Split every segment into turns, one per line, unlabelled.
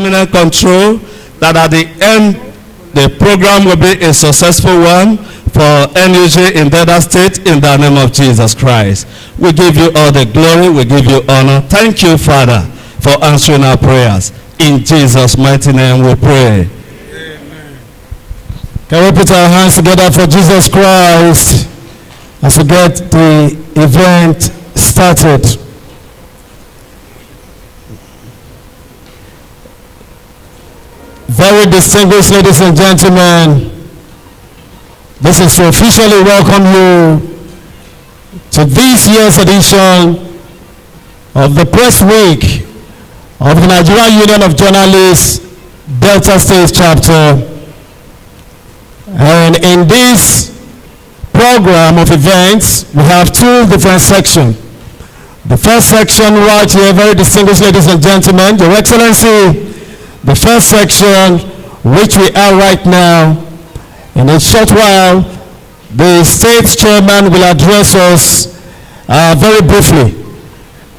permanent control, that at the end, the program will be a successful one for NUJ in Delta State, in the name of Jesus Christ. We give you all the glory, we give you honor. Thank you, Father, for answering our prayers. In Jesus' mighty name we pray.
Amen. Can we put our hands together for Jesus Christ as we get the event started? Very distinguished ladies and gentlemen, this is to officially welcome you to this year's edition of the Press Week of the Nigerian Union of Journalists, Delta State Chapter. And in this program of events, we have two different sections. The first section right here, very distinguished ladies and gentlemen, Your Excellency, the first section, which we are right now, in a short while, the state chairman will address us very briefly.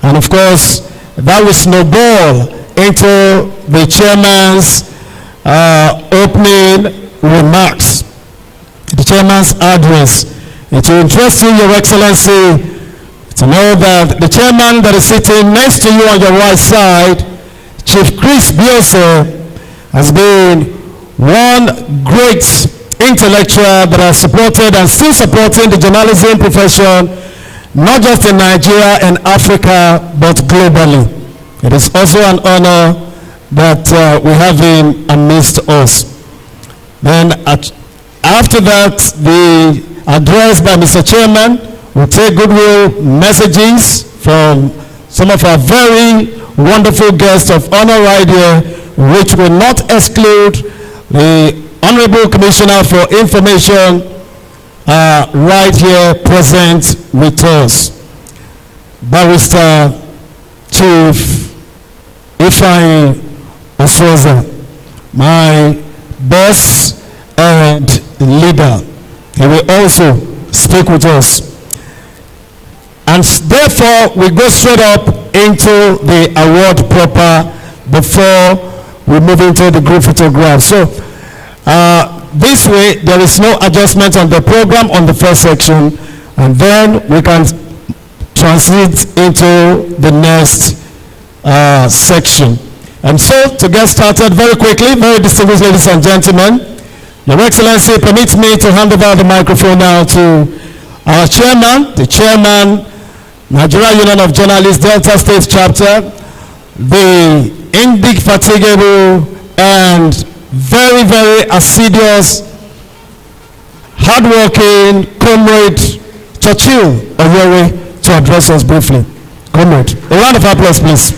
And of course, that will snowball into the chairman's opening remarks, the chairman's address. It will interest you, Your Excellency, to know that the chairman that is sitting next to you on your right side, Chief Chris Biose, has been one great intellectual that has supported and still supporting the journalism profession, not just in Nigeria and Africa, but globally. It is also an honor that we have him amidst us. Then after that, the address by Mr. Chairman will take goodwill messages from some of our very wonderful guests of honor right here, which will not exclude the Honorable Commissioner for Information right here present with us, Barrister Chief Ifeanyi Osoza, my boss and leader. He will also speak with us. And therefore, we go straight up into the award proper before we move into the group photograph. So this way, there is no adjustment on the program on the first section, and then we can transit into the next section. And so, to get started very quickly, very distinguished ladies and gentlemen, Your Excellency permits me to hand over the microphone now to our chairman, the chairman, Nigerian Union of Journalists, Delta State Chapter, the indefatigable and very, very assiduous, hardworking comrade Churchill Oyere to address us briefly. Comrade, a round of applause, please.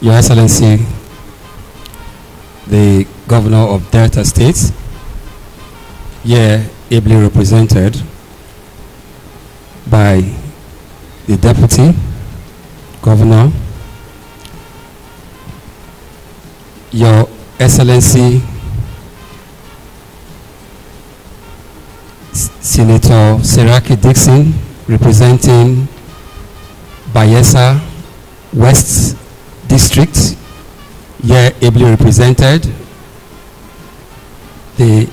Your Excellency, the Governor of Delta State, here ably represented by the Deputy Governor, Your Excellency, Senator Seraki Dixon, representing Bayelsa West District, here ably represented, the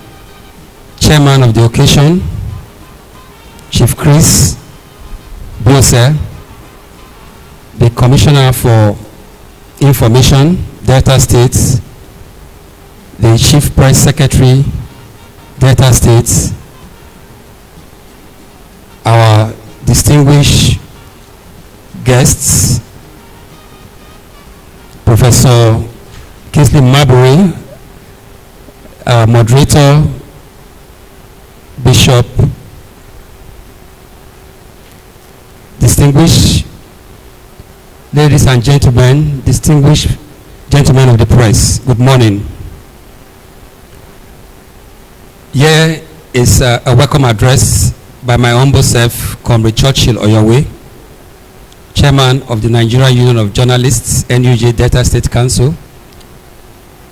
chairman of the occasion, Chief Chris Biose, the Commissioner for Information, Delta State, the Chief Press Secretary, Delta State, our distinguished guests, Professor Kingsley Marbury, our moderator, Bishop, distinguished ladies and gentlemen, distinguished gentlemen of the press, good morning. Here is a welcome address by my humble self, Comrade Churchill Oyere, Chairman of the Nigerian Union of Journalists, NUJ Delta State Council.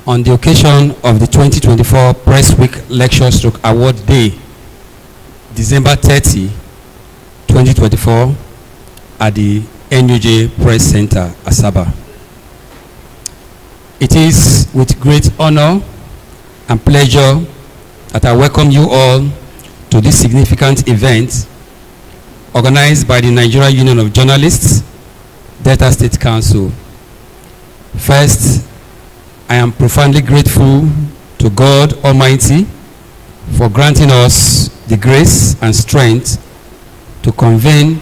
on the occasion of the 2024 Press Week Lecture Stroke Award Day, December 30, 2024, at the NUJ Press Center, Asaba. It is with great honor and pleasure that I welcome you all to this significant event organized by the Nigeria Union of Journalists, Delta State Council. First, I am profoundly grateful to God Almighty for granting us the grace and strength to convene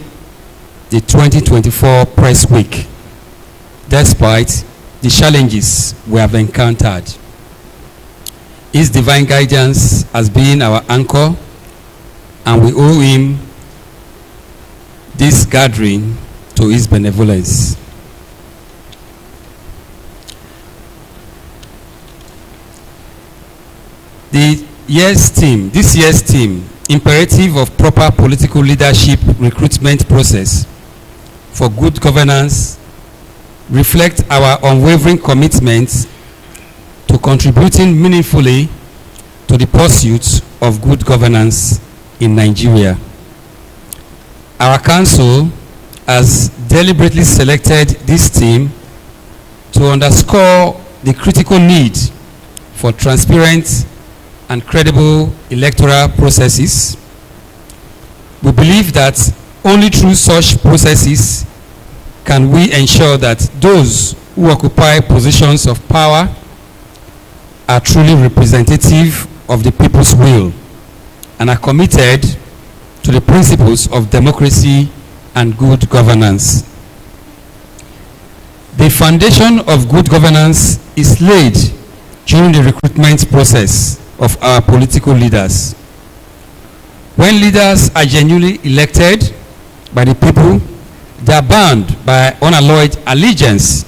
the 2024 Press Week, despite the challenges we have encountered. His divine guidance has been our anchor, and we owe him this gathering to his benevolence. This year's theme, imperative of proper political leadership recruitment process for good governance, reflect our unwavering commitment to contributing meaningfully to the pursuit of good governance in Nigeria. Our council has deliberately selected this theme to underscore the critical need for transparent and credible electoral processes. We believe that only through such processes can we ensure that those who occupy positions of power are truly representative of the people's will and are committed to the principles of democracy and good governance. The foundation of good governance is laid during the recruitment process of our political leaders. When leaders are genuinely elected by the people, they are bound by unalloyed allegiance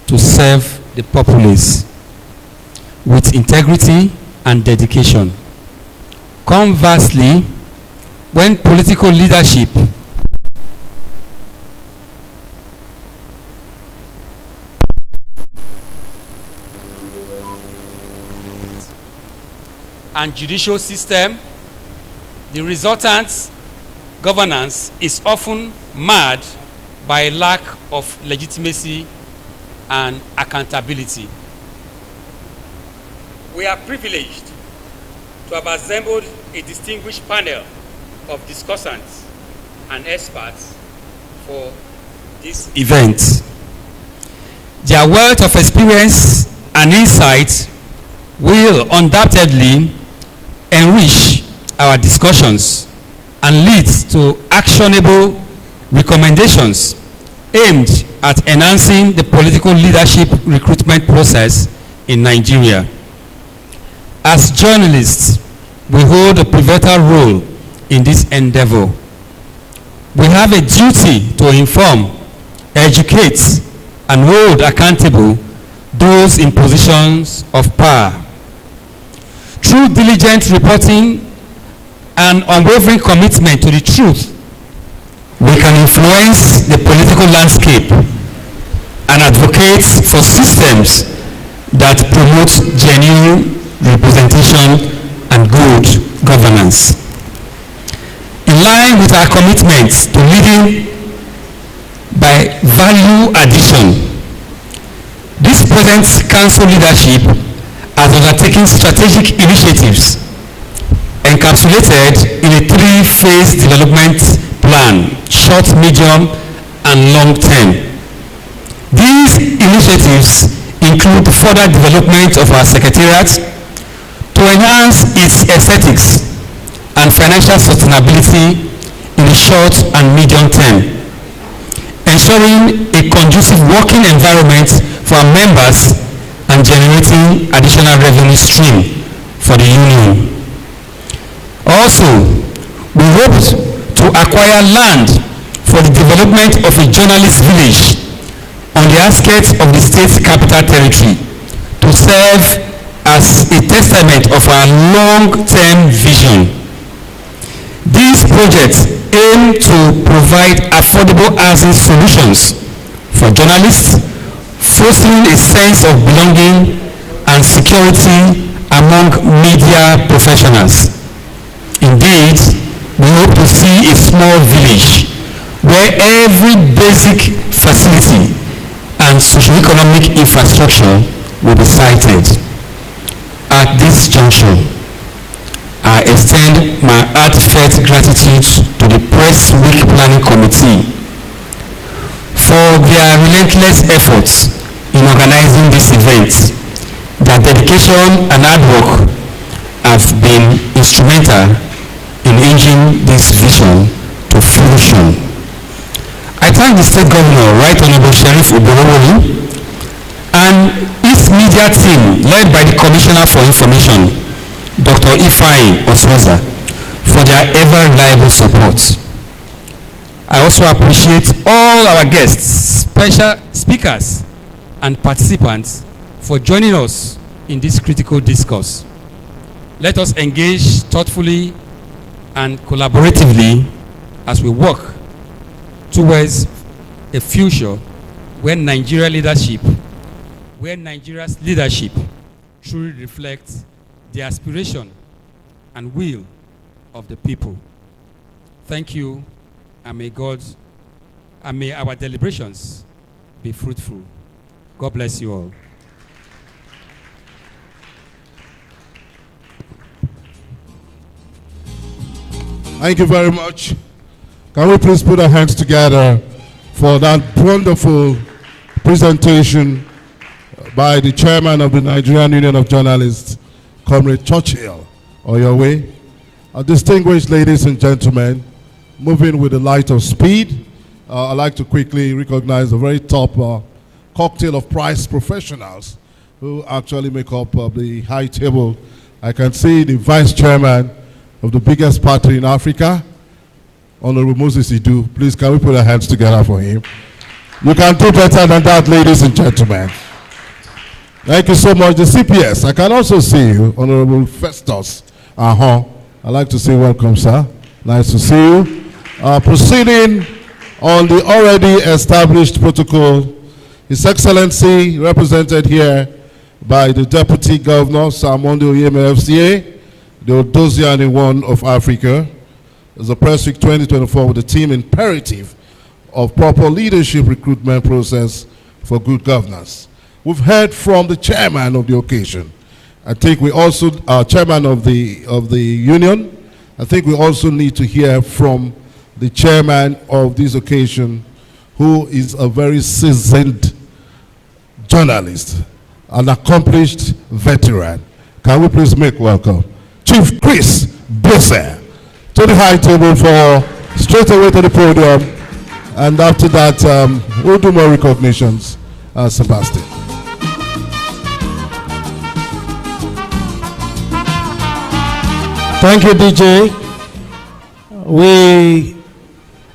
to serve the populace with integrity and dedication. Conversely, when political leadership and judicial system, the resultant governance is often marred by a lack of legitimacy and accountability. We are privileged to have assembled a distinguished panel of discussants and experts for this event. Their wealth of experience and insight will undoubtedly enrich our discussions and lead to actionable recommendations aimed at enhancing the political leadership recruitment process in Nigeria. As journalists, we hold a pivotal role in this endeavor. We have a duty to inform, educate, and hold accountable those in positions of power. Through diligent reporting and unwavering commitment to the truth, we can influence the political landscape and advocate for systems that promote genuine representation and good governance. In line with our commitment to leading by value addition, this present council leadership has undertaken strategic initiatives encapsulated in a three-phase development plan, short, medium, and long term. These initiatives include further development of our secretariat to enhance its aesthetics and financial sustainability in the short and medium term, ensuring a conducive working environment for our members and generating additional revenue stream for the union. Also, we hope to acquire land for the development of a journalist village on the outskirts of the state's capital territory to serve as a testament of our long-term vision. These projects aim to provide affordable housing solutions for journalists, fostering a sense of belonging
and security among media professionals. Indeed, we hope to see a small village where every basic facility and socio-economic infrastructure will be sited. At this juncture, I extend my heartfelt gratitude to the Press Week Planning Committee for their relentless efforts in organizing this event. Their dedication and hard work have been instrumental in bringing this vision to fruition. I thank the State Governor, Right Honorable Sheriff Oborowoli, and its media team led by the Commissioner for Information, Dr. Ifeanyi Osoza, for their ever-reliable support. I also appreciate all our guests, special speakers, and participants for joining us in this critical discourse. Let us engage thoughtfully and collaboratively as we work towards a future where Nigeria's leadership truly reflects the aspiration and will of the people. Thank you, and may our deliberations be fruitful. God bless you all.
Thank you very much. Can we please put our hands together for that wonderful presentation by the chairman of the Nigerian Union of Journalists, Comrade Churchill, on your way. Distinguished ladies and gentlemen, moving with the light of speed, I'd like to quickly recognize the very top cocktail of prize professionals who actually make up the high table. I can see the vice chairman of the biggest party in Africa, Honorable Moses Idu. Please, can we put our hands together for him? You can do better than that, ladies and gentlemen. Thank you so much. The CPS, I can also see you, Honorable Festus Ahon. I'd like to say welcome, sir. Nice to see you. Proceeding on the already established protocol, His Excellency, represented here by the Deputy Governor, Samondi Oyeme FCA, the Odoziani One of Africa, is a Press Week 2024 with the team imperative of proper leadership recruitment process for good governance. We've heard from the chairman of the occasion. I think we also, chairman of the union, I think we also need to hear from the chairman of this occasion, who is a very seasoned journalist, an accomplished veteran. Can we please make welcome Chief Chris Bose to the high table for straight away to the podium, and after that we'll do more recognitions. Sebastian.
Thank you, DJ.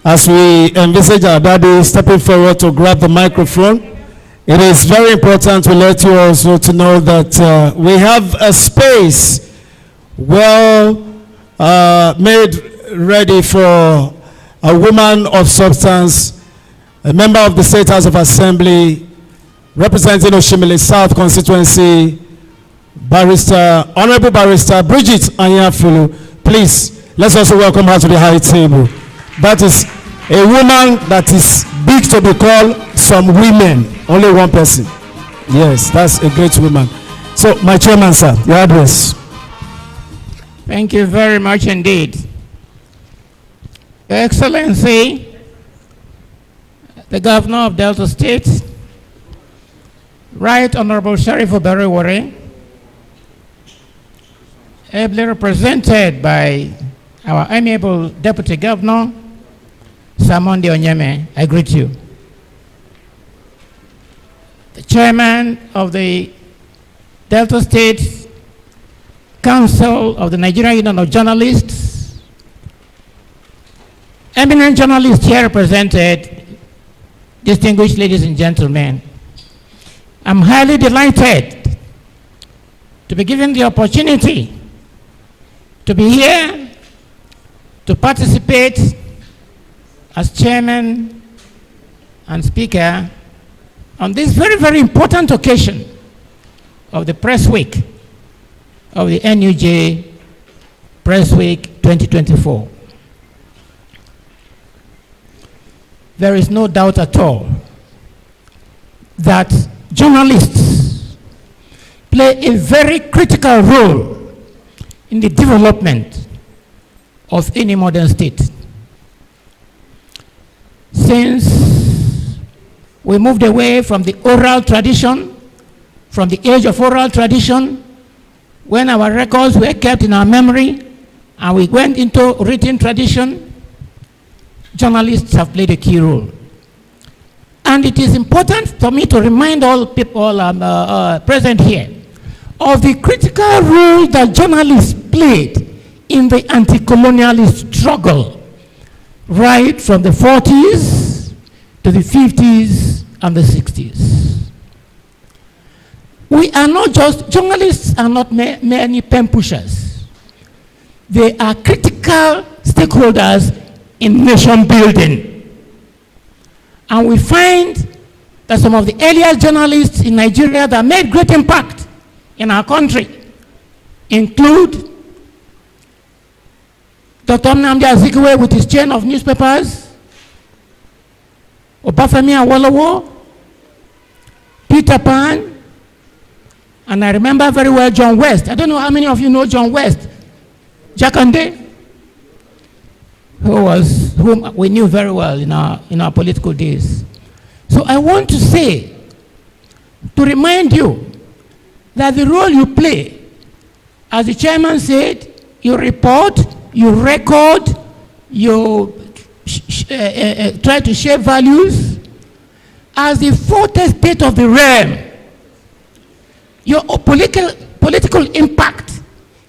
As we envisage our daddy stepping forward to grab the microphone, it is very important to let you also to know that we have a space well made ready for a woman of substance, a member of the State House of Assembly, representing Oshimile South constituency, Honorable Barrister Bridget Anyafulu. Please, let's also welcome her to the high table. That is a woman that is big to be called some women, only one person. Yes, that's a great woman. So, my chairman, sir, your address.
Thank you very much indeed. Your Excellency, the Governor of Delta State, Right Honorable Sheriff Oborowori, ably represented by our amiable Deputy Governor, Samondi Onyeme, I greet you. The Chairman of the Delta State Council of the Nigerian Union of Journalists, eminent journalists here represented, distinguished ladies and gentlemen, I'm highly delighted to be given the opportunity to be here to participate as chairman and speaker on this very, very important occasion of the Press Week of the NUJ Press Week 2024. There is no doubt at all that journalists play a very critical role in the development of any modern state. Since we moved away from the oral tradition, from the age of oral tradition, when our records were kept in our memory, and we went into written tradition, journalists have played a key role. And it is important for me to remind all people present here of the critical role that journalists played in the anti-colonialist struggle, right from the 40s to the 50s and the 60s. We are not just, journalists are not merely pen pushers. They are critical stakeholders in nation building. And we find that some of the earliest journalists in Nigeria that made great impact in our country include Dr. Nnamdi Azikiwe with his chain of newspapers, Obafemi Awolowo, Peter Pan, and I remember very well John West. I don't know how many of you know John West. Jakande, whom we knew very well in our political days. So I want to say, to remind you that the role you play, as the chairman said, you report, you record, you try to share values. As the fourth estate of the realm, your political impact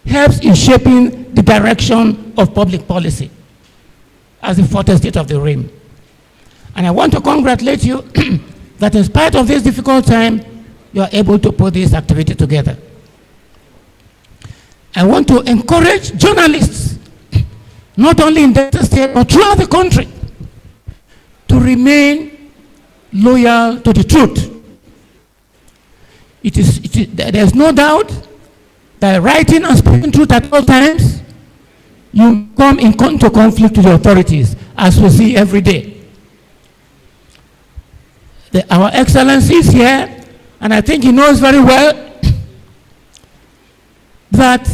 helps in shaping the direction of public policy as the fourth estate of the realm. And I want to congratulate you that in spite of this difficult time, you are able to put this activity together. I want to encourage journalists, not only in Delta State, but throughout the country, to remain loyal to the truth. There's no doubt that writing and speaking truth at all times, you come into conflict with the authorities, as we see every day. Our Excellency is here, and I think he knows very well that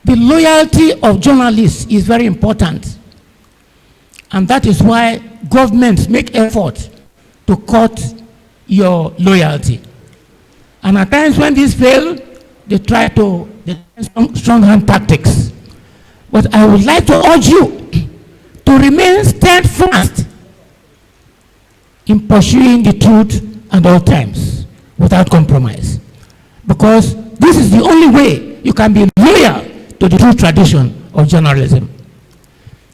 the loyalty of journalists is very important. And that is why governments make effort to cut your loyalty. And at times when this fails, they try to strong hand tactics. But I would like to urge you to remain steadfast in pursuing the truth at all times without compromise. Because this is the only way you can be loyal to the true tradition of journalism.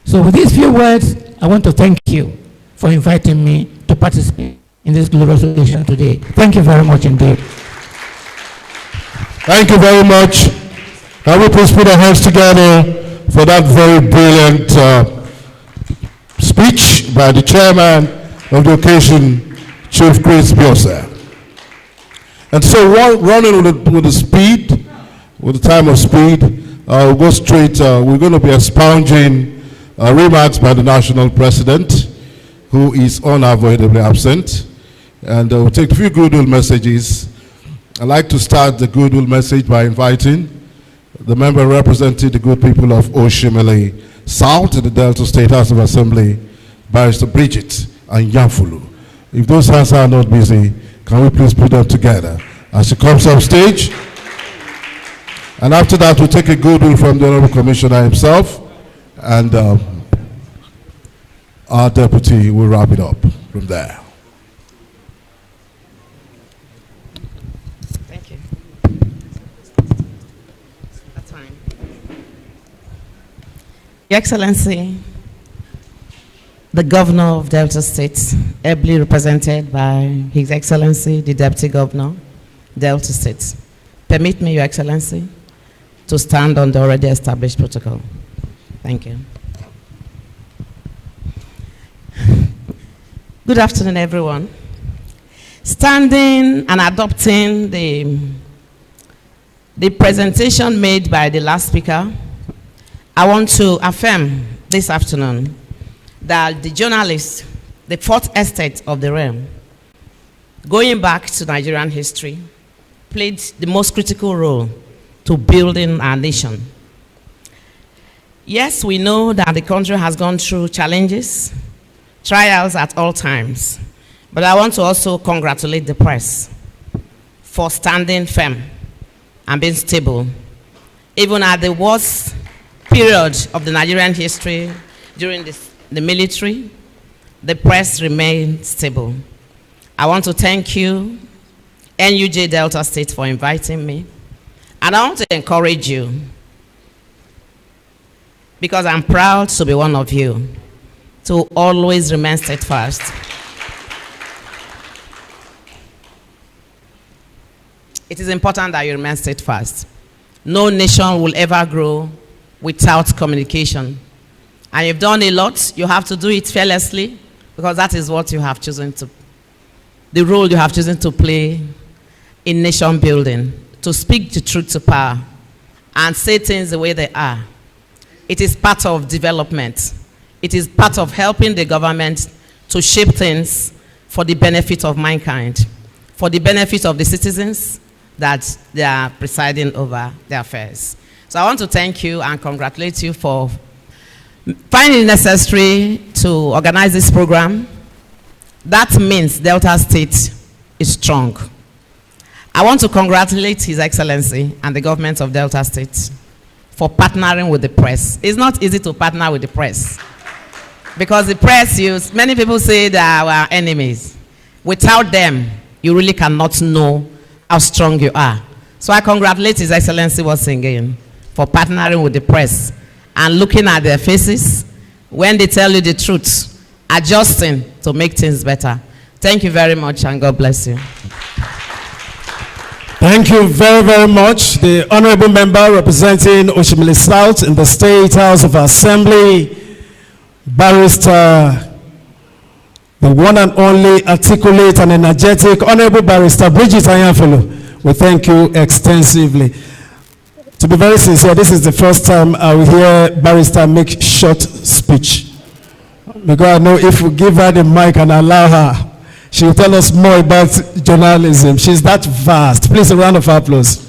So with these few words, I want to thank you for inviting me to participate in this glorious occasion today. Thank you very much indeed.
Thank you very much. Can we please put our hands together for that very brilliant speech by the chairman of the occasion, Chief Chris Biosa. And so running with the speed, with the time of speed, we'll go straight, we're going to be expounding remarks by the national president, who is unavoidably absent. And we'll take a few goodwill messages. I'd like to start the goodwill message by inviting the member representing the good people of Oshimele South in the Delta State House of Assembly, Barrister Bridget and Yamfulu. If those hands are not busy, can we please put them together as she comes up stage? And after that, we'll take a goodwill from the Honorable Commissioner himself, and our deputy will wrap it up from there.
Thank you. That's fine. Your Excellency, the Governor of Delta State, ably represented by His Excellency, the Deputy Governor, Delta State. Permit me, Your Excellency, to stand on the already established protocol. Thank you. Good afternoon, everyone. Standing and adopting the The presentation made by the last speaker, I want to affirm this afternoon that the journalists, the fourth estate of the realm, going back to Nigerian history, played the most critical role to building our nation. Yes, we know that the country has gone through challenges, trials at all times, but I want to also congratulate the press for standing firm and being stable. Even at the worst period of the Nigerian history during the military, the press remained stable. I want to thank you, NUJ Delta State, for inviting me. And I want to encourage you, because I'm proud to be one of you, to always remain steadfast. It is important that you remain steadfast. No nation will ever grow without communication. And you've done a lot. You have to do it fearlessly, because that is what you have chosen to, the role you have chosen to play in nation building, to speak the truth to power and say things the way they are. It is part of development. It is part of helping the government to shape things for the benefit of mankind, for the benefit of the citizens that they are presiding over their affairs. So I want to thank you and congratulate you for finding it necessary to organize this program. That means Delta State is strong. I want to congratulate His Excellency and the government of Delta State for partnering with the press. It's not easy to partner with the press, because the press, many people say they are our enemies. Without them, you really cannot know how strong you are. So I congratulate His Excellency once again for partnering with the press and looking at their faces when they tell you the truth, adjusting to make things better. Thank you very much, and God bless you.
Thank you very, very much. The honorable member representing Oshimili South in the State House of Assembly, Barrister, the one and only articulate and energetic Honorable Barrister Bridget Ayanfulu. We thank you extensively. To be very sincere, this is the first time I will hear Barrister make short speech. Because I know if we give her the mic and allow her, she will tell us more about journalism. She's that vast. Please, a round of applause.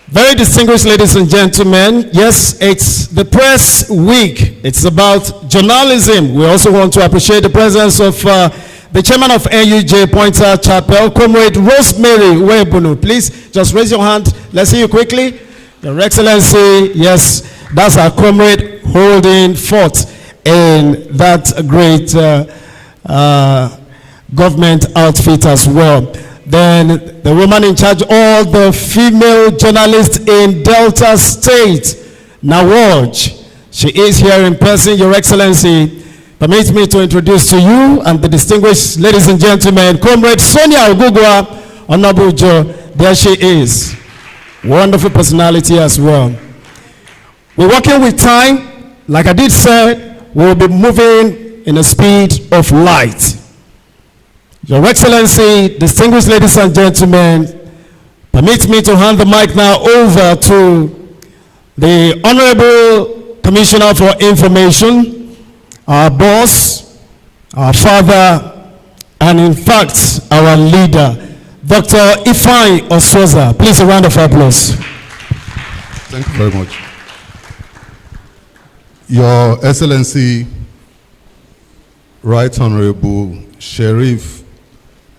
Very distinguished ladies and gentlemen, yes, it's the press week. It's about journalism. We also want to appreciate the presence of the chairman of NUJ Pointer Chapel, Comrade Rosemary Webunu. Please, just raise your hand. Let's see you quickly. Your Excellency, yes, that's our comrade holding fort in that great government outfit as well. Then the woman in charge, all the female journalists in Delta State, Nawaj. She is here in person, Your Excellency. Permit me to introduce to you and the distinguished ladies and gentlemen, Comrade Sonia Ogugwa Onabujo. There she is. Wonderful personality as well. We're working with time. Like I did say, we'll be moving in a speed of light. Your Excellency, distinguished ladies and gentlemen, permit me to hand the mic now over to the Honorable Commissioner for Information, our boss, our father, and in fact, our leader, Dr. Ifeanyi Osoza. Please, a round of applause.
Thank you very much. Your Excellency, Right Honorable Sheriff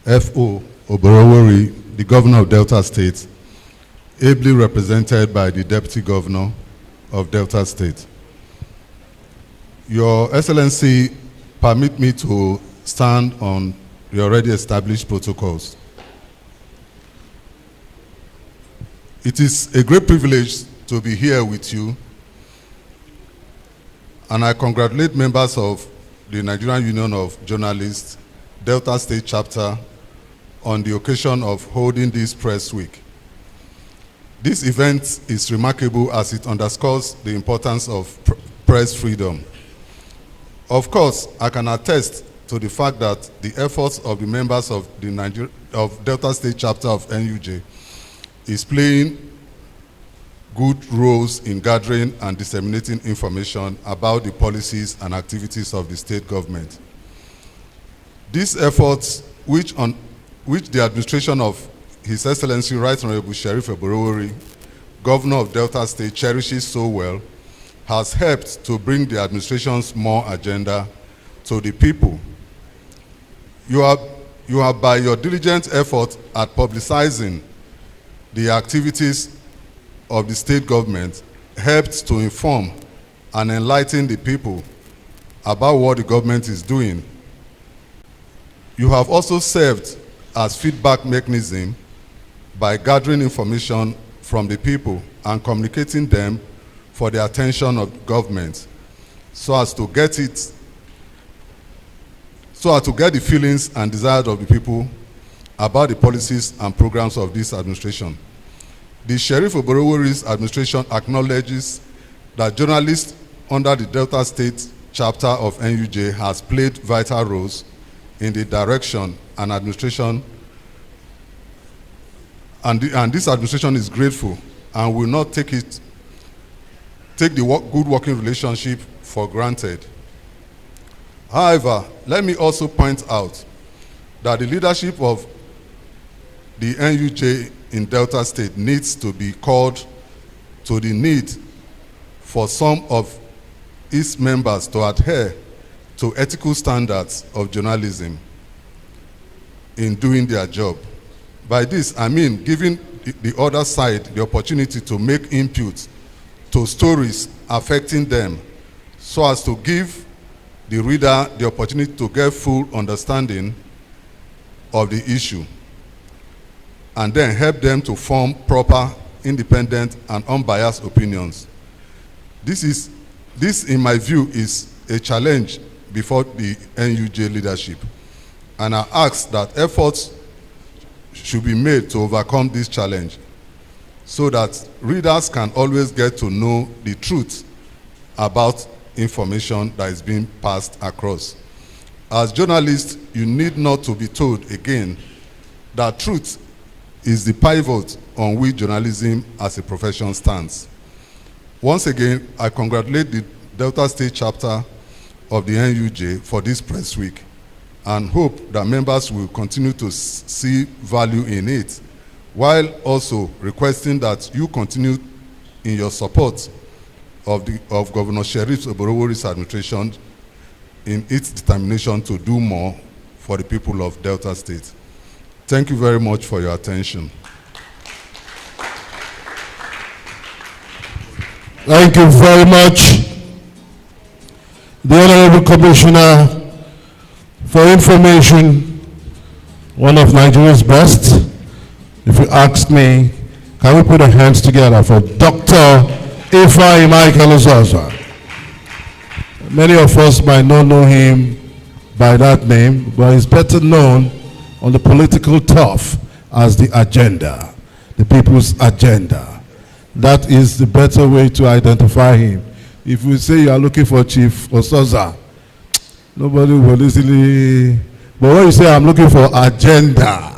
F.O. Oborowori, the Governor of Delta State, ably represented by the Deputy Governor of Delta State. Your Excellency, permit me to stand on the already established protocols. It is a great privilege to be here with you, and I congratulate members of the Nigerian Union of Journalists, Delta State Chapter, on the occasion of holding this press week. This event is remarkable as it underscores the importance of press freedom. Of course, I can attest to the fact that the efforts of the members of the Delta State Chapter of NUJ is playing good roles in gathering and disseminating information about the policies and activities of the state government. These efforts, which the administration of His Excellency Right Honorable Sheriff Oborowori, Governor of Delta State, cherishes so well, has helped to bring the administration's more agenda to the people. You are by your diligent effort at publicizing the activities of the state government helped to inform and enlighten the people about what the government is doing. You have also served as feedback mechanism by gathering information from the people and communicating them for the attention of government so as to get the feelings and desires of the people about the policies and programs of this administration. The Sheriff Oborowori's administration acknowledges that journalists under the Delta State chapter of NUJ has played vital roles in the direction and administration, and this administration is grateful and will not take the good working relationship for granted. However, let me also point out that the leadership of the NUJ in Delta State needs to be called to the need for some of its members to adhere to ethical standards of journalism in doing their job. By this, I mean giving the other side the opportunity to make input to stories affecting them so as to give the reader the opportunity to get full understanding of the issue, and then help them to form proper, independent, and unbiased opinions. This, in my view, is a challenge before the NUJ leadership, and I ask that efforts should be made to overcome this challenge so that readers can always get to know the truth about information that is being passed across. As journalists, you need not to be told again that truth is the pivot on which journalism as a profession stands. Once again, I congratulate the Delta State chapter of the NUJ for this press week and hope that members will continue to see value in it, while also requesting that you continue in your support of Governor Sheriff Oborowori's administration in its determination to do more for the people of Delta State. Thank you very much for your attention. Thank you very much, the Honorable Commissioner for Information, one of Nigeria's best. If you ask me, can we put our hands together for Dr. Ifeanyi Michael Ozoza? Many of us might not know him by that name, but he's better known on the political turf as the agenda, the people's agenda. That is the better way to identify him. If we say you are looking for Chief Ozoza, nobody will easily, but when you say I'm looking for agenda,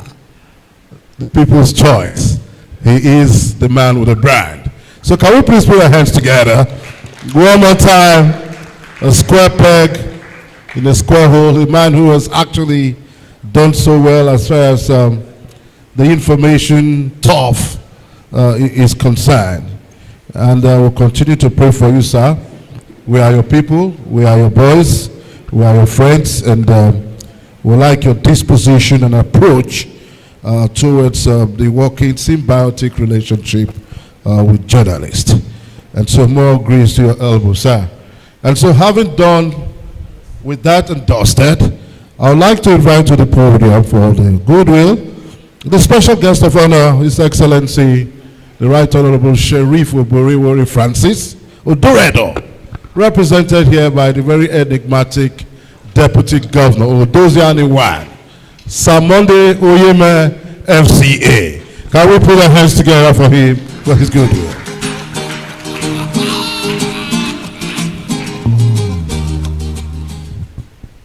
the people's choice, he is the man with a brand. So can we please put our hands together? One more time. A square peg in a square hole, a man who has actually done so well as far as the information turf is concerned. And we'll continue to pray for you, sir. We are your people, we are your boys, we are your friends, and we like your disposition and approach towards the working symbiotic relationship with journalists. And so more grace to your elbow, sir. And so having done with that and dusted, I would like to invite to the podium for the goodwill the special guest of honor, His Excellency, the Right Honorable Sheriff Oborowori Francis Odoredo, represented here by the very enigmatic Deputy Governor, Odoziani Wan, Samonde Oyeme, FCA. Can we put our hands together for him, for his goodwill?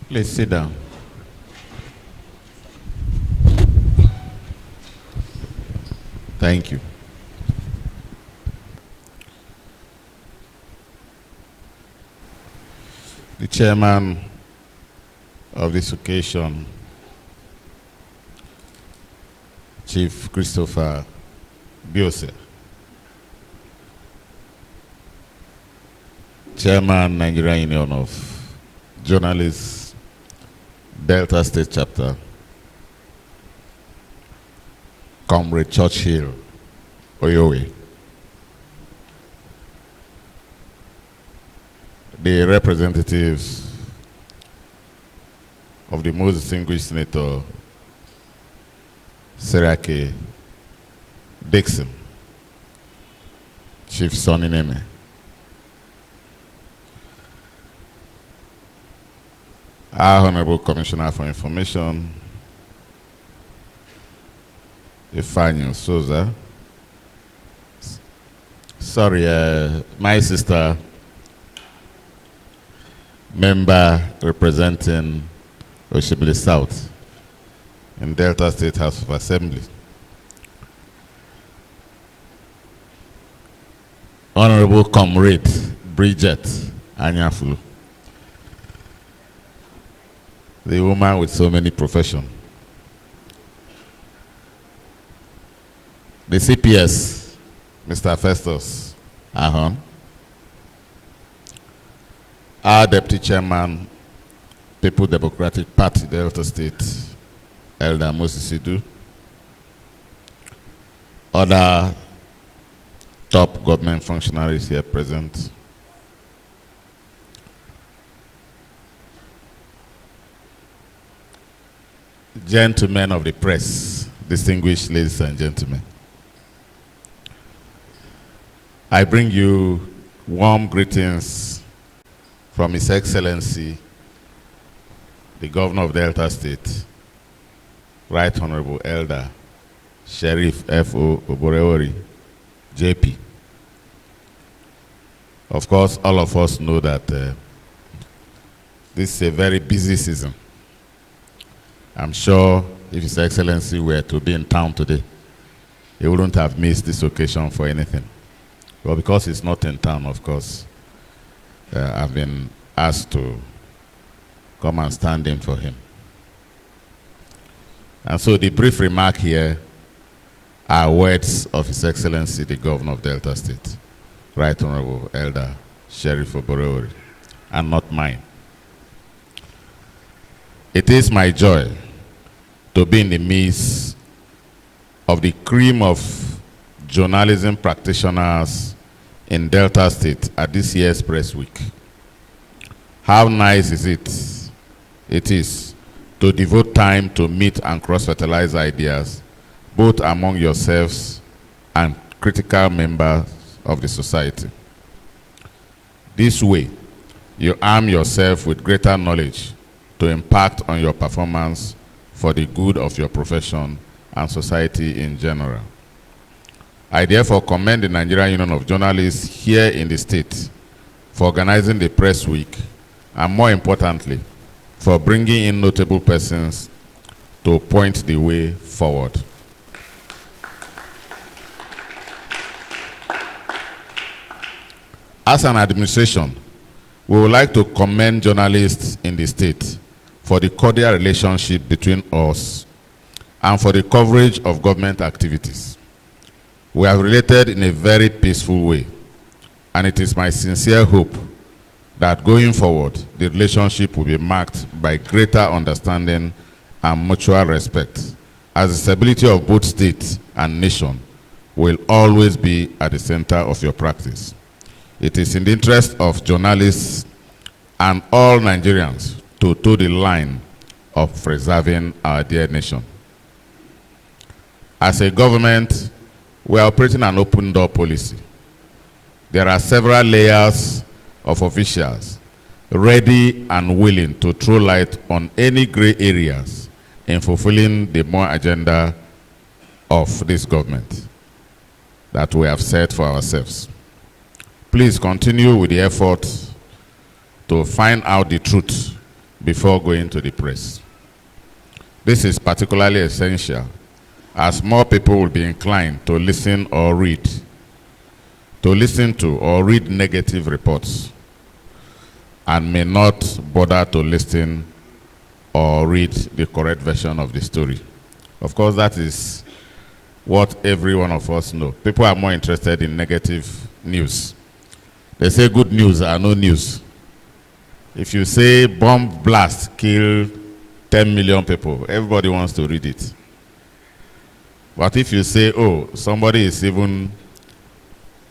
Please sit down. Thank you. the chairman of this occasion, Chief Christopher Biose, Chairman, Nigerian Union of Journalists, Delta State Chapter, Comrade Churchill Oyowe, the representatives of the most distinguished Senator Serake Dixon, Chief Sonny Neme, our Honorable Commissioner for Information, Ifeanyi Souza, my sister, member representing Oshibili South in Delta State House of Assembly, Honorable Comrade Bridget Anyafulu, the woman with so many professions, the CPS, Mr. Festus Ahon, our Deputy Chairman, People Democratic Party, Delta State, Elder Moses Sidu, other top government functionaries here present, gentlemen of the press, distinguished ladies and gentlemen, I bring you warm greetings from His Excellency, the Governor of Delta State, Right Honorable Elder Sheriff F.O. Oborewori, JP. Of course, all of us know that this is a very busy season. I'm sure if His Excellency were to be in town today, he wouldn't have missed this occasion for anything. Well, because he's not in town, of course, I've been asked to come and stand in for him. And so the brief remark here are words of His Excellency, the Governor of Delta State, Right Honorable Elder Sheriff Oborewori, and not mine. It is my joy to be in the midst of the cream of journalism practitioners in Delta State at this year's Press Week. How nice is it is to devote time to meet and cross-fertilize ideas, both among yourselves and critical members of the society. This way, you arm yourself with greater knowledge to impact on your performance for the good of your profession and society in general. I therefore commend the Nigerian Union of Journalists here in the state for organizing the Press Week, and more importantly, for bringing in notable persons to point the way forward. As an administration, we would like to commend journalists in the state for the cordial relationship between us and for the coverage of government activities. We have related in a very peaceful way, and it is my sincere hope that going forward, the relationship will be marked by greater understanding and mutual respect, as the stability of both state and nation will always be at the center of your practice. It is in the interest of journalists and all Nigerians to toe the line of preserving our dear nation. As a government, we are operating an open door policy. There are several layers of officials ready and willing to throw light on any gray areas in fulfilling the more agenda of this government that we have set for ourselves. Please continue with the effort to find out the truth before going to the press. This is particularly essential as more people will be inclined to listen to or read negative reports. and may not bother to listen or read the correct version of the story. Of course, that is what every one of us know. People are more interested in negative news. They say good news are no news. If you say bomb blast killed 10 million people, everybody wants to read it. But if you say, oh, somebody is even,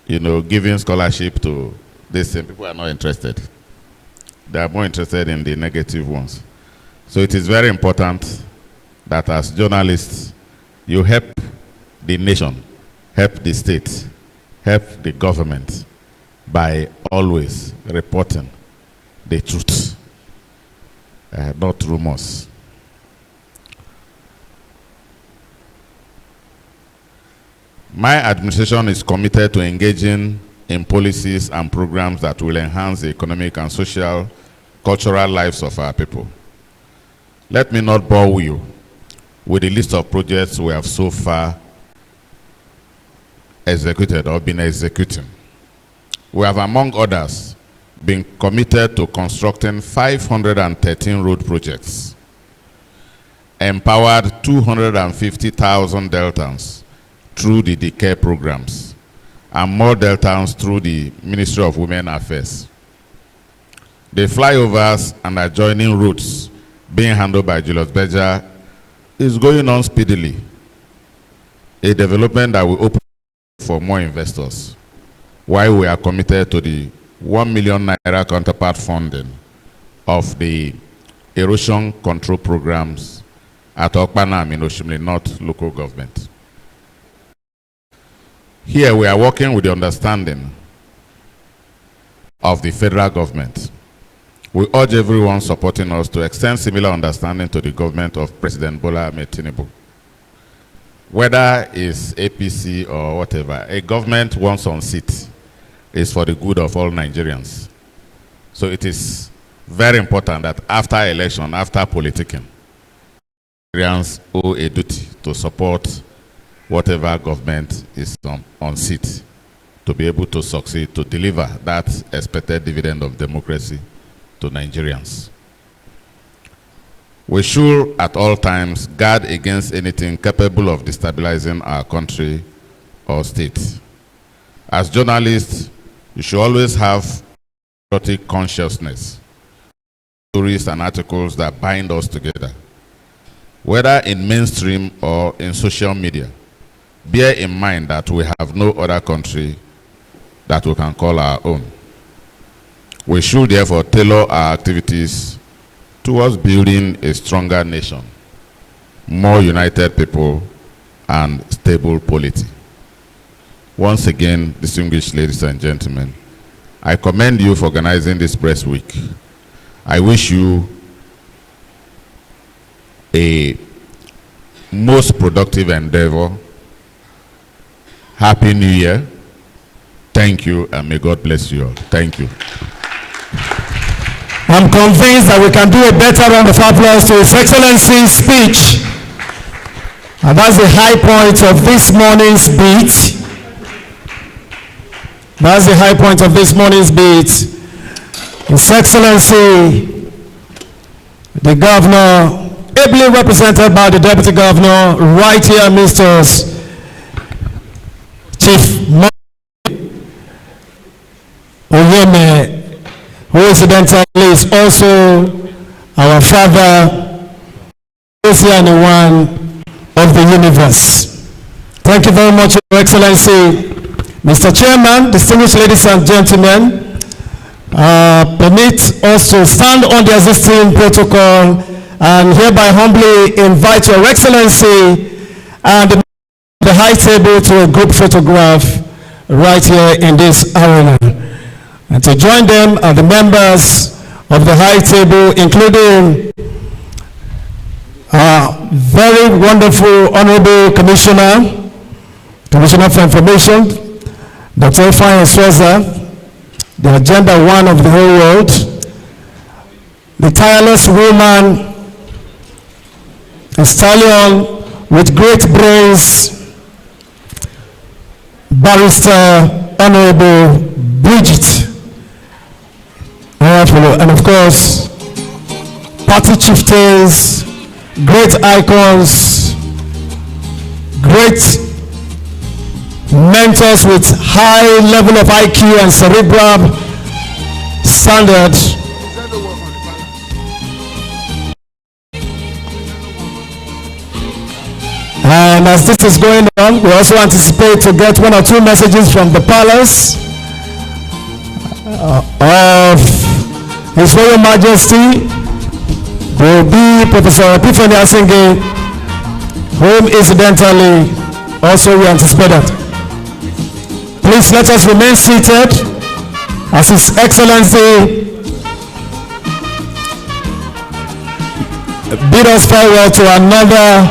giving scholarship to this thing, people are not interested. They are more interested in the negative ones. So it is very important that as journalists, you help the nation, help the state, help the government by always reporting the truth, not rumors. My administration is committed to engaging in policies and programs that will enhance the economic and social, cultural lives of our people. Let me not bore you with the list of projects we have so far executed or been executing. We have, among others, been committed to constructing 513 road projects, empowered 250,000 Deltans through the care programs, and more Deltans through the Ministry of Women Affairs. The flyovers and adjoining routes being handled by Julius Berger is going on speedily, a development that will open for more investors, while we are committed to the 1 million naira counterpart funding of the erosion control programs at Okpanam in Oshimili North local government. Here we are working with the understanding of the federal government. We urge everyone supporting us to extend similar understanding to the government of President Bola Ahmed Tinubu. Whether it's APC or whatever, a government once on seat is for the good of all Nigerians. So it is very important that after election, after politicking, Nigerians owe a duty to support whatever government is on seat to be able to succeed, to deliver that expected dividend of democracy to Nigerians. We should at all times guard against anything capable of destabilizing our country or state. As journalists, you should always have patriotic consciousness, stories and articles that bind us together. Whether in mainstream or in social media, bear in mind that we have no other country that we can call our own. We should therefore tailor our activities towards building a stronger nation, more united people, and stable polity. Once again, distinguished ladies and gentlemen, I commend you for organizing this press week. I wish you a most productive endeavor. Happy New Year. Thank you, and may God bless you all. Thank you.
I'm convinced that we can do a better round of applause to His Excellency's speech. And that's the high point of this morning's beat. That's the high point of this morning's beat. His Excellency, the Governor, ably represented by the Deputy Governor, right here, Mr. Chief Oyeme, who incidentally is also our father, Ocean One of the universe. Thank you very much, Your Excellency. Mr. Chairman, distinguished ladies and gentlemen, permit us to stand on the existing protocol and hereby humbly invite Your Excellency and the high table to a group photograph right here in this arena. And to join them are the members of the high table, including our very wonderful Honorable Commissioner for Information, Dr. Ifeanyi Swaza, the Agenda One of the whole world, the tireless woman, a stallion with great brains, Barrister Honorable Bridget. I have wonderful. And of course, party chieftains, great icons, great mentors with high level of IQ and cerebral standard. And as this is going on, we also anticipate to get one or two messages from the palace of His Royal Majesty. Will be Professor Epiphany Asinge, whom incidentally also we anticipate that. Please let us remain seated as His Excellency bid us farewell to another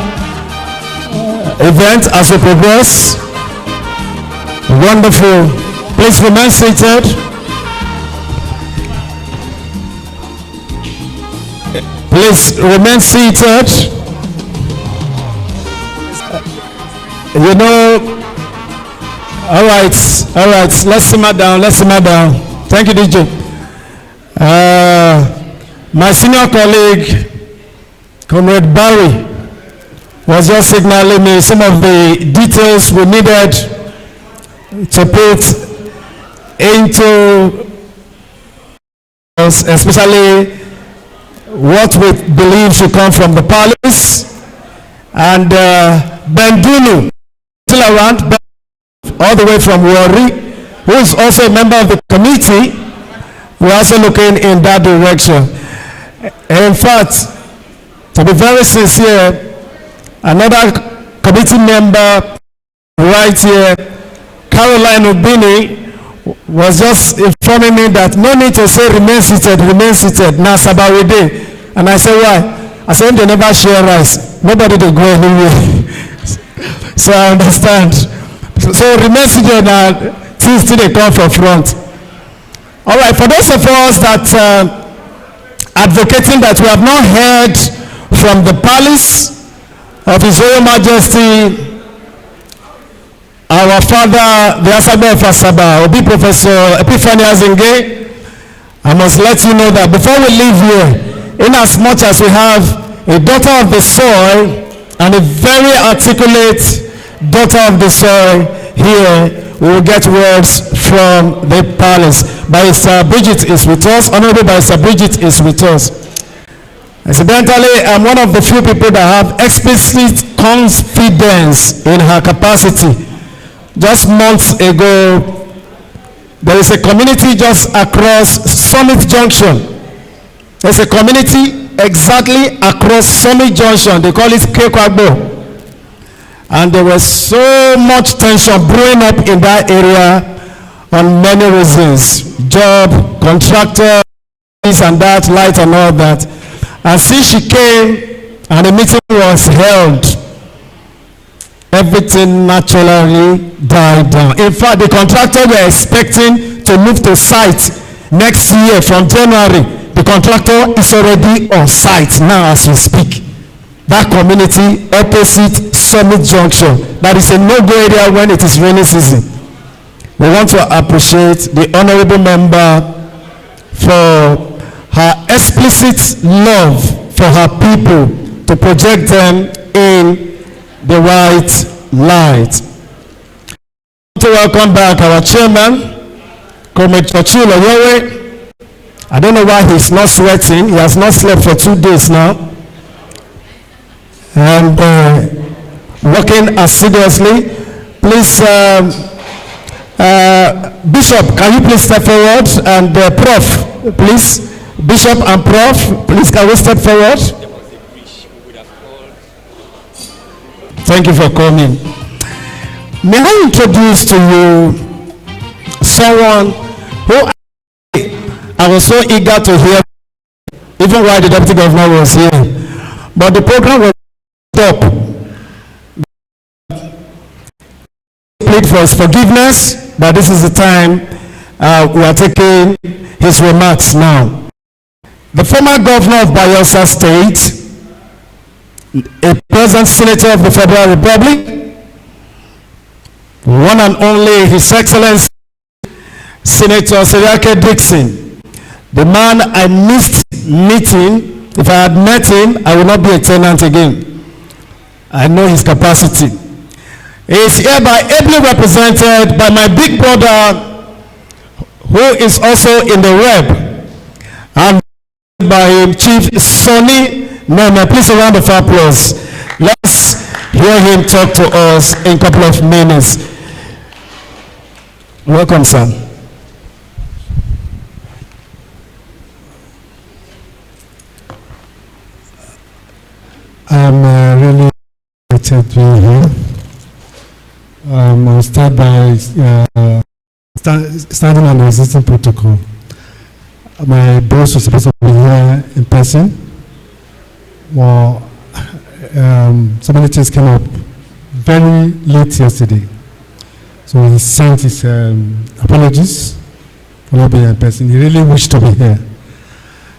event as we progress. Wonderful. Please remain seated. Please remain seated. You know, all right, let's simmer down, Thank you, DJ. My senior colleague, Comrade Barry, was just signaling me some of the details we needed to put into, especially what we believe should come from the palace. And Ben Dunu, still around, all the way from Warri, who is also a member of the committee. We're also looking in that direction. In fact, to be very sincere, another committee member right here, Caroline Obini, was just informing me that no need to say remain seated, now Sabawide. And I said, why? I said, they never share rice. Nobody to go anywhere. So I understand. So remain seated now, till they come from front. All right, for those of us that advocating that we have not heard from the palace of His Royal Majesty, our father, the Asaba of Asaba, Obi Professor Epiphany Asinge, I must let you know that before we leave here, in as much as we have a daughter of the soil and a very articulate daughter of the soil here, we will get words from the palace. Barrister Bridget is with us. Honorable Barrister Bridget is with us. Incidentally, I'm one of the few people that have explicit confidence in her capacity. Just months ago, there is a community just across Summit Junction. There's a community exactly across Summit Junction. They call it Kekwagbo. And there was so much tension brewing up in that area on many reasons. Job, contractor, this and that, light and all that. And since she came and the meeting was held, everything naturally died down. In fact, the contractor were expecting to move to site next year from January. The contractor is already on site now as we speak. That community opposite Summit Junction. That is a no-go area when it is rainy season. We want to appreciate the honorable member for her explicit love for her people to project them in the right light. To welcome back our chairman, Comrade Chachula Yowe. I don't know why he's not sweating. He has not slept for 2 days now. And working assiduously. Please, Bishop, can you please step forward? And Prof, please. Bishop and Prof, please can we step forward? Thank you for coming. May I introduce to you someone who I was so eager to hear, even while the Deputy Governor was here. But the program was stop. Plead for his forgiveness, but this is the time we are taking his remarks now. The former governor of Bayelsa State, a present senator of the Federal Republic, one and only His Excellency Senator Seriake Dixon, The man I missed meeting, if I had met him, I would not be a tenant again. I know his capacity. He is hereby ably represented by my big brother, who is also in the rep, and by him, Chief Sonny Neme. Please a round of applause. Let's hear him talk to us in a couple of minutes. Welcome, sir.
I'm really excited to be here. I'll start by starting on the existing protocol. My boss was supposed to be here in person. Well, so many things came up very late yesterday. So he sent his apologies for not being in person. He really wished to be here.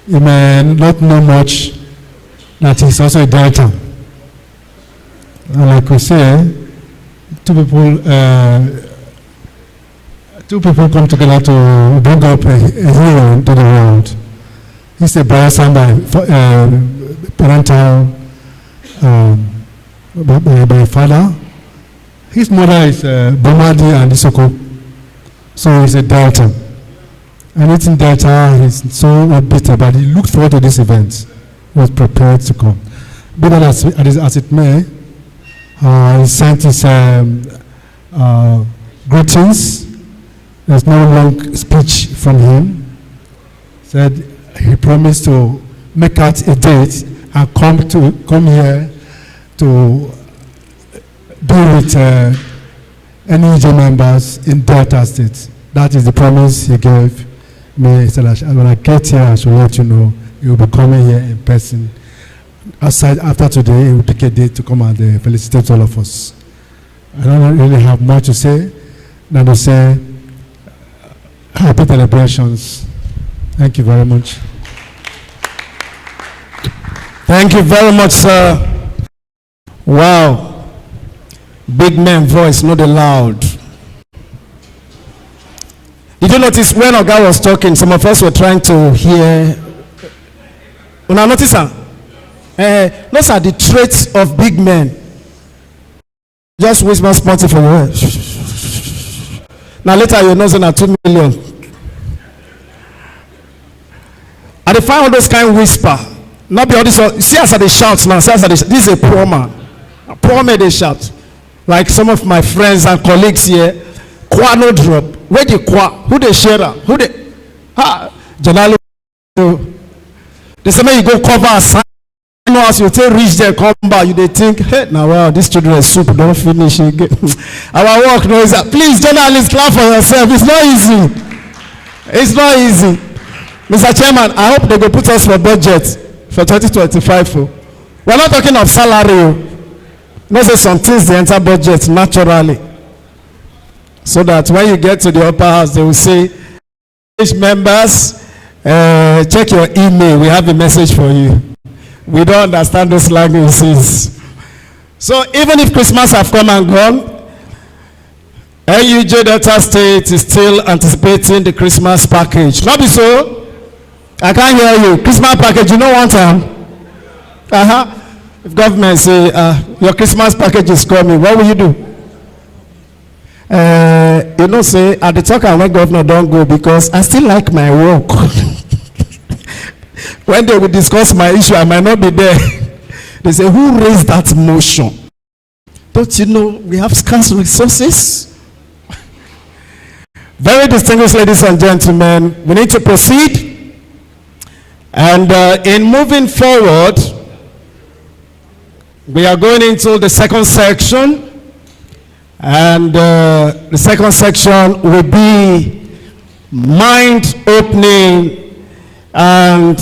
He may not know much that he's also a director. And like we say, two people come together to bring up a hero into the world. He's a brother son by parental by father. His mother is Bomadi and Isoko. So he's a director. And it's in Delta, he's so bitter, but he looked forward to this event. He was prepared to come. Be that as it may, he sent his greetings. There's no long speech from him. Said he promised to make out a date and come here to be with NEJ members in Delta State. That is the promise he gave me. He said, when I get here, I should let you know. He will be coming here in person. Aside, after today, he will pick a date to come and felicitate all of us. I don't really have much to say than to say happy celebrations. Thank you very much.
Thank you very much, sir. Wow. Big man voice, not loud. Did you notice when Oga was talking, some of us were trying to hear. Una notice, sir? Those are the traits of big men. Just whisper spotty for your head. Now later you know that 2 million. And they find all those kind of whisper. Not be all this. See as they shout now. See as this is a poor man. A poor man they shout. Like some of my friends and colleagues here. Kwa no drop. Where the kwa? Who they share? Who they? Generally. They say when you go cover a sign. You know, as you take reach there, come back, you they think, hey, now wow, this children soup don't finish again. Our work knows that. Please, journalists, clap for yourself. It's not easy. It's not easy. Mr. Chairman, I hope they go put us for budget for 2025. We're not talking of salary. No, say some things they enter budget naturally. So that when you get to the upper house, they will say, members, check your email. We have a message for you. We don't understand those languages. So even if Christmas have come and gone, NUJ Delta State is still anticipating the Christmas package. Not be so? I can't hear you. Christmas package, you know one time? If government say, your Christmas package is coming, what will you do? You know, say, at the talk when governor don't go because I still like my work. When they will discuss my issue, I might not be there. They say, who raised that motion? Don't you know we have scarce resources? Very distinguished ladies and gentlemen, we need to proceed. And in moving forward, we are going into the second section. And the second section will be mind-opening, and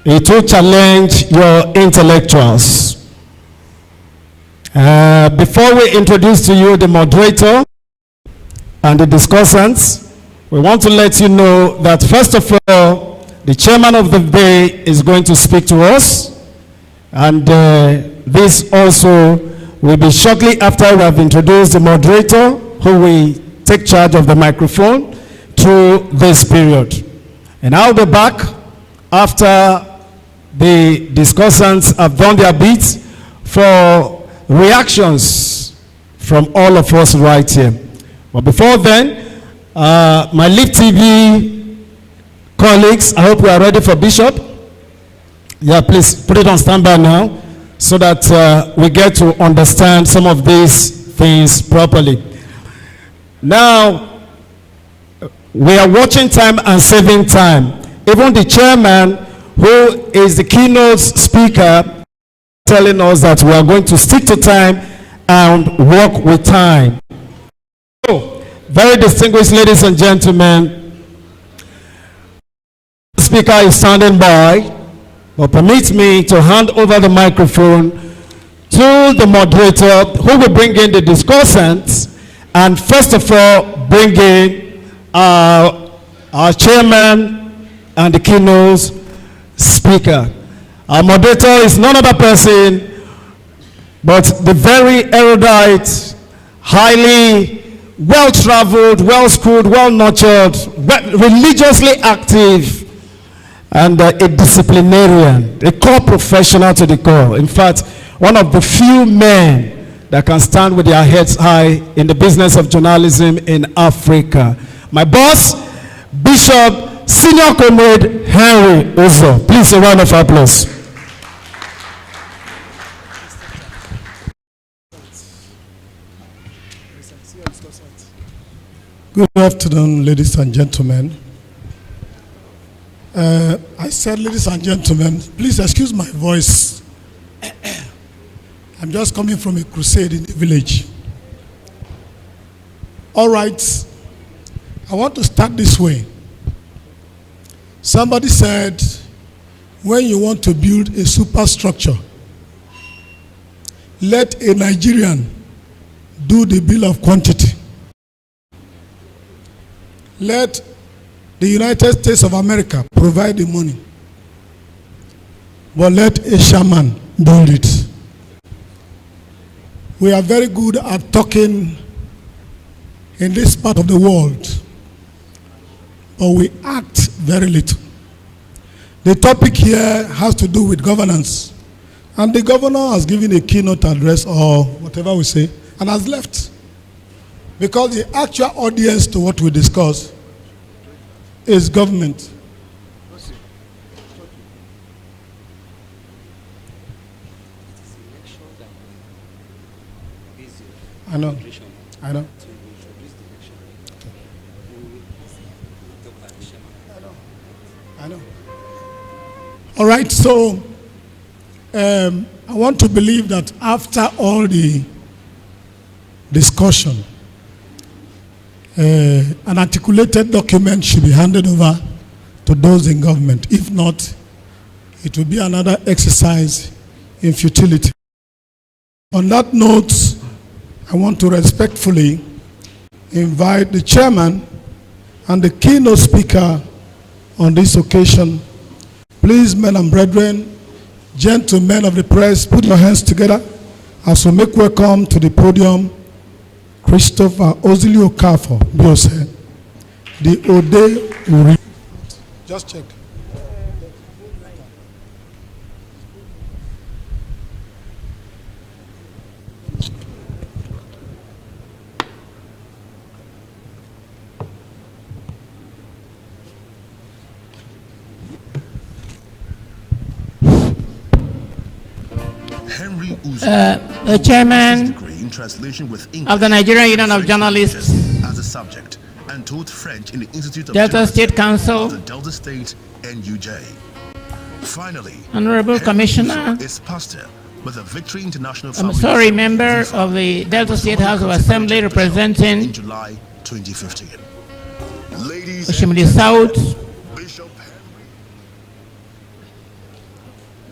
it will challenge your intellectuals. Before we introduce to you the moderator and the discussants, we want to let you know that first of all, the chairman of the day is going to speak to us, and this also will be shortly after we have introduced the moderator who will take charge of the microphone through this period. And I'll be back after the discussants have done their bit for reactions from all of us right here. But before then, my Live TV colleagues, I hope we are ready for Bishop. Yeah, please put it on standby now so that we get to understand some of these things properly. Now, we are watching time and saving time. Even the chairman, who is the keynote speaker, telling us that we are going to stick to time and work with time. So, very distinguished ladies and gentlemen, the speaker is standing by. But permit me to hand over the microphone to the moderator who will bring in the discussants and first of all bring in our chairman and the keynote speaker. Our moderator is none other person but the very erudite, highly well-traveled, well-schooled, well-nurtured, religiously active, and a disciplinarian, a core professional to the core. In fact, one of the few men that can stand with their heads high in the business of journalism in Africa. My boss, Bishop Senior Comrade Henry Uzo. Please, a round of applause.
Good afternoon, ladies and gentlemen. I said, ladies and gentlemen, please excuse my voice. I'm just coming from a crusade in the village. All right, I want to start this way. Somebody said, when you want to build a superstructure, let a Nigerian do the bill of quantity. Let the United States of America provide the money, but let a shaman build it. We are very good at talking in this part of the world, but we act very little. The topic here has to do with governance, and the governor has given a keynote address or whatever we say, and has left. Because the actual audience to what we discuss is government. I know. All right, so I want to believe that after all the discussion, an articulated document should be handed over to those in government. If not, it will be another exercise in futility. On that note, I want to respectfully invite the chairman and the keynote speaker on this occasion. Please, men and brethren, gentlemen of the press, put your hands together as we make welcome to the podium Christopher Ozili Okafor, Biose, the Ode Uri. Just check.
The chairman of the Nigerian Union of Journalists,
as a subject, and taught French in the Institute of
Delta State Council,
the Delta State NUJ. Finally,
Honorable Commissioner,
is pastor with a Victory International
member of the Delta State House of Assembly representing
in July 2015. Ladies
Oshimili South,
Bishop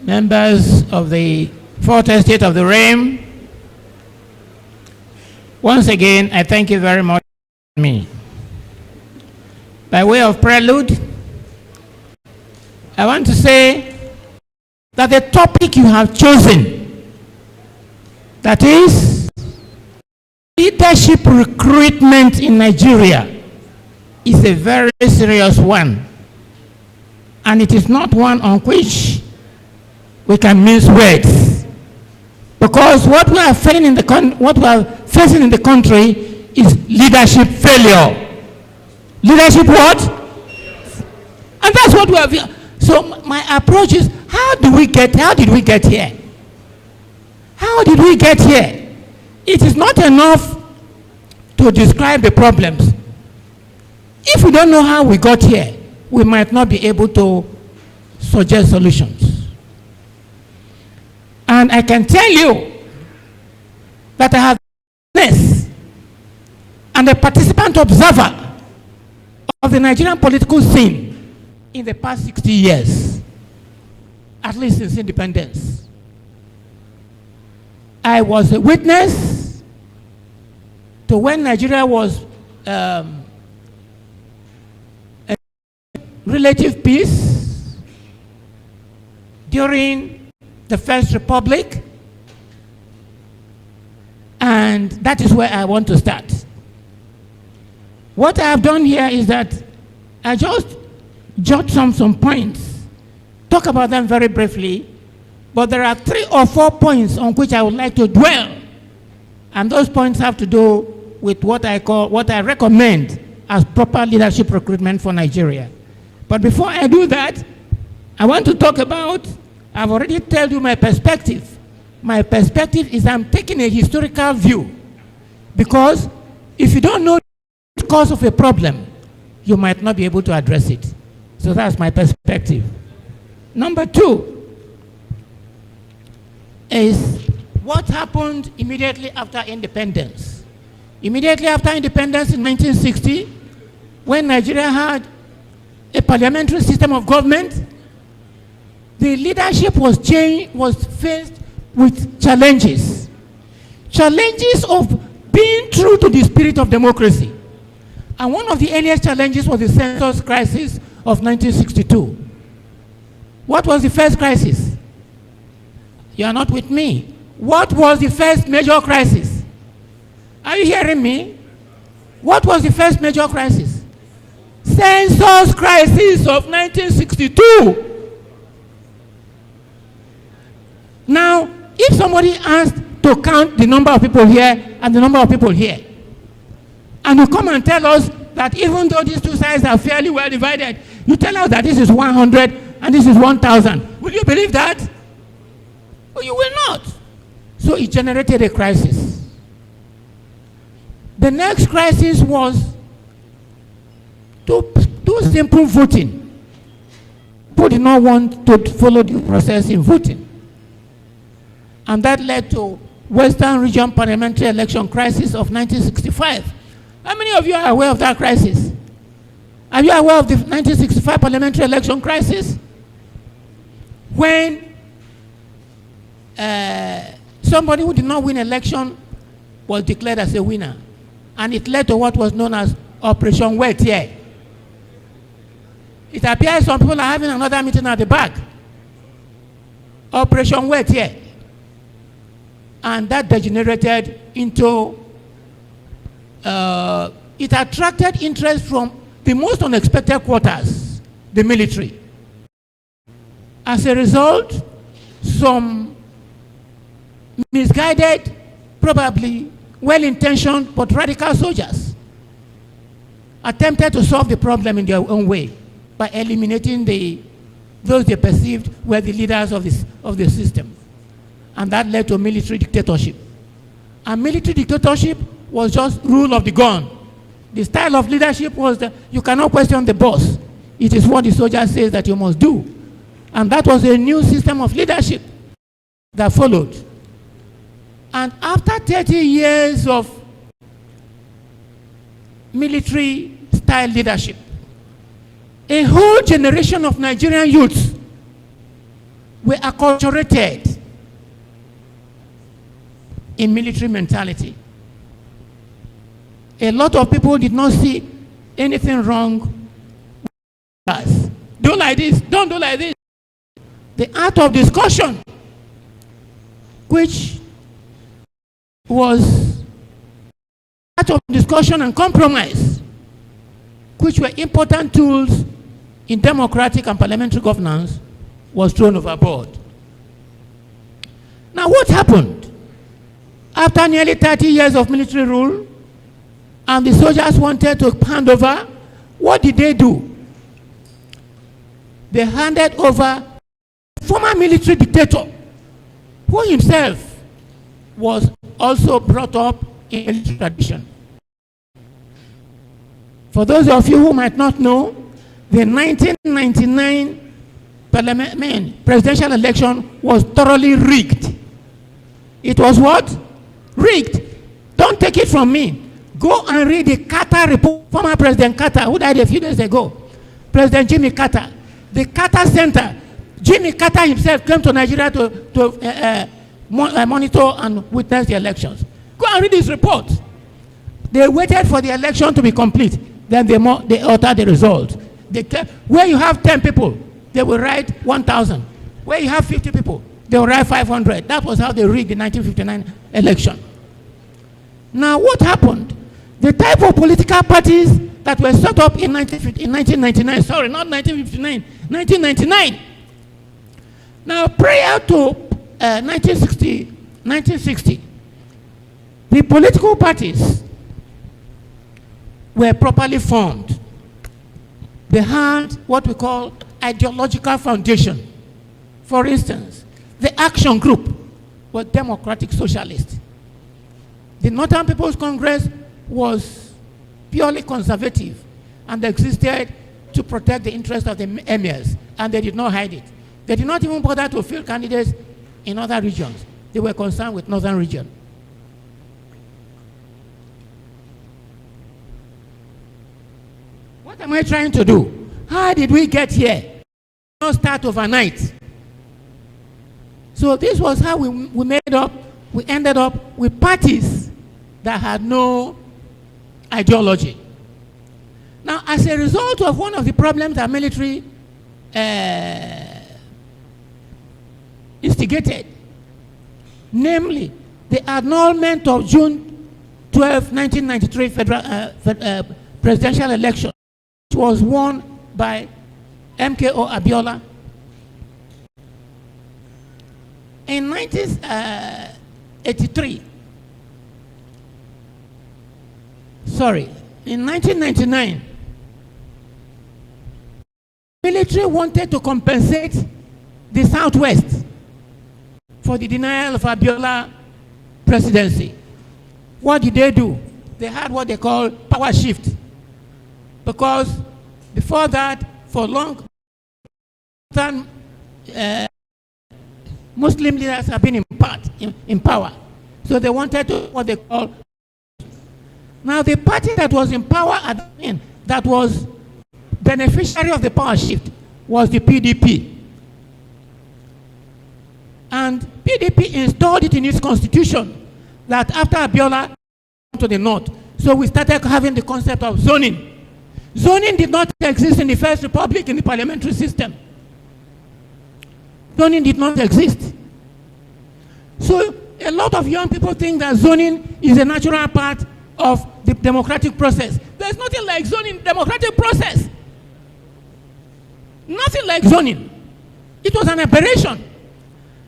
members of the Fourth Estate of the Realm, once again, I thank you very much for me. By way of prelude, I want to say that the topic you have chosen, that is leadership recruitment in Nigeria, is a very serious one. And it is not one on which we can mince words. Because what we are facing in the country is leadership failure. Leadership what? And that's what we have here. So my approach is, how did we get here? How did we get here? It is not enough to describe the problems. If we don't know how we got here, we might not be able to suggest solutions. And I can tell you that I have been and a participant observer of the Nigerian political scene in the past 60 years, at least since independence. I was a witness to when Nigeria was a relative peace during the First Republic, and that is where I want to start. What I have done here is that I just jot some points, talk about them very briefly, but there are 3 or 4 points on which I would like to dwell, and those points have to do with what I recommend as proper leadership recruitment for Nigeria. But before I do that, I want to talk about, I've already told you my perspective. My perspective is I'm taking a historical view, because if you don't know the cause of a problem, you might not be able to address it. So that's my perspective. Number 2 is what happened immediately after independence. Immediately after independence in 1960, when Nigeria had a parliamentary system of government, the leadership was faced with challenges. Challenges of being true to the spirit of democracy. And one of the earliest challenges was the census crisis of 1962. What was the first crisis? You are not with me. What was the first major crisis? Are you hearing me? What was the first major crisis? Census crisis of 1962. Now, if somebody asked to count the number of people here and the number of people here, and you come and tell us that even though these two sides are fairly well divided, you tell us that this is 100 and this is 1,000. Will you believe that? Well, you will not. So it generated a crisis. The next crisis was to do simple voting. People did not want to follow the process in voting. And that led to Western Region Parliamentary Election Crisis of 1965. How many of you are aware of that crisis? Are you aware of the 1965 Parliamentary Election Crisis? When somebody who did not win election was declared as a winner. And it led to what was known as Operation Wetier. It appears some people are having another meeting at the back. Operation Wetier. And that degenerated into, it attracted interest from the most unexpected quarters, the military. As a result, some misguided, probably well-intentioned but radical soldiers attempted to solve the problem in their own way by eliminating those they perceived were the leaders of the system. And that led to military dictatorship. And military dictatorship was just rule of the gun. The style of leadership was that you cannot question the boss. It is what the soldier says that you must do. And that was a new system of leadership that followed. And after 30 years of military-style leadership, a whole generation of Nigerian youths were acculturated in military mentality. A lot of people did not see anything wrong with us. Do like this, don't do like this. The art of discussion, which was art of discussion and compromise, which were important tools in democratic and parliamentary governance was thrown overboard. Now, what happened? After nearly 30 years of military rule, and the soldiers wanted to hand over, what did they do? They handed over former military dictator, who himself was also brought up in military tradition. For those of you who might not know, the 1999 presidential election was thoroughly rigged. It was what? Rigged. Don't take it from me. Go and read the Carter report. Former President Carter, who died a few days ago, President Jimmy Carter, the Carter Center. Jimmy Carter himself came to Nigeria to monitor and witness the elections. Go and read his report. They waited for the election to be complete. Then they altered the result. Where you have 10 people, they will write 1,000. Where you have 50 people, they will write 500. That was how they rigged the 1959 election. Now, what happened? The type of political parties that were set up in 1999, sorry, not 1959, 1999. Now, prior to 1960, the political parties were properly formed. They had what we call ideological foundation. For instance, the Action Group was Democratic Socialist. The Northern People's Congress was purely conservative and existed to protect the interests of the emirs, and they did not hide it. They did not even bother to field candidates in other regions. They were concerned with Northern region. What am I trying to do? How did we get here? We don't start overnight. So this was how we ended up with parties that had no ideology. Now, as a result of one of the problems that military instigated, namely the annulment of June 12, 1993 presidential election, which was won by MKO Abiola. In 1999, military wanted to compensate the Southwest for the denial of Abiola presidency. What did they do? They had what they call power shift. Because before that, for long time, Muslim leaders have been in power. So they wanted to what they call. Now the party that was in power at the end, that was beneficiary of the power shift, was the PDP. And PDP installed it in its constitution that after Abiola to the north, so we started having the concept of zoning. Zoning did not exist in the First Republic in the parliamentary system. Zoning did not exist. So a lot of young people think that zoning is a natural part of the democratic process. There's nothing like zoning democratic process. Nothing like zoning. It was an aberration.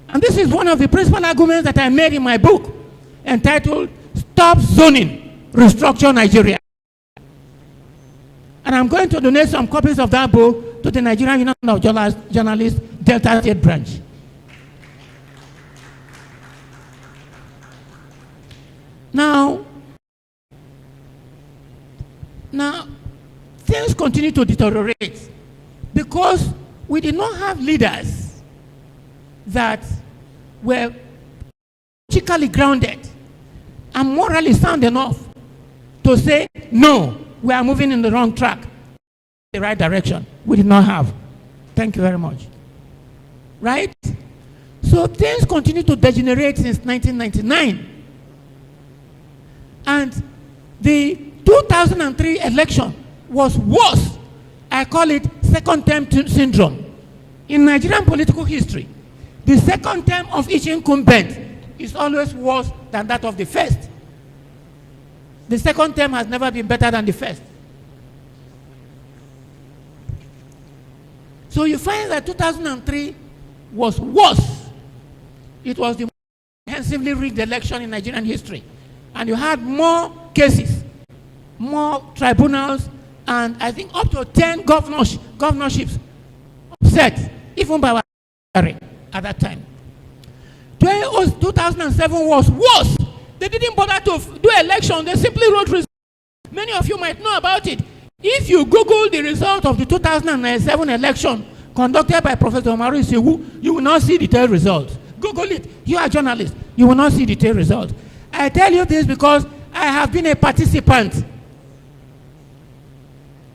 And this is one of the principal arguments that I made in my book entitled Stop Zoning, Restructure Nigeria. And I'm going to donate some copies of that book to the Nigerian Union of Journalists, Delta State Branch. Now, things continue to deteriorate because we did not have leaders that were politically grounded and morally sound enough to say, no, we are moving in the wrong track, the right direction. We did not have. Thank you very much. Right? So things continue to degenerate since 1999. And the 2003 election was worse. I call it second term syndrome. In Nigerian political history, the second term of each incumbent is always worse than that of the first. The second term has never been better than the first. So you find that 2003 was worse. It was the most comprehensively rigged election in Nigerian history. And you had more cases, more tribunals, and I think up to 10 governorships upset, even by our at that time. 2007 was worse. They didn't bother to do election. They simply wrote results. Many of you might know about it. If you Google the result of the 2007 election conducted by Professor Omaru Isiwu, you will not see detailed results. Google it. You are journalists. You will not see detailed results. I tell you this because I have been a participant.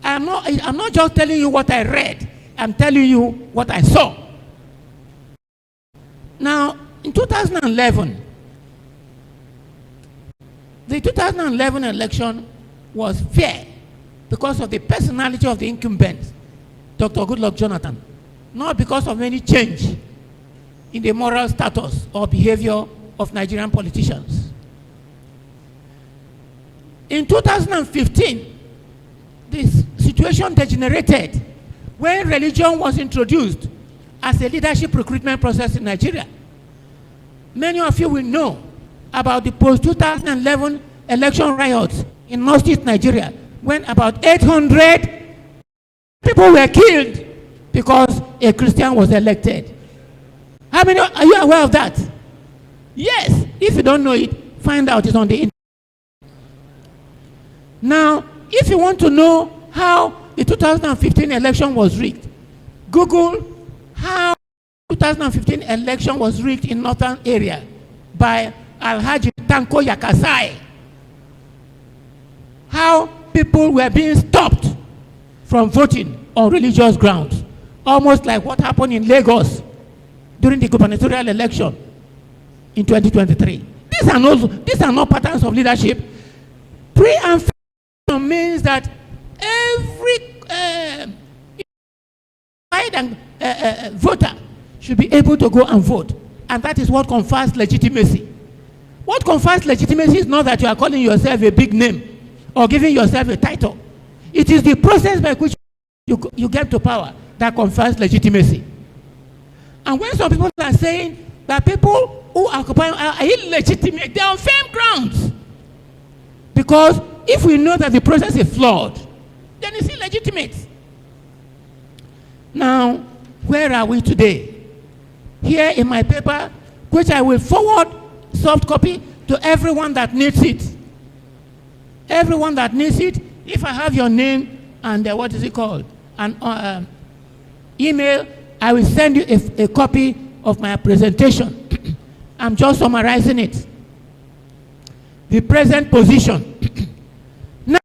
I'm not just telling you what I read. I'm telling you what I saw. Now, in 2011, the 2011 election was fair because of the personality of the incumbent, Dr. Goodluck Jonathan, not because of any change in the moral status or behavior of Nigerian politicians. In 2015, this situation degenerated when religion was introduced as a leadership recruitment process in Nigeria. Many of you will know about the post-2011 election riots in Northeast Nigeria, when about 800 people were killed because a Christian was elected. How many are you aware of that? Yes. If you don't know it, find out. It's on the internet. Now, if you want to know how the 2015 election was rigged, Google how 2015 election was rigged in northern area by Alhaji Tanko Yakasai. How people were being stopped from voting on religious grounds, almost like what happened in Lagos during the gubernatorial election in 2023. These are not patterns of leadership. Pre and fair means that every voter should be able to go and vote, and that is what confers legitimacy. What confers legitimacy is not that you are calling yourself a big name or giving yourself a title. It is the process by which you get to power that confers legitimacy. And when some people are saying that people who occupy are illegitimate, they are on firm grounds. Because if we know that the process is flawed, then it's illegitimate. Now, where are we today? Here in my paper, which I will forward soft copy to everyone that needs it. Everyone that needs it, if I have your name and what is it called? An email, I will send you a copy of my presentation. I'm just summarizing it. The present position. Now,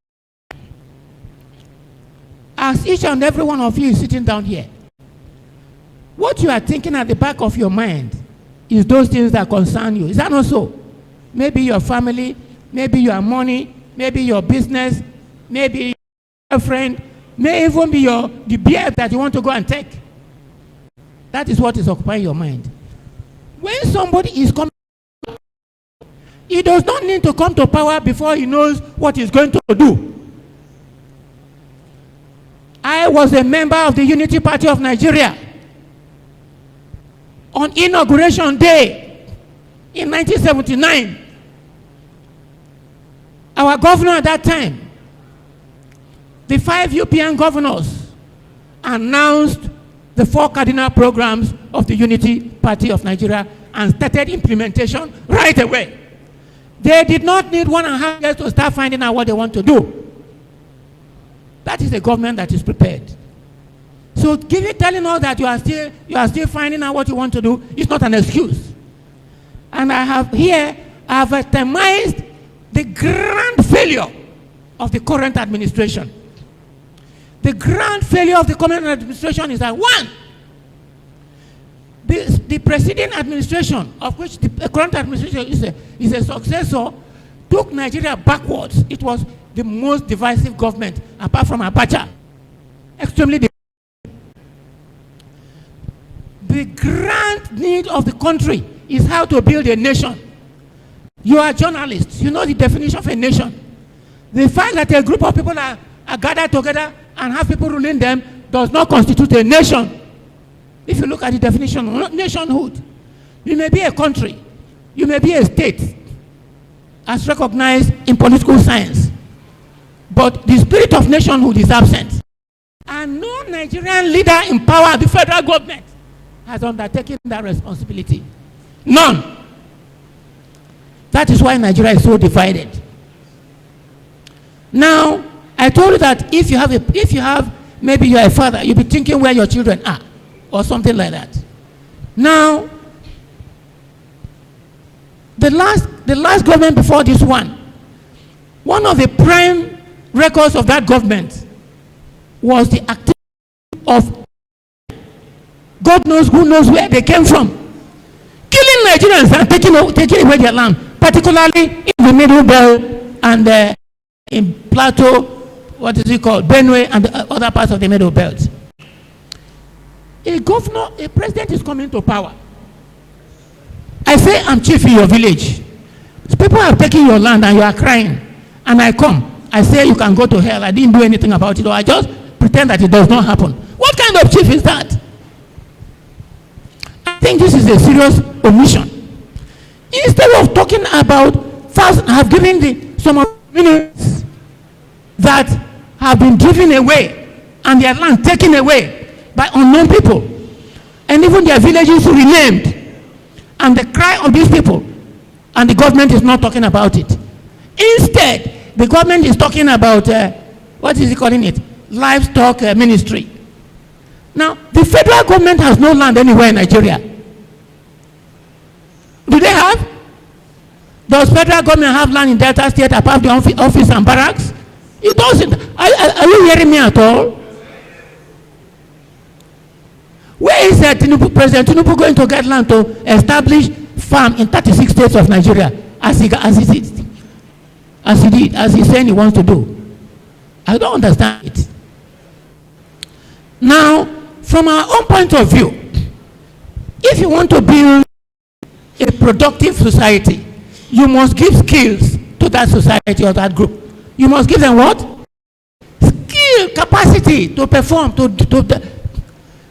as each and every one of you is sitting down here, what you are thinking at the back of your mind is those things that concern you. Is that not so? Maybe your family, maybe your money, maybe your business, maybe your friend, may even be the beer that you want to go and take. That is what is occupying your mind. When somebody is coming, he does not need to come to power before he knows what he's going to do. I was a member of the Unity Party of Nigeria. On Inauguration Day in 1979, our governor at that time, the 5 European governors, announced the 4 cardinal programs of the Unity Party of Nigeria and started implementation right away. They did not need 1.5 years to start finding out what they want to do. That is a government that is prepared. So telling us that you are still finding out what you want to do is not an excuse. And I have itemized the grand failure of the current administration. The grand failure of the current administration is that, one, the preceding administration, of which the current administration is a successor, took Nigeria backwards. It was the most divisive government, apart from Abacha. Extremely divisive. The grand need of the country is how to build a nation. You are journalists. You know the definition of a nation. The fact that a group of people are gathered together and have people ruling them does not constitute a nation. if you look at the definition of nationhood, you may be a country, you may be a state, as recognized in political science, but the spirit of nationhood is absent. And no Nigerian leader in power at the federal government has undertaken that responsibility. None. That is why Nigeria is so divided. Now, I told you that if you have, maybe you are a father, you'll be thinking where your children are, or something like that. Now, the last government before this one of the prime records of that government was the activity of God knows who knows where they came from, killing Nigerians and taking away their land, particularly in the Middle Belt and in Plateau, what is it called, Benue, and the other parts of the Middle Belt. A president is coming to power. I say, I'm chief in your village. People have taken your land and you are crying. And I come. I say, you can go to hell. I didn't do anything about it. Or I just pretend that it does not happen. What kind of chief is that? I think this is a serious omission. Instead of talking about first, have given some minutes that have been driven away and their land taken away by unknown people, and even their villages renamed, and the cry of these people, and the government is not talking about it. Instead, the government is talking about what is he calling it? Livestock ministry. Now, the federal government has no land anywhere in Nigeria. Do they have? Does federal government have land in Delta State apart from the office and barracks? It doesn't. Are you hearing me at all? Where is President Tinubu going to get land to establish farm in 36 states of Nigeria as he's saying he wants to do? I don't understand it. Now, from our own point of view, if you want to build a productive society, you must give skills to that society or that group. You must give them what? Skill, capacity to perform.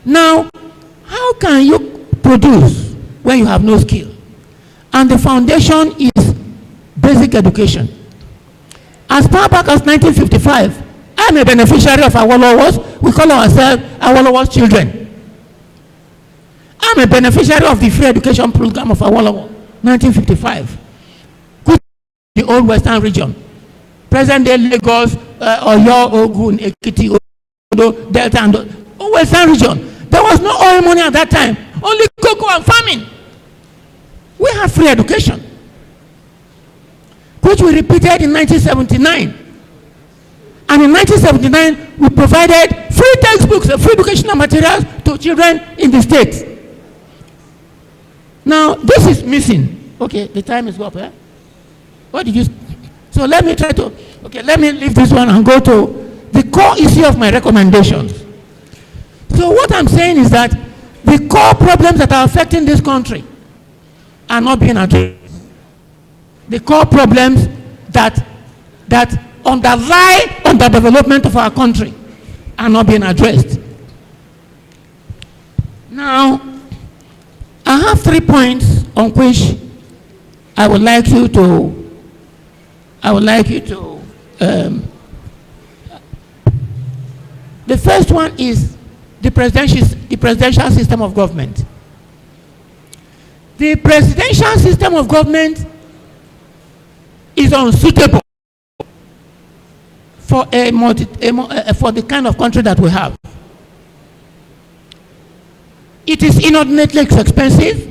Now, how can you produce when you have no skill? And the foundation is basic education. As far back as 1955, I'm a beneficiary of Awolowo's. We call ourselves Awolowo's children. I'm a beneficiary of the free education program of Awolowo, 1955. The old Western region. Present-day Lagos, Oyo, Ogun, Ekiti, Odo, Delta, and the Western region. There was no oil money at that time. Only cocoa and farming. We have free education, which we repeated in 1979. And in 1979, we provided free textbooks and free educational materials to children in the state. Now, this is missing. Okay, the time is up, eh? What did you... So let me try to... Okay, let me leave this one and go to the core issue of my recommendations. So what I'm saying is that the core problems that are affecting this country are not being addressed. The core problems that underlie underdevelopment of our country are not being addressed. Now, I have 3 points on which I would like you to the first one is the presidential system of government. The presidential system of government is unsuitable for for the kind of country that we have. It is inordinately expensive.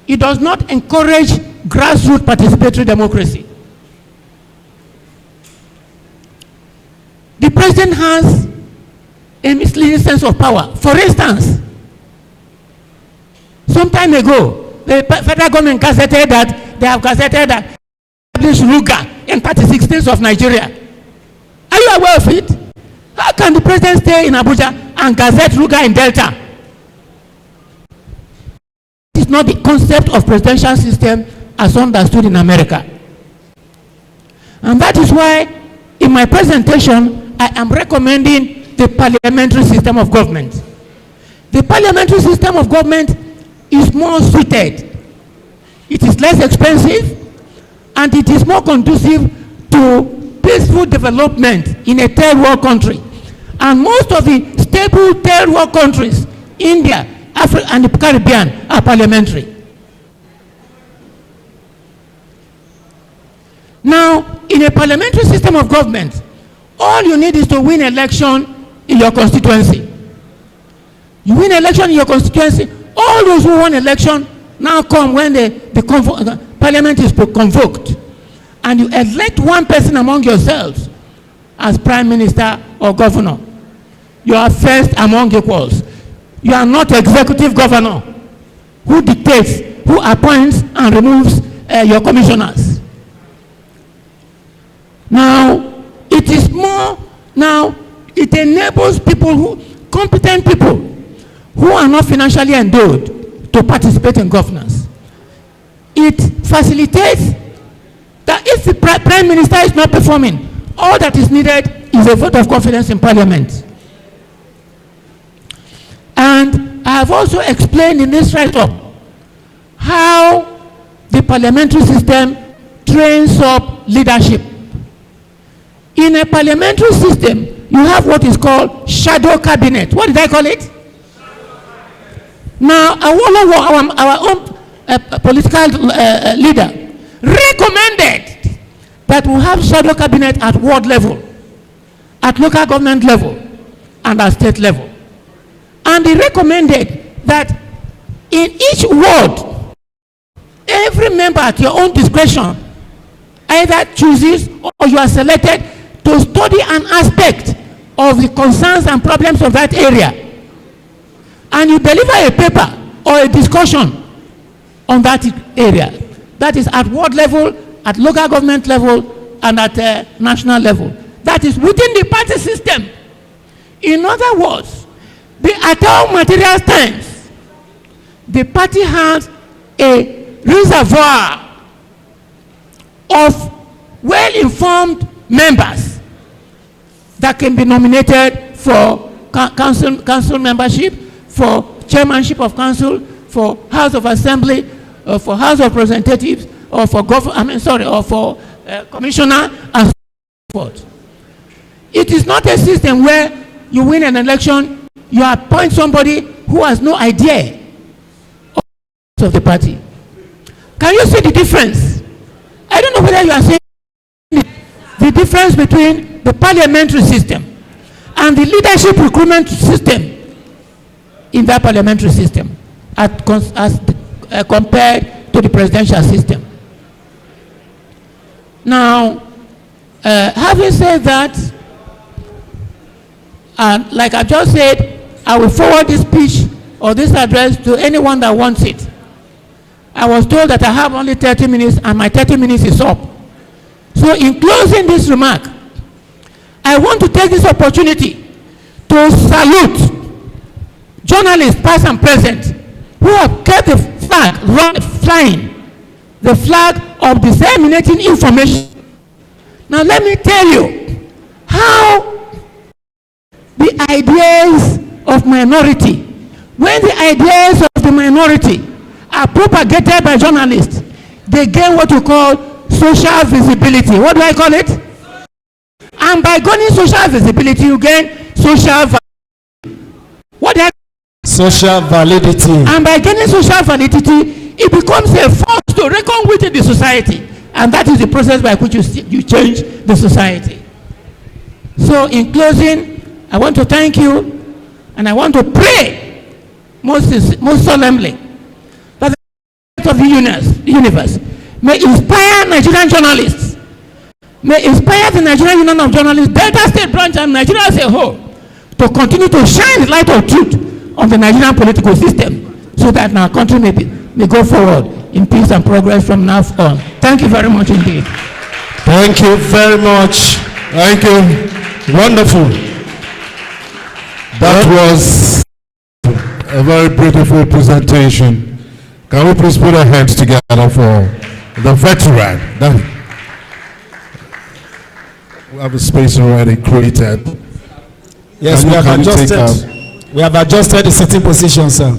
It does not encourage grassroots participatory democracy. The president has a misleading sense of power. For instance, some time ago, the federal government gazetted that they have gazetted that established RUGA in 36 states of Nigeria. Are you aware of it? How can the president stay in Abuja and gazette RUGA in Delta? It's not the concept of presidential system as understood in America. And that is why in my presentation I am recommending the parliamentary system of government. The parliamentary system of government is more suited. It is less expensive and it is more conducive to peaceful development in a third world country. And most of the stable third world countries, India, Africa, and the Caribbean, are parliamentary. Now, in a parliamentary system of government, all you need is to win election in your constituency. You win election in your constituency, all those who won election now come when the parliament is convoked, and you elect one person among yourselves as prime minister or governor. You are first among equals. You are not executive governor who dictates, who appoints and removes your commissioners. Now, it is more, now, it enables people competent people who are not financially endowed to participate in governance. It facilitates that if the prime minister is not performing, all that is needed is a vote of confidence in parliament. And I have also explained in this write-up how the parliamentary system trains up leadership. In a parliamentary system, you have what is called shadow cabinet. What did I call it? Now, our own political leader recommended that we have shadow cabinet at ward level, at local government level, and at state level. And he recommended that in each ward, every member at your own discretion either chooses or you are selected to study an aspect of the concerns and problems of that area. And you deliver a paper or a discussion on that area. That is at ward level, at local government level, and at national level. That is within the party system. In other words, at all material times, the party has a reservoir of well-informed members that can be nominated for council membership, for chairmanship of council, for House of Assembly, for House of Representatives, or for commissioner, and so forth. It is not a system where you win an election, you appoint somebody who has no idea of the party. Can you see the difference? I don't know whether you are seeing the difference between the parliamentary system and the leadership recruitment system in that parliamentary system as compared to the presidential system. Now, having said that, and like I just said, I will forward this speech or this address to anyone that wants it. I was told that I have only 30 minutes and my 30 minutes is up. So in closing this remark, I want to take this opportunity to salute journalists past and present who have kept the flag flying, the flag of disseminating information. Now let me tell you how the ideas of minority, when the ideas of the minority are propagated by journalists, they gain what we call social visibility. What do I call it? And by gaining social visibility, you gain social validity. What do I call?
Social validity.
And by gaining social validity, it becomes a force to reckon with in the society. And that is the process by which you change the society. So in closing, I want to thank you, and I want to pray most solemnly that the of the universe may inspire Nigerian journalists, may inspire the Nigerian Union of Journalists, Delta State branch, and Nigeria as a whole to continue to shine the light of truth on the Nigerian political system so that our country may go forward in peace and progress from now on. Thank you very much indeed.
Thank you very much.
Thank you. Wonderful. That was a very beautiful presentation. Can we please put our hands together for the veteran? We have a space already created.
Yes, we have adjusted. We have adjusted the sitting position, sir.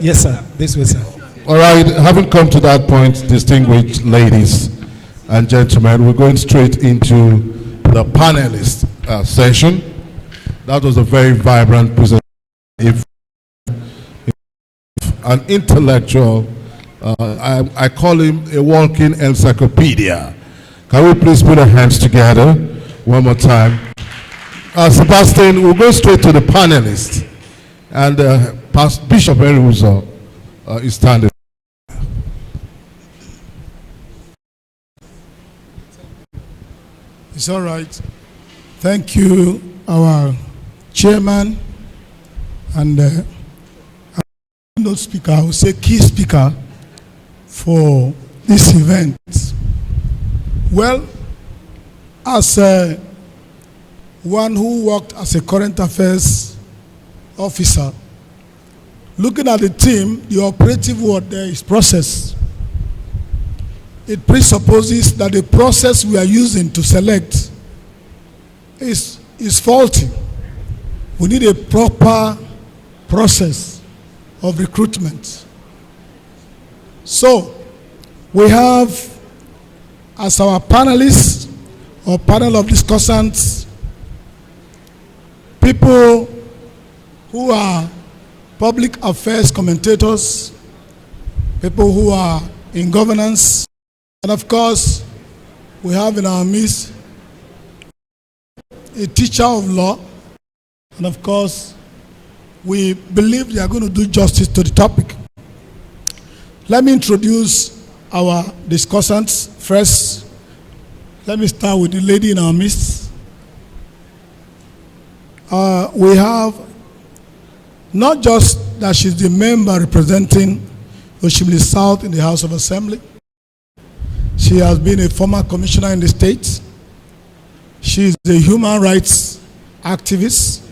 Yes, sir. This way, sir.
All right, having come to that point, distinguished ladies and gentlemen, we're going straight into the panelist session. That was a very vibrant presentation. If an intellectual, I call him a walking encyclopedia. Can we please put our hands together one more time? Sebastian, we'll go straight to the panelists. And Bishop Eruzo is standing.
It's all right. Thank you, our chairman and no speaker, I will say key speaker for this event. Well, as one who worked as a current affairs officer, looking at the team, the operative word there is process. It presupposes that the process we are using to select is faulty. We need a proper process of recruitment. So, we have as our panelists or panel of discussants people who are public affairs commentators, people who are in governance, and of course, we have in our midst a teacher of law, and of course, we believe they are going to do justice to the topic. Let me introduce our discussants. First, let me start with the lady in our midst. We have not just that she's the member representing Oshimili South in the House of Assembly. She has been a former commissioner in the state. She is a human rights activist.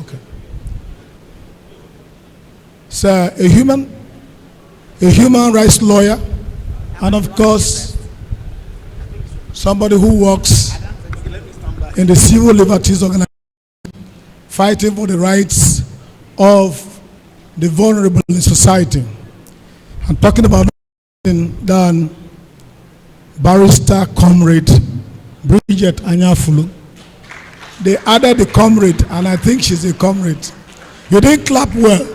Okay. So a human rights lawyer, and of course, somebody who works in the civil liberties organization, fighting for the rights of the vulnerable in society. I'm talking about than barrister comrade Bridget Anyafulu. They added the comrade, and I think she's a comrade. You didn't clap well.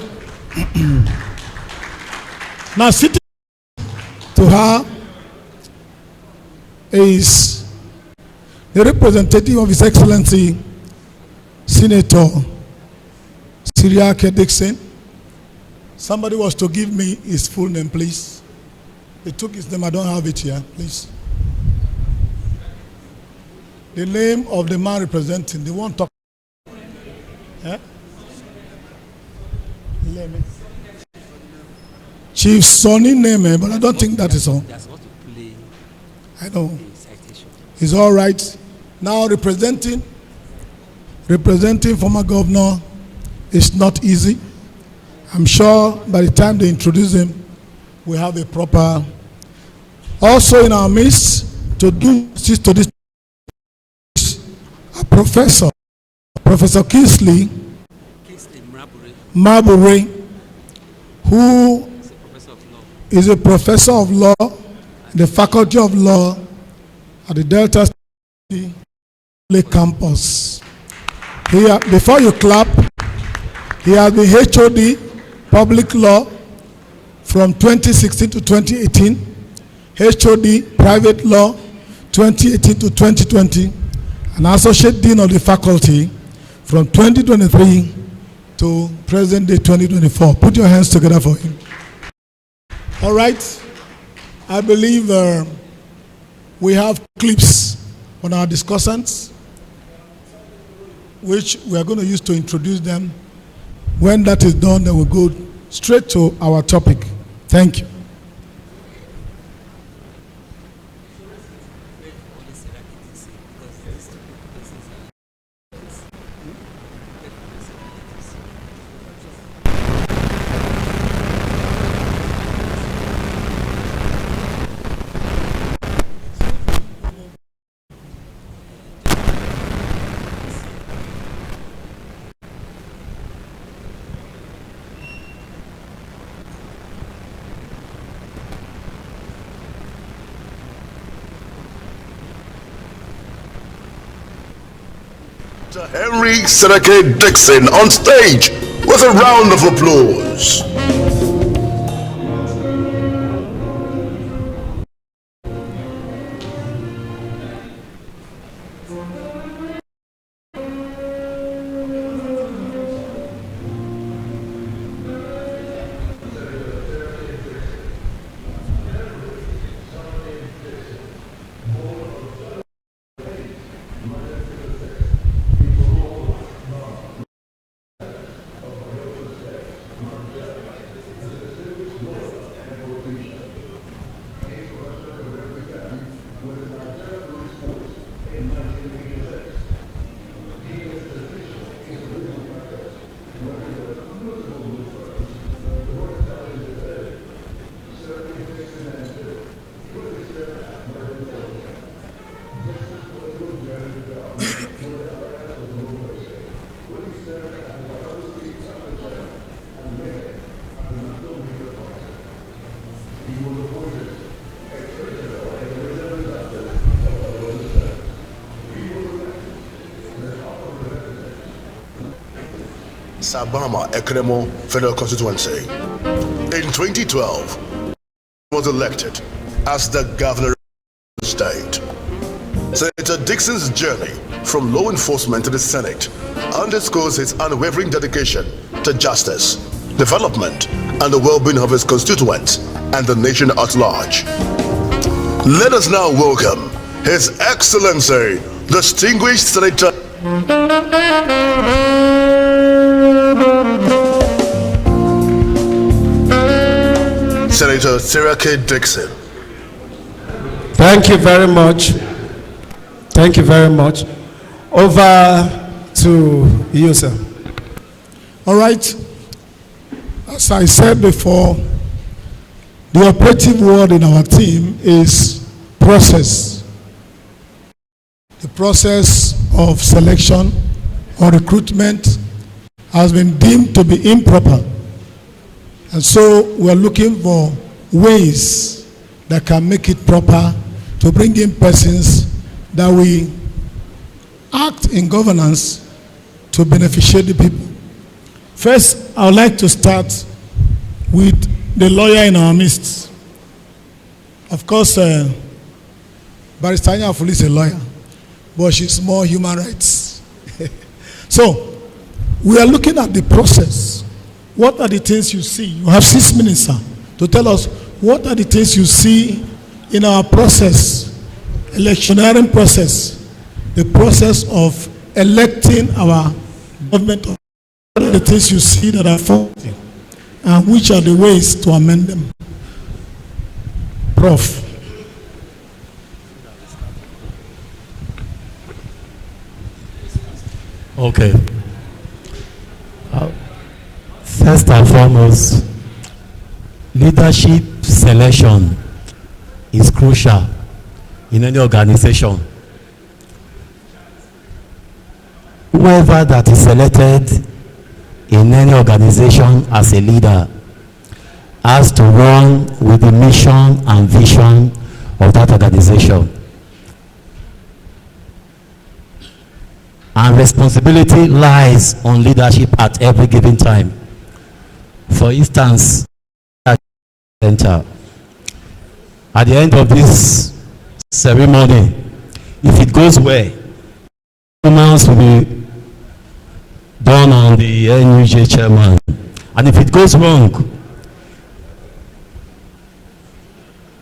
Now sitting to her is the representative of His Excellency Senator Siriake Dixon. Somebody was to give me his full name, please. They took his name, I don't have it here, please. The name of the man representing, the one talking. Yeah? Chief Sonny name, but I don't think that is all. I know. It's all right. Now representing former governor is not easy. I'm sure by the time they introduce him, we have a proper. Also in our midst, to do justice to this, a professor, Professor Kingsley Marbury, who is a professor of law in the Faculty of Law at the Delta State campus. Before you clap, he has been HOD Public Law from 2016 to 2018, HOD Private Law 2018 to 2020, and Associate Dean of the Faculty from 2023 to present day 2024. Put your hands together for him. All right. I believe we have clips on our discussants, which we are going to use to introduce them. When that is done, then we'll go straight to our topic. Thank you.
Henry Sereke Dixon on stage with a round of applause. Sabama Ekremo Federal Constituency. In 2012, he was elected as the governor of the state. Senator Dixon's journey from law enforcement to the Senate underscores his unwavering dedication to justice, development, and the well-being of his constituents and the nation at large. Let us now welcome His Excellency, distinguished Senator Senator Sereke Dixon.
Thank you very much. Thank you very much. Over to you, sir.
All right. As I said before, the operative word in our team is process. The process of selection or recruitment has been deemed to be improper. And so we're looking for ways that can make it proper to bring in persons that we act in governance to beneficiate the people. First, I would like to start with the lawyer in our midst. Of course, Barrister Anyafulu is a lawyer, but she's more human rights. So, we are looking at the process. What are the things you see? You have 6 minutes, sir, to tell us what are the things you see in our process, electioneering process, the process of electing our government. What are the things you see that are faulty, and which are the ways to amend them? Prof.
Okay. First and foremost, leadership selection is crucial in any organization. Whoever that is selected in any organization as a leader has to run with the mission and vision of that organization. And responsibility lies on leadership at every given time. For instance, center. At the end of this ceremony, if it goes well, performance will be done on the NUJ chairman. And if it goes wrong,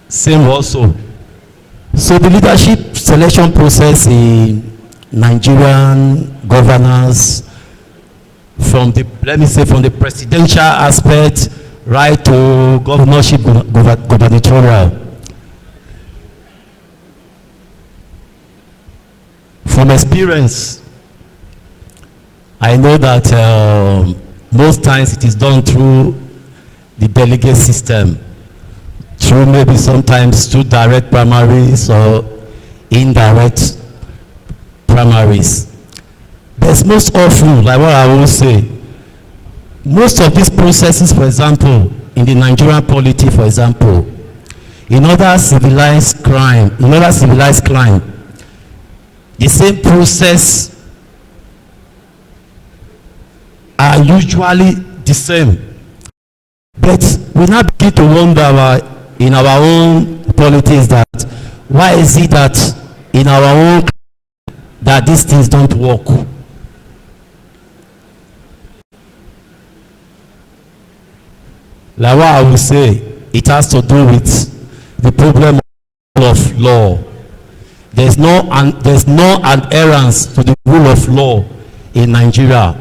same also. So the leadership selection process in Nigerian governance, from the, let me say, from the presidential aspect right to governorship, gubernatorial. From experience, I know that most times it is done through the delegate system, through maybe sometimes through direct primaries or indirect primaries. But most often, like what I will say, most of these processes, for example, in the Nigerian polity, for example, in other civilized crime, the same process are usually the same. But we now begin to wonder in our own politics that why is it that in our own that these things don't work? Like what I will say, it has to do with the problem of law. There's no adherence to the rule of law in Nigeria,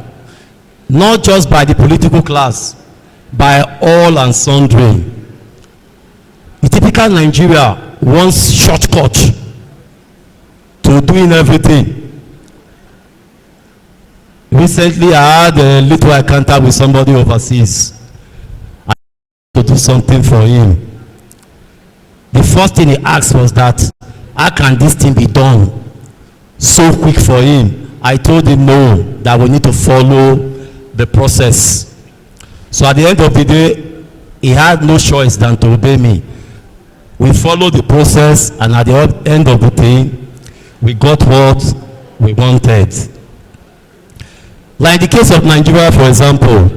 not just by the political class, by all and sundry. The typical Nigeria wants shortcut to doing everything. Recently, I had a little encounter with somebody overseas. I had to do something for him. The first thing he asked was that, how can this thing be done so quick for him? I told him no, that we need to follow the process. So at the end of the day, he had no choice than to obey me. We followed the process, and at the end of the thing, we got what we wanted. Like the case of Nigeria, for example,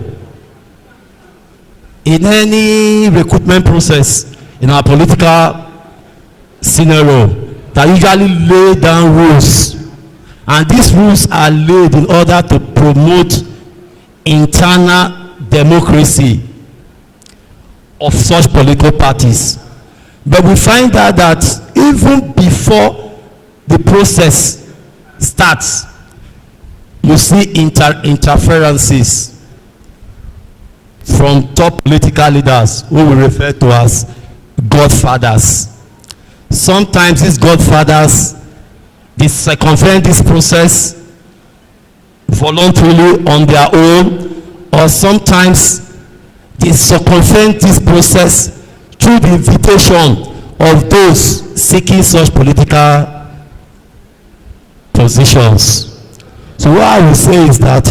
in any recruitment process in our political scenario, that usually lay down rules, and these rules are laid in order to promote internal democracy of such political parties. But we find out that even before the process starts, you see interferences from top political leaders who we refer to as godfathers. Sometimes these godfathers, they circumvent this process voluntarily on their own, or sometimes they circumvent this process through the invitation of those seeking such political positions. So what I will say is that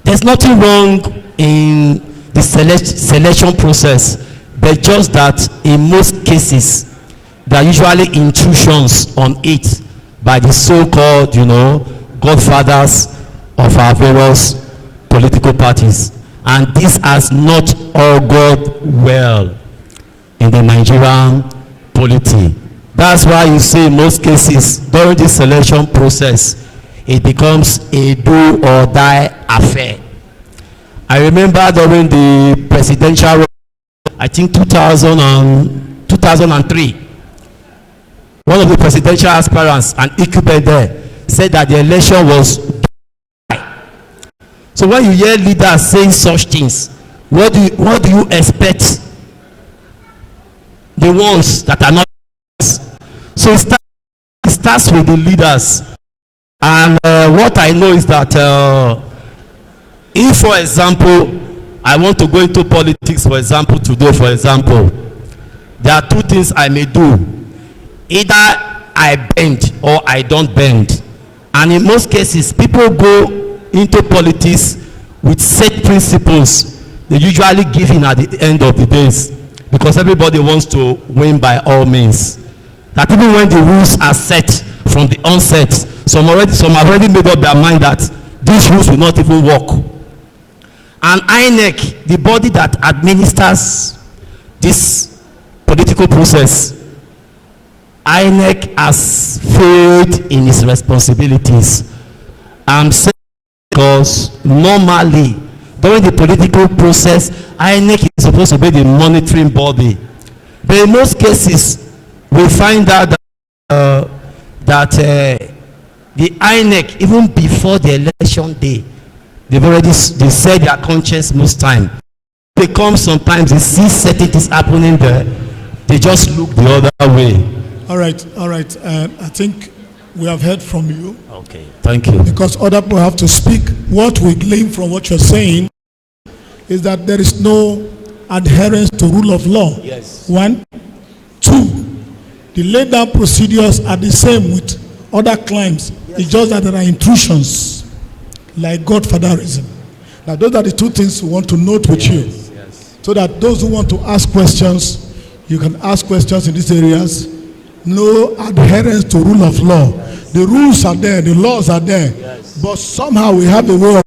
there's nothing wrong in the selection process, but just that in most cases there are usually intrusions on it by the so-called, godfathers of our various political parties, and this has not all gone well in the Nigerian polity. That's why you see in most cases during the selection process it becomes a do or die affair. I remember during the presidential, I think 2003, one of the presidential aspirants, an incumbent there, said that the election was. So when you hear leaders saying such things, what do you expect the ones that are not? So it starts with the leaders. And what I know is that if, for example, I want to go into politics, for example, today, for example, there are two things I may do. Either I bend or I don't bend. And in most cases, people go into politics with set principles. They usually give in at the end of the days because everybody wants to win by all means. That even when the rules are set from the onset, some have already made up their mind that these rules will not even work. And INEC, the body that administers this political process, INEC has failed in its responsibilities. I'm saying because normally during the political process, INEC is supposed to be the monitoring body. But in most cases, we find out that the INEC, even before the election day, they said their conscience most time. They come sometimes, they see certain things happening there, they just look the other way.
All right. I think we have heard from you.
Okay, thank you.
Because other people have to speak. What we glean from what you're saying is that there is no adherence to rule of law.
Yes.
1. 2. The laid down procedures are the same with other claims. Yes. It's just that there are intrusions, like godfatherism. Now, those are the two things we want to note with you.
Yes.
So that those who want to ask questions, you can ask questions in these areas. No adherence to rule of law. Yes. The rules are there, the laws are there. Yes. But somehow we have a way of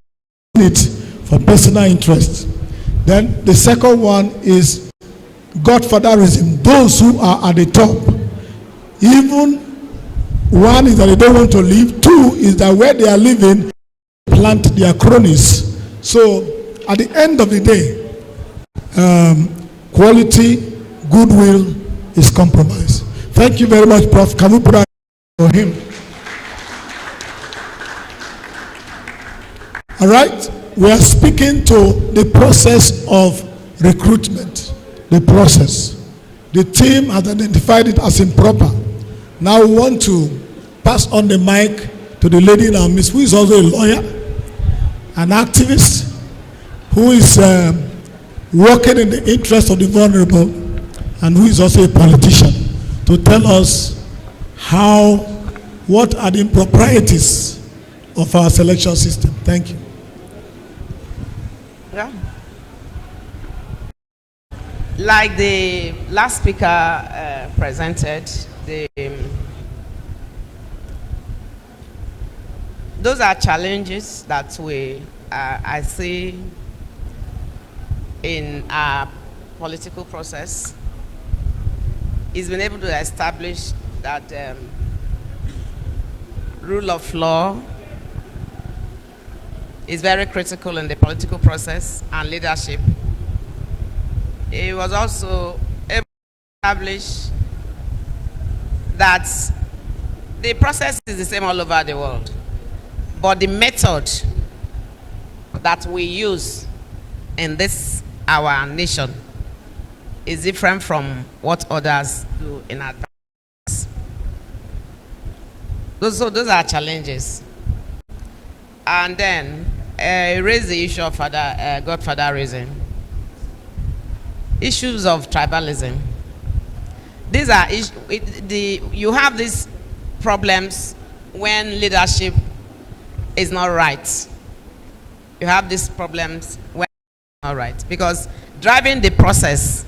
it for personal interest. Then the second one is godfatherism. Those who are at the top, even one is that they don't want to leave. Two is that where they are living, plant their cronies. So at the end of the day, quality, goodwill is compromised. Thank you very much, Prof. Can we put our for him? All right, we are speaking to the process of recruitment. The process. The team has identified it as improper. Now we want to pass on the mic to the lady in our midst, who is also a lawyer, an activist, who is working in the interest of the vulnerable, and who is also a politician, to tell us what are the improprieties of our selection system. Thank you.
Yeah. Like the last speaker presented, those are challenges that I see in our political process. It's been able to establish that rule of law is very critical in the political process and leadership. It was also able to establish that the process is the same all over the world, but the method that we use in our nation is different from what others do in advance. Those are challenges. And then raise the issue of godfatherism. Issues of tribalism. These are you have these problems when leadership is not right. You have these problems when it's not right, because driving the process,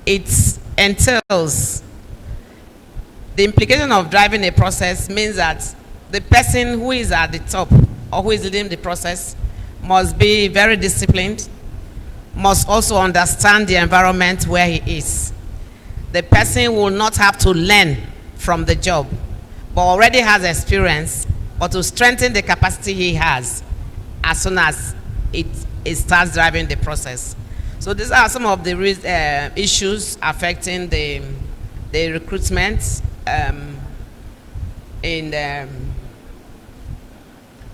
it entails, the implication of driving a process means that the person who is at the top or who is leading the process must be very disciplined, must also understand the environment where he is. The person will not have to learn from the job, but already has experience, or to strengthen the capacity he has as soon as it starts driving the process. So these are some of the issues affecting the recruitment in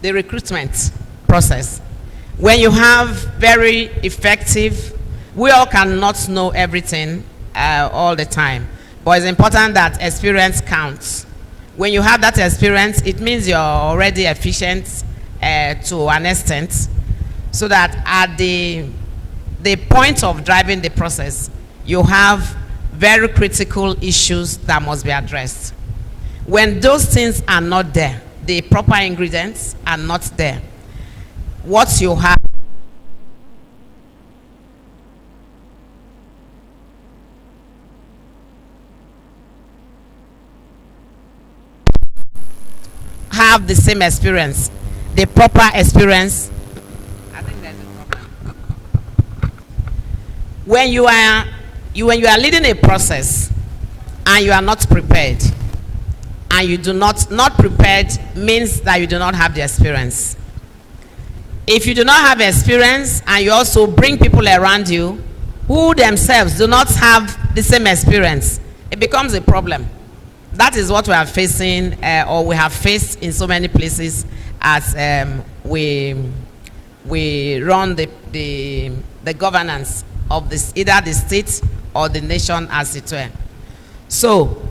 the recruitment process. When you have very effective, we all cannot know everything all the time, but it's important that experience counts. When you have that experience, it means you're already efficient to an extent, so that at the point of driving the process, you have very critical issues that must be addressed. When those things are not there, the proper ingredients are not there, what you have the same experience, the proper experience. I think there's a problem. When you are leading a process and you are not prepared, and you do not prepared means that you do not have the experience. If you do not have experience and you also bring people around you who themselves do not have the same experience, it becomes a problem. That is what we are facing, or we have faced in so many places as we run the governance of either the state or the nation as it were. So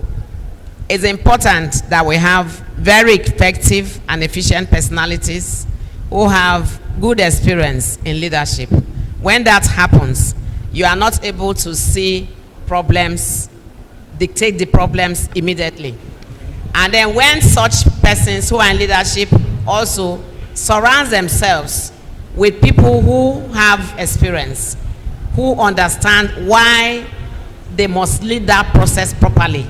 it's important that we have very effective and efficient personalities who have good experience in leadership. When that happens, you are not able to see problems, dictate the problems immediately. And then when such persons who are in leadership also surround themselves with people who have experience, who understand why they must lead that process properly,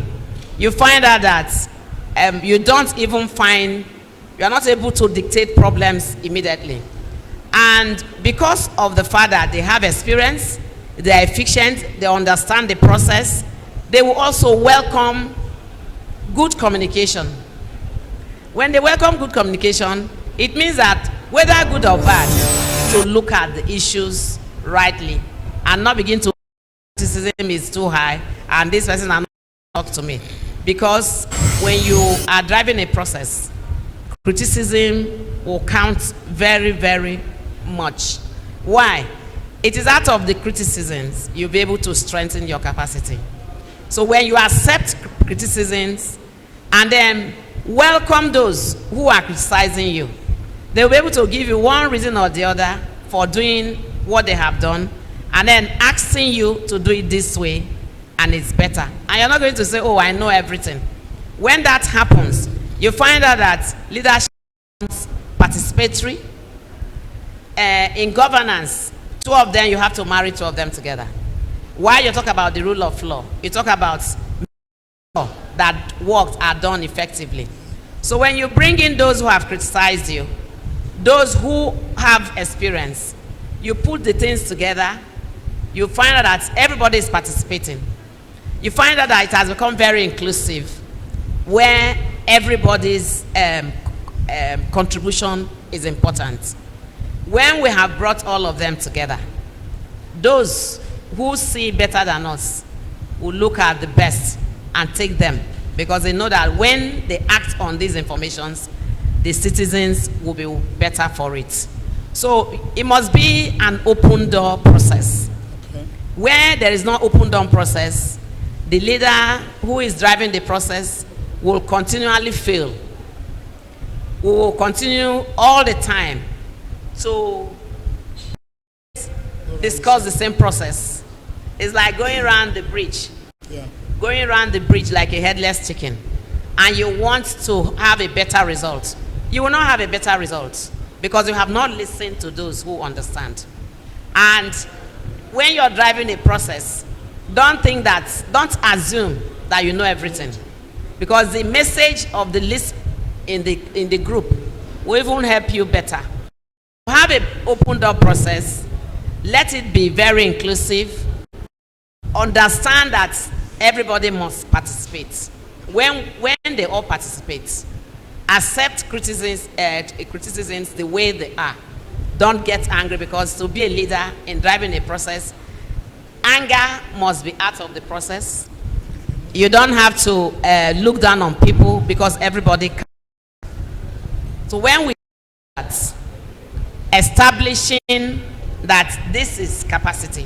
you find out that you are not able to dictate problems immediately. And because of the fact that they have experience, they are efficient, they understand the process, they will also welcome good communication. When they welcome good communication, it means that whether good or bad, to look at the issues rightly and not begin to criticism is too high and this person are not talk to me. Because when you are driving a process, criticism will count very, very much. Why? It is out of the criticisms you'll be able to strengthen your capacity. So when you accept criticisms and then welcome those who are criticizing you, they'll be able to give you one reason or the other for doing what they have done and then asking you to do it this way and it's better. And you're not going to say, oh, I know everything. When that happens, you find out that leadership is participatory. In governance, two of them, you have to marry two of them together. While you talk about the rule of law, you talk about law that works are done effectively. So when you bring in those who have criticized you, those who have experience, you put the things together, you find out that everybody is participating. You find out that it has become very inclusive, where everybody's contribution is important. When we have brought all of them together, those who see better than us will look at the best and take them, because they know that when they act on these informations, the citizens will be better for it. So it must be an open door process. Okay. Where there is no open door process, the leader who is driving the process will continually fail. We will continue all the time to discuss the same process. It's like going around the bridge. Yeah. Going around the bridge like a headless chicken. And you want to have a better result. You will not have a better result because you have not listened to those who understand. And when you're driving a process, don't assume that you know everything. Because the message of the list in the group will even help you better. Have an open door process. Let it be very inclusive. Understand that everybody must participate. When they all participate, accept criticisms the way they are. Don't get angry, because to be a leader in driving a process, anger must be out of the process. You don't have to look down on people because everybody can. So when we start establishing that this is capacity,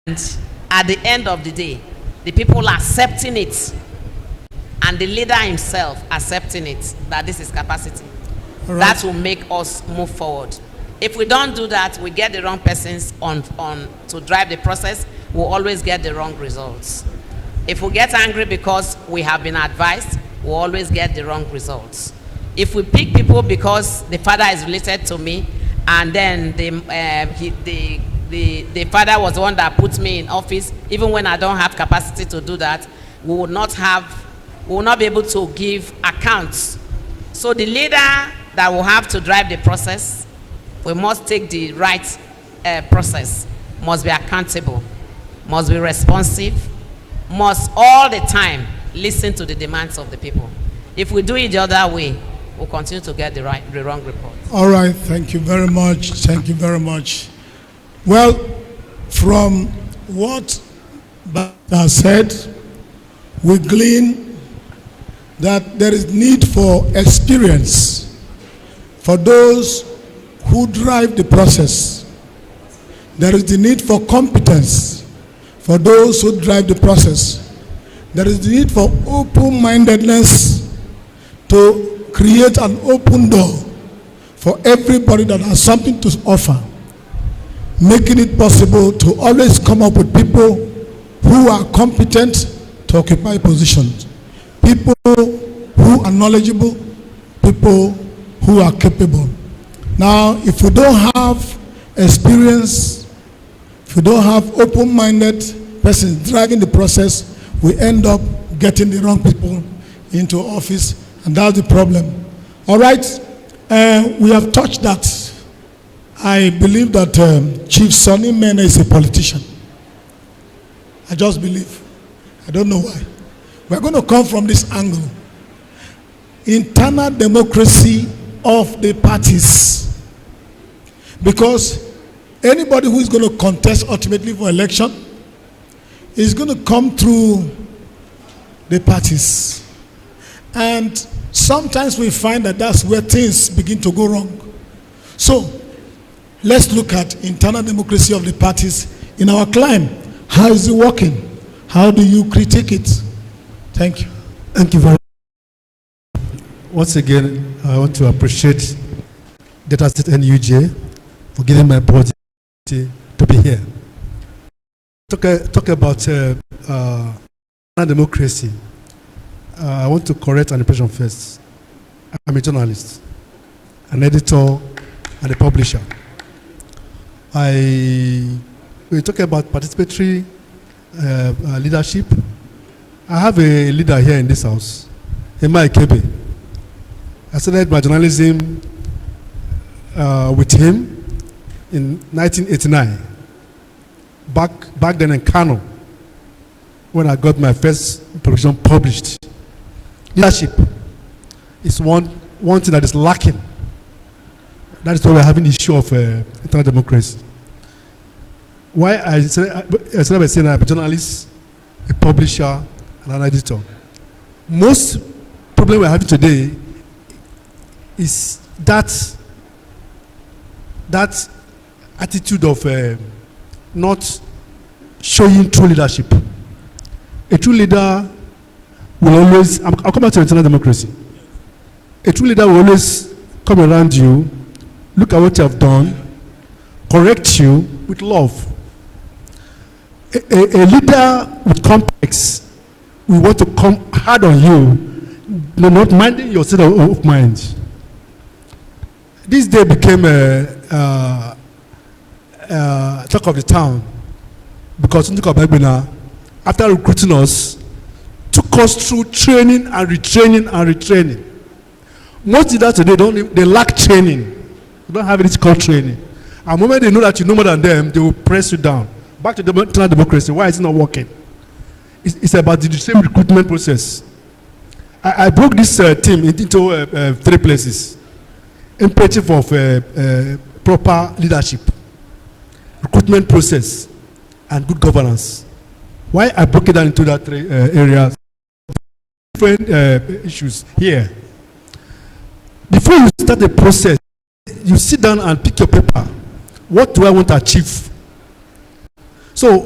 and at the end of the day, the people accepting it, and the leader himself accepting it, that this is capacity, right, that will make us move forward. If we don't do that, we get the wrong persons on to drive the process, we'll always get the wrong results. If we get angry because we have been advised, we'll always get the wrong results. If we pick people because the father is related to me, and then the father was the one that put me in office, even when I don't have capacity to do that, we will not be able to give accounts. So the leader that will have to drive the process, we must take the right process, must be accountable, must be responsive, must all the time listen to the demands of the people. If we do it the other way, we'll continue to get the wrong report.
All right, thank you very much. Thank you very much. Well, from what Bata said, we glean that there is need for experience for those who drive the process. There is the need for competence for those who drive the process. There is the need for open-mindedness to create an open door for everybody that has something to offer, making it possible to always come up with people who are competent to occupy positions, people who are knowledgeable, people who are capable. Now, if we don't have experience, if we don't have open-minded persons driving the process, we end up getting the wrong people into office, and that's the problem. All right, we have touched that I believe that Chief Sonny Mene is a politician. I just believe. I don't know why. We're going to come from this angle. Internal democracy of the parties. Because anybody who is going to contest ultimately for election is going to come through the parties. And sometimes we find that that's where things begin to go wrong. So, let's look at internal democracy of the parties in our climb. How is it working? How do you critique it? Thank you.
Thank you very much. Once again, I want to appreciate Delta State NUJ for giving me the opportunity to be here. Talk about democracy. I want to correct an impression first. I'm a journalist, an editor, and a publisher. We talk about participatory leadership. I have a leader here in this house, Emma Ikebe. I started my journalism with him in 1989. Back then in Kano, when I got my first production published. Leadership is one thing that is lacking. That is why we're having the issue of internal democracy. Why I started by saying I'm a journalist, a publisher, and an editor. Most problem we're having today is that attitude of not showing true leadership. A true leader will always, I'll come back to internal democracy. A true leader will always come around you, look at what you have done, correct you with love. A leader with complex will want to come hard on you, not minding your state of mind. This day became talk of the town because after recruiting us, took us through training and retraining and retraining. Most leaders today they lack training. They don't have any called training. And the moment they know that you know more than them, they will press you down. Back to the internal democracy. Why is it not working? It's about the same recruitment process. I broke this team into 3 places. Imperative of proper leadership, recruitment process, and good governance. Why I broke it down into that 3 areas? Different issues here. Before you start the process, you sit down and pick your paper. What do I want to achieve? So,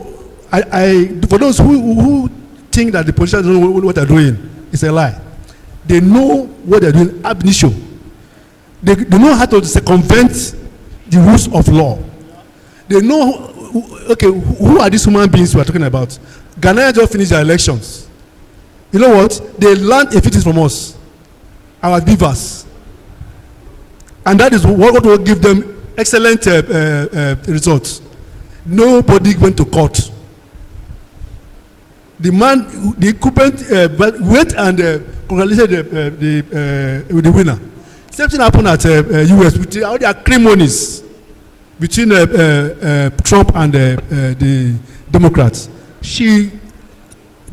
for those who think that the politicians don't know what they're doing, it's a lie. They know what they're doing ab initio. They know how to circumvent the rules of law. They know, okay, who are these human beings we are talking about? Ghanaians just finished their elections. You know what? They learned a few things from us, our beavers. And that is what will give them excellent results. Nobody went to court. The man, the incumbent, went and congratulated the winner. Same thing happened at US with all the acrimonies between Trump and the Democrats. She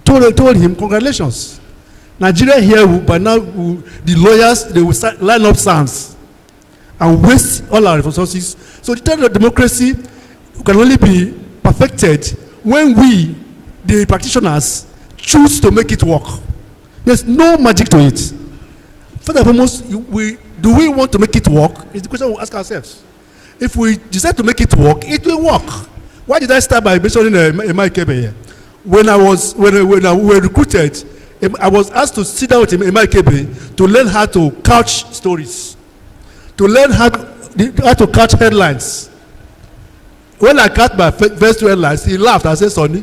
told him, congratulations. Nigeria here, by now, the lawyers, they will start, line up signs and waste all our resources. So the term of democracy can only be perfected when we, the practitioners, choose to make it work. There's no magic to it. First and foremost, do we want to make it work? Is the question we ask ourselves. If we decide to make it work, it will work. Why did I start by mentioning Emma Ikebe here? When we were recruited, I was asked to sit down with Emma Ikebe to learn how to couch stories, to learn how to couch headlines. When I cut my first 2 headlines, he laughed. I said, Sonny,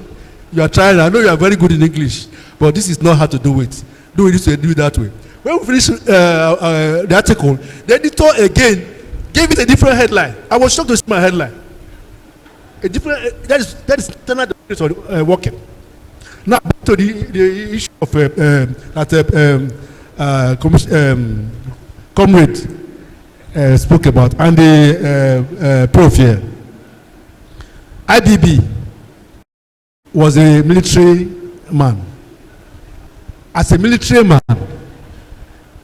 you are trying. I know you are very good in English, but this is not how to do it. Do it this way, do it that way. When we finished the article, the editor again gave it a different headline. I was shocked to see my headline. A different that is standard working. Now back to the issue of comrade. spoke about, and the prof here. IBB was a military man. As a military man,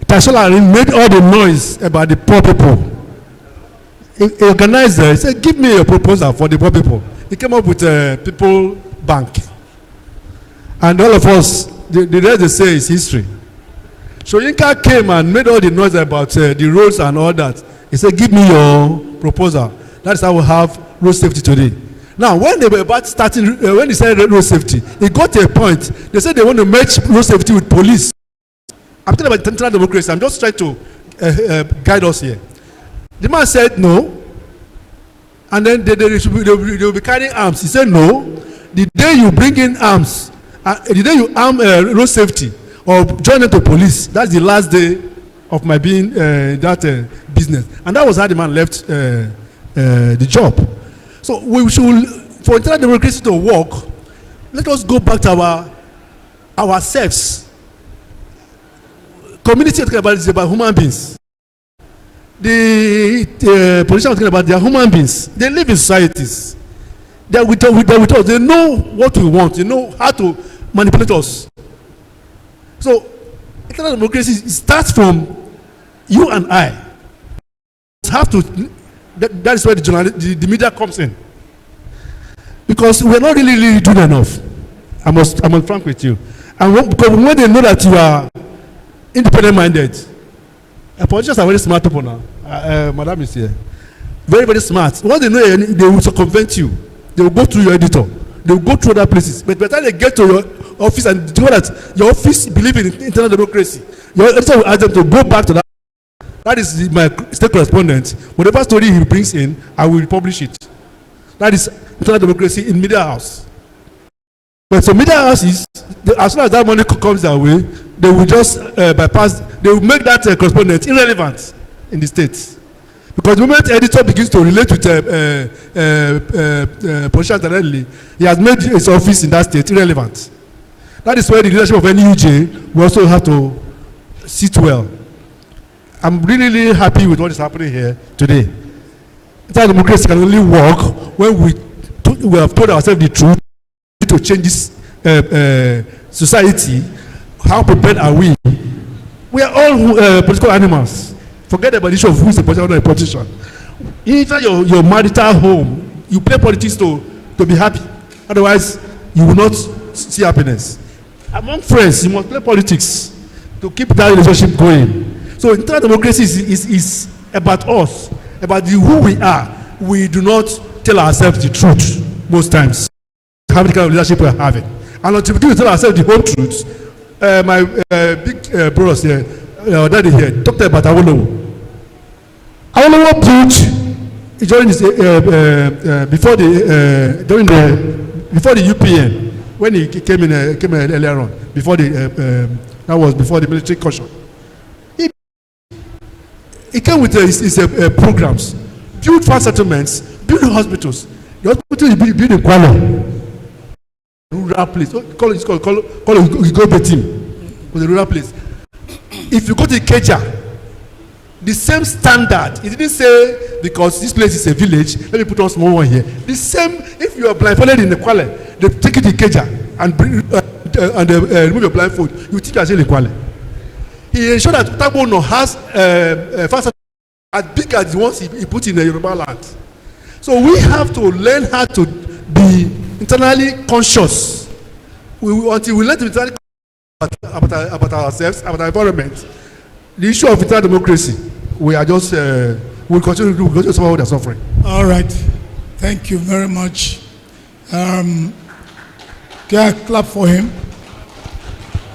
Tashola made all the noise about the poor people. He organized it. He said, give me a proposal for the poor people. He came up with a People Bank. And all of us, the rest they say is history. So Yinka came and made all the noise about the roads and all that. He said, give me your proposal. That's how we have road safety today. Now, when they were about starting, when they said road safety, it got to a point. They said they want to merge road safety with police. I'm talking about internal democracy. I'm just trying to guide us here. The man said no. And then they will be carrying arms. He said no. The day you bring in arms, the day you arm road safety or join them to police, that's the last day of my being that business. And that was how the man left the job. So we should, for internal democracy to work, let us go back to ourselves. Community is about human beings. The politicians are talking about, they are human beings. They live in societies. They are with us. They know what we want. They know how to manipulate us. So, internal democracy starts from you and I. Have to. That is where the media comes in. Because we are not really doing enough. I'm frank with you. And because when they know that you are independent-minded, politicians are very smart people now. Madam is here. Very, very smart. Once they know, they will circumvent you. They will go through your editor. They will go through other places. But by the time they get to your office and do that, your office believes in internal democracy, your editor will ask them to go back to that. That is my state correspondent. Whatever story he brings in, I will publish it. That is internal democracy in media house. But so media house is, as soon as that money comes their way, they will just bypass, they will make that correspondent irrelevant in the states. Because the moment the editor begins to relate with politicians directly, he has made his office in that state irrelevant. That is where the leadership of NUJ will also have to sit well. I'm really happy with what is happening here today. Internal democracy can only work when we have told ourselves the truth to change this society. How prepared are we? We are all political animals. Forget about the issue of who is a politician or not a politician. Inside your marital home, you play politics to be happy. Otherwise, you will not see happiness. Among friends, you must play politics to keep that relationship going. So internal democracy is about us, about who we are. We do not tell ourselves the truth most times. Have the kind of leadership we are having. And until we tell ourselves the whole truth, my big brothers here, daddy here, talked about Awolowo. Awolowo put during this, before the UPN, when he came in earlier on, before that was before the military caution. He came with his programs, build farm settlements, build hospitals. The hospital he built in Kuala, rural place. Call it Ugobe team, was a rural place. If you go to Ikeja, the same standard. He didn't say because this place is a village. Let me put on small one here. The same. If you are blindfolded in the Kuala, they take you to Ikeja and bring remove your blindfold. You teach yourself in Kuala. He ensured that Tabono has fast as big as the ones he put in the Yoruba land. So we have to learn how to be internally conscious. Until we learn to be internally conscious about ourselves, about our environment. The issue of internal democracy, we are just we'll continue to suffer what they're suffering.
All right, thank you very much. Can I clap for him?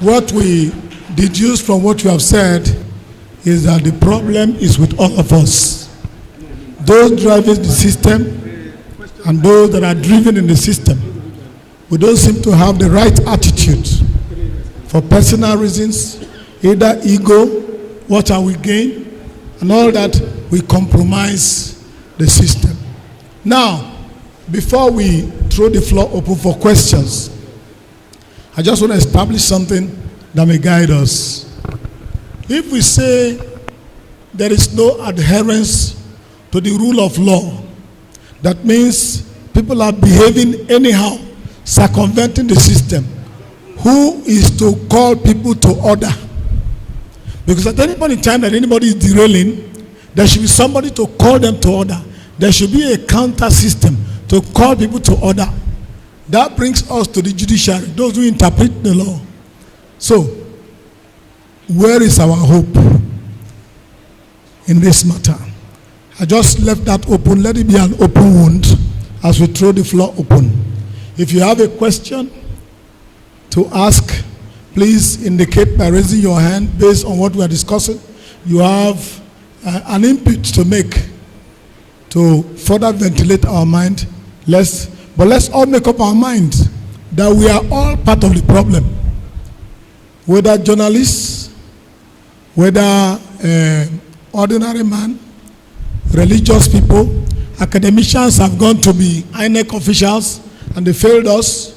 What we deduce from what you have said is that the problem is with all of us. Those driving the system and those that are driven in the system. We don't seem to have the right attitude for personal reasons, either ego, what are we gain, and all that, we compromise the system. Now, before we throw the floor open for questions, I just want to establish something that may guide us. If we say there is no adherence to the rule of law. That means people are behaving anyhow, circumventing the system. Who is to call people to order? Because at any point in time that anybody is derailing, there should be somebody to call them to order. There should be a counter system to call people to order. That brings us to the judiciary, those who interpret the law. So, where is our hope in this matter? I just left that open. Let it be an open wound as we throw the floor open. If you have a question to ask, please indicate by raising your hand based on what we are discussing. You have an input to make to further ventilate our mind. But let's all make up our mind that we are all part of the problem. Whether journalists, whether ordinary man, religious people, academicians have gone to be INEC officials and they failed us.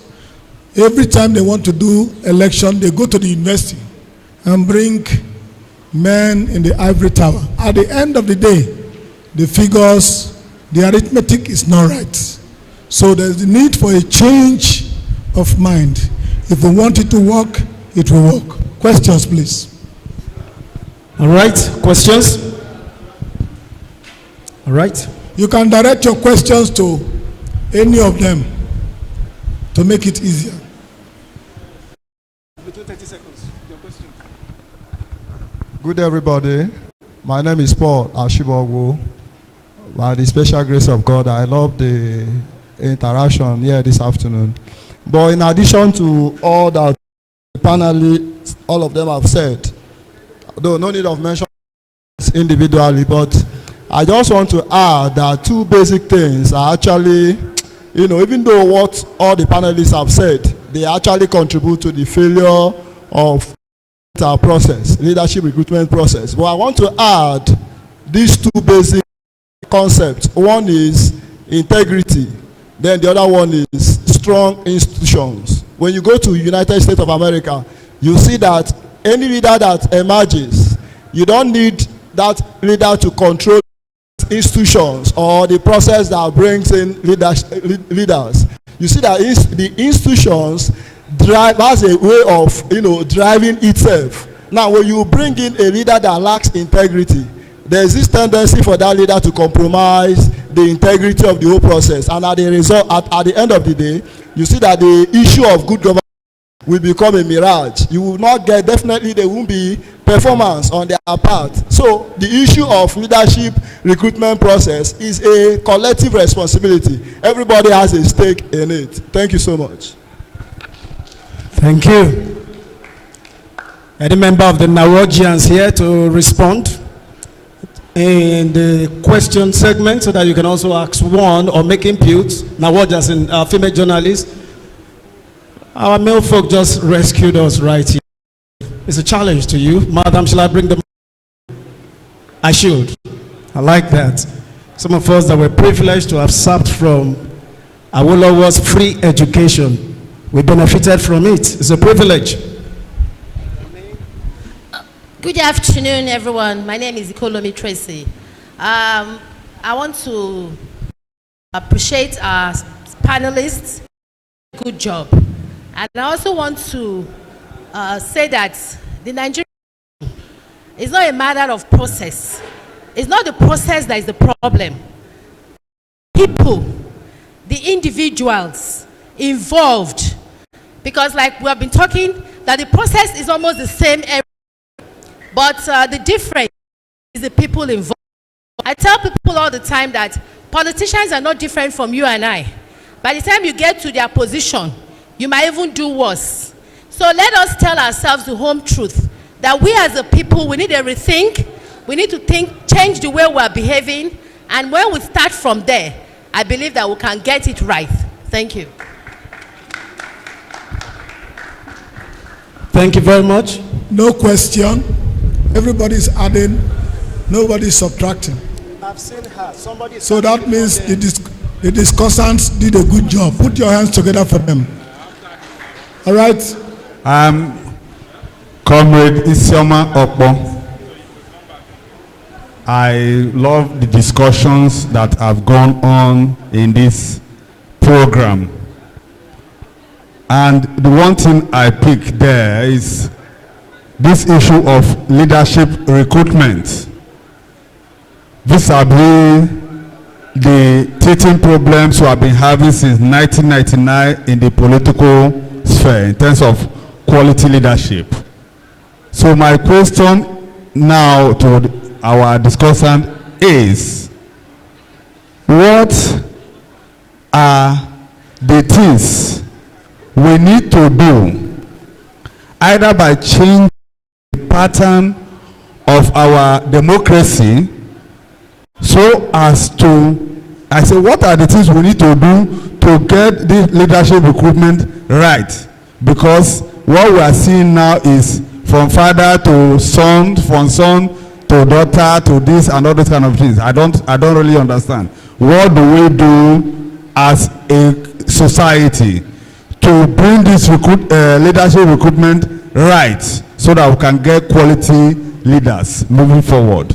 Every time they want to do election, they go to the university and bring men in the ivory tower. At the end of the day, the figures, the arithmetic is not right. So there's the need for a change of mind. If we want it to work, it will work. Questions, please.
All right, questions? All right.
You can direct your questions to any of them to make it easier.
Between 30 seconds, your question. Good everybody. My name is Paul Ashibogu. By the special grace of God, I love the interaction here this afternoon. But in addition to all that the panelists, all of them have said, though no need of mention individually, but I just want to add that two basic things are actually, even though what all the panelists have said, they actually contribute to the failure of our process, leadership recruitment process. But I want to add these two basic concepts. One is integrity, then the other one is strong institutions. When you go to United States of America, you see that any leader that emerges, you don't need that leader to control institutions or the process that brings in leaders. You see that the institutions drive as a way of driving itself. Now when you bring in a leader that lacks integrity, there is this tendency for that leader to compromise the integrity of the whole process, and at the result, at the end of the day, you see that the issue of good governance will become a mirage. You will not get, definitely there won't be performance on their part. So the issue of leadership recruitment process is a collective responsibility. Everybody has a stake in it. Thank you so much.
Thank you. Any member of the Nawajians here to respond in the question segment so that you can also ask one or make inputs? Nawajians and female journalists. Our male folk just rescued us right here. It's a challenge to you. Madam, shall I bring them? I should. I like that. Some of us that were privileged to have served from Awolowo's free education, we benefited from it. It's a privilege.
Good afternoon, everyone. My name is Ikolomi Tracy. I want to appreciate our panelists. Good job. And I also want to say that the Nigerian is not a matter of process. It's not the process that is the problem. People, the individuals involved, because like we have been talking, that the process is almost the same, but the difference is the people involved. I tell people all the time that politicians are not different from you and I. By the time you get to their position, you might even do worse. So let us tell ourselves the home truth, that we as a people, we need a rethink. We need to change the way we are behaving. And when we start from there, I believe that we can get it right. Thank you.
Thank you very much.
No question. Everybody's adding. Nobody's subtracting.
I've seen her. Somebody.
So that means the discussants did a good job. Put your hands together for them. All right.
I'm Comrade Isioma Okpo. I love the discussions that have gone on in this program. And the one thing I pick there is this issue of leadership recruitment. Vis-a-vis the teething problems we have been having since 1999 in the political sphere in terms of quality leadership. So my question now to our discussant is, what are the things we need to do, either by changing the pattern of our democracy, so as to, I say, what are the things we need to do to get this leadership recruitment right? Because what we are seeing now is from father to son, from son to daughter, to this and all those kind of things. I don't really understand. What do we do as a society to bring this leadership recruitment right, so that we can get quality leaders moving forward?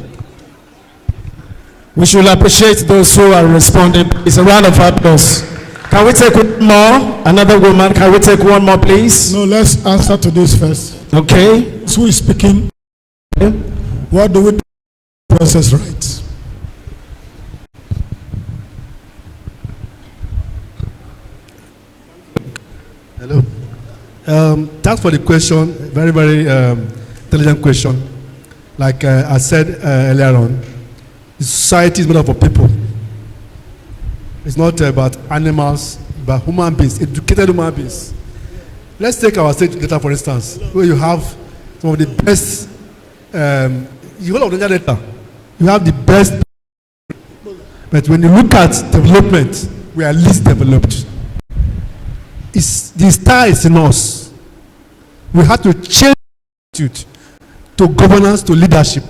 We should appreciate those who are responding. It's a round of applause. Can we take one more? Another woman, can we take one more, please?
No, let's answer to this first.
Okay.
So who is speaking? What do we do to process right?
Hello. Thanks for the question. Very, very intelligent question. Like I said earlier on, the society is made up of people. It's not about animals, but human beings, educated human beings. Let's take our state data, for instance, where you have some of the best, you all of the data, you have the best, but when you look at development, we are least developed. The star is in us. We have to change our attitude to governance, to leadership.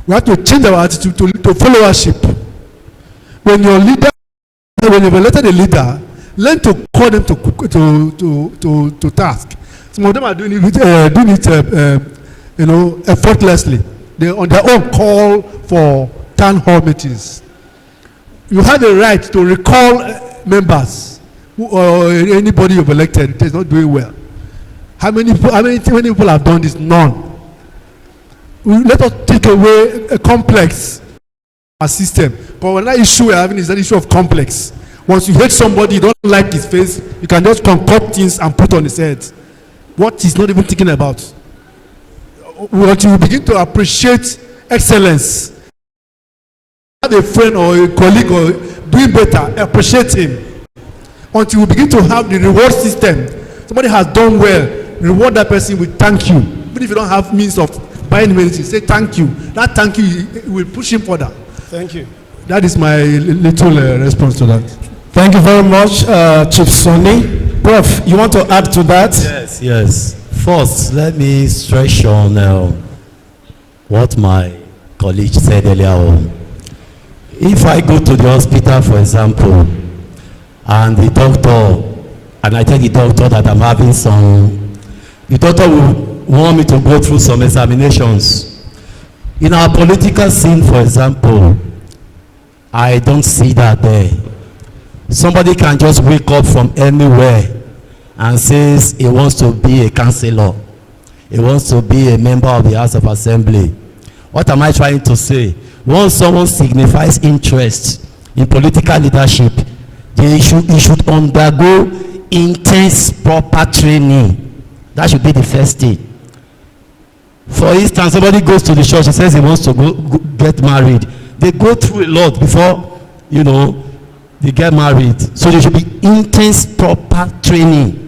We have to change our attitude to followership. When you're elected a leader, learn to call them to task. Some of them are doing it effortlessly. They on their own call for town hall meetings. You have the right to recall members or anybody you've elected. It is not doing well. How many people have done this? None. Let us take away a complex system. But another issue we're having is that issue of complex. Once you hate somebody, you don't like his face, you can just concoct things and put on his head what he's not even thinking about. Once you begin to appreciate excellence, have a friend or a colleague or doing better, appreciate him. Until you begin to have the reward system, somebody has done well, reward that person with thank you. Even if you don't have means of buying anything, say thank you. That thank you will push him further.
Thank you.
That is my little response to that.
Thank you very much, Chief Sonny. Prof, you want to add to that?
Yes. First, let me stretch on what my colleague said earlier on. If I go to the hospital, for example, and the doctor, and I tell the doctor that I'm having the doctor will want me to go through some examinations. In our political scene, for example, I don't see that there. Somebody can just wake up from anywhere and says he wants to be a councillor. He wants to be a member of the House of Assembly. What am I trying to say? Once someone signifies interest in political leadership, he should undergo intense proper training. That should be the first thing. For instance, somebody goes to the church and says he wants to go get married. They go through a lot before, they get married. So there should be intense proper training.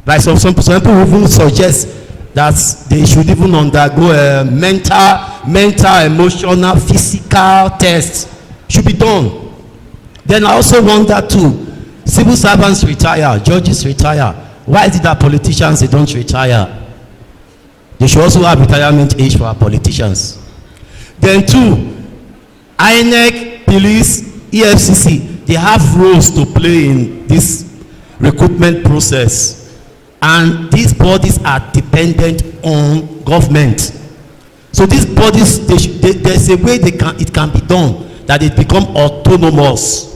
Like some people even suggest that they should even undergo a mental, emotional, physical test. Should be done. Then I also wonder too, civil servants retire, judges retire. Why is it that politicians, they don't retire? They should also have retirement age for our politicians. Then two, INEC, police, EFCC, they have roles to play in this recruitment process. And these bodies are dependent on government. So these bodies, there's a way it can be done that it become autonomous.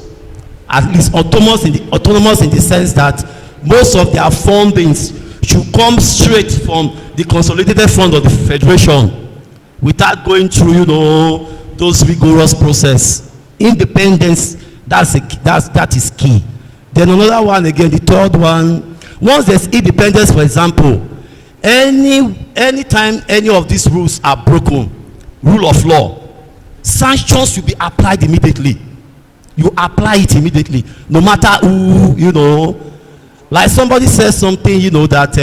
At least autonomous in the sense that most of their fundings should come straight from the consolidated fund of the federation without going through, you know, those rigorous process. Independence, that is key. Then another one again, the third one, once there's independence, for example, anytime any of these rules are broken, rule of law, sanctions will be applied immediately. You apply it immediately, no matter who, you know. Like somebody says something, you know, that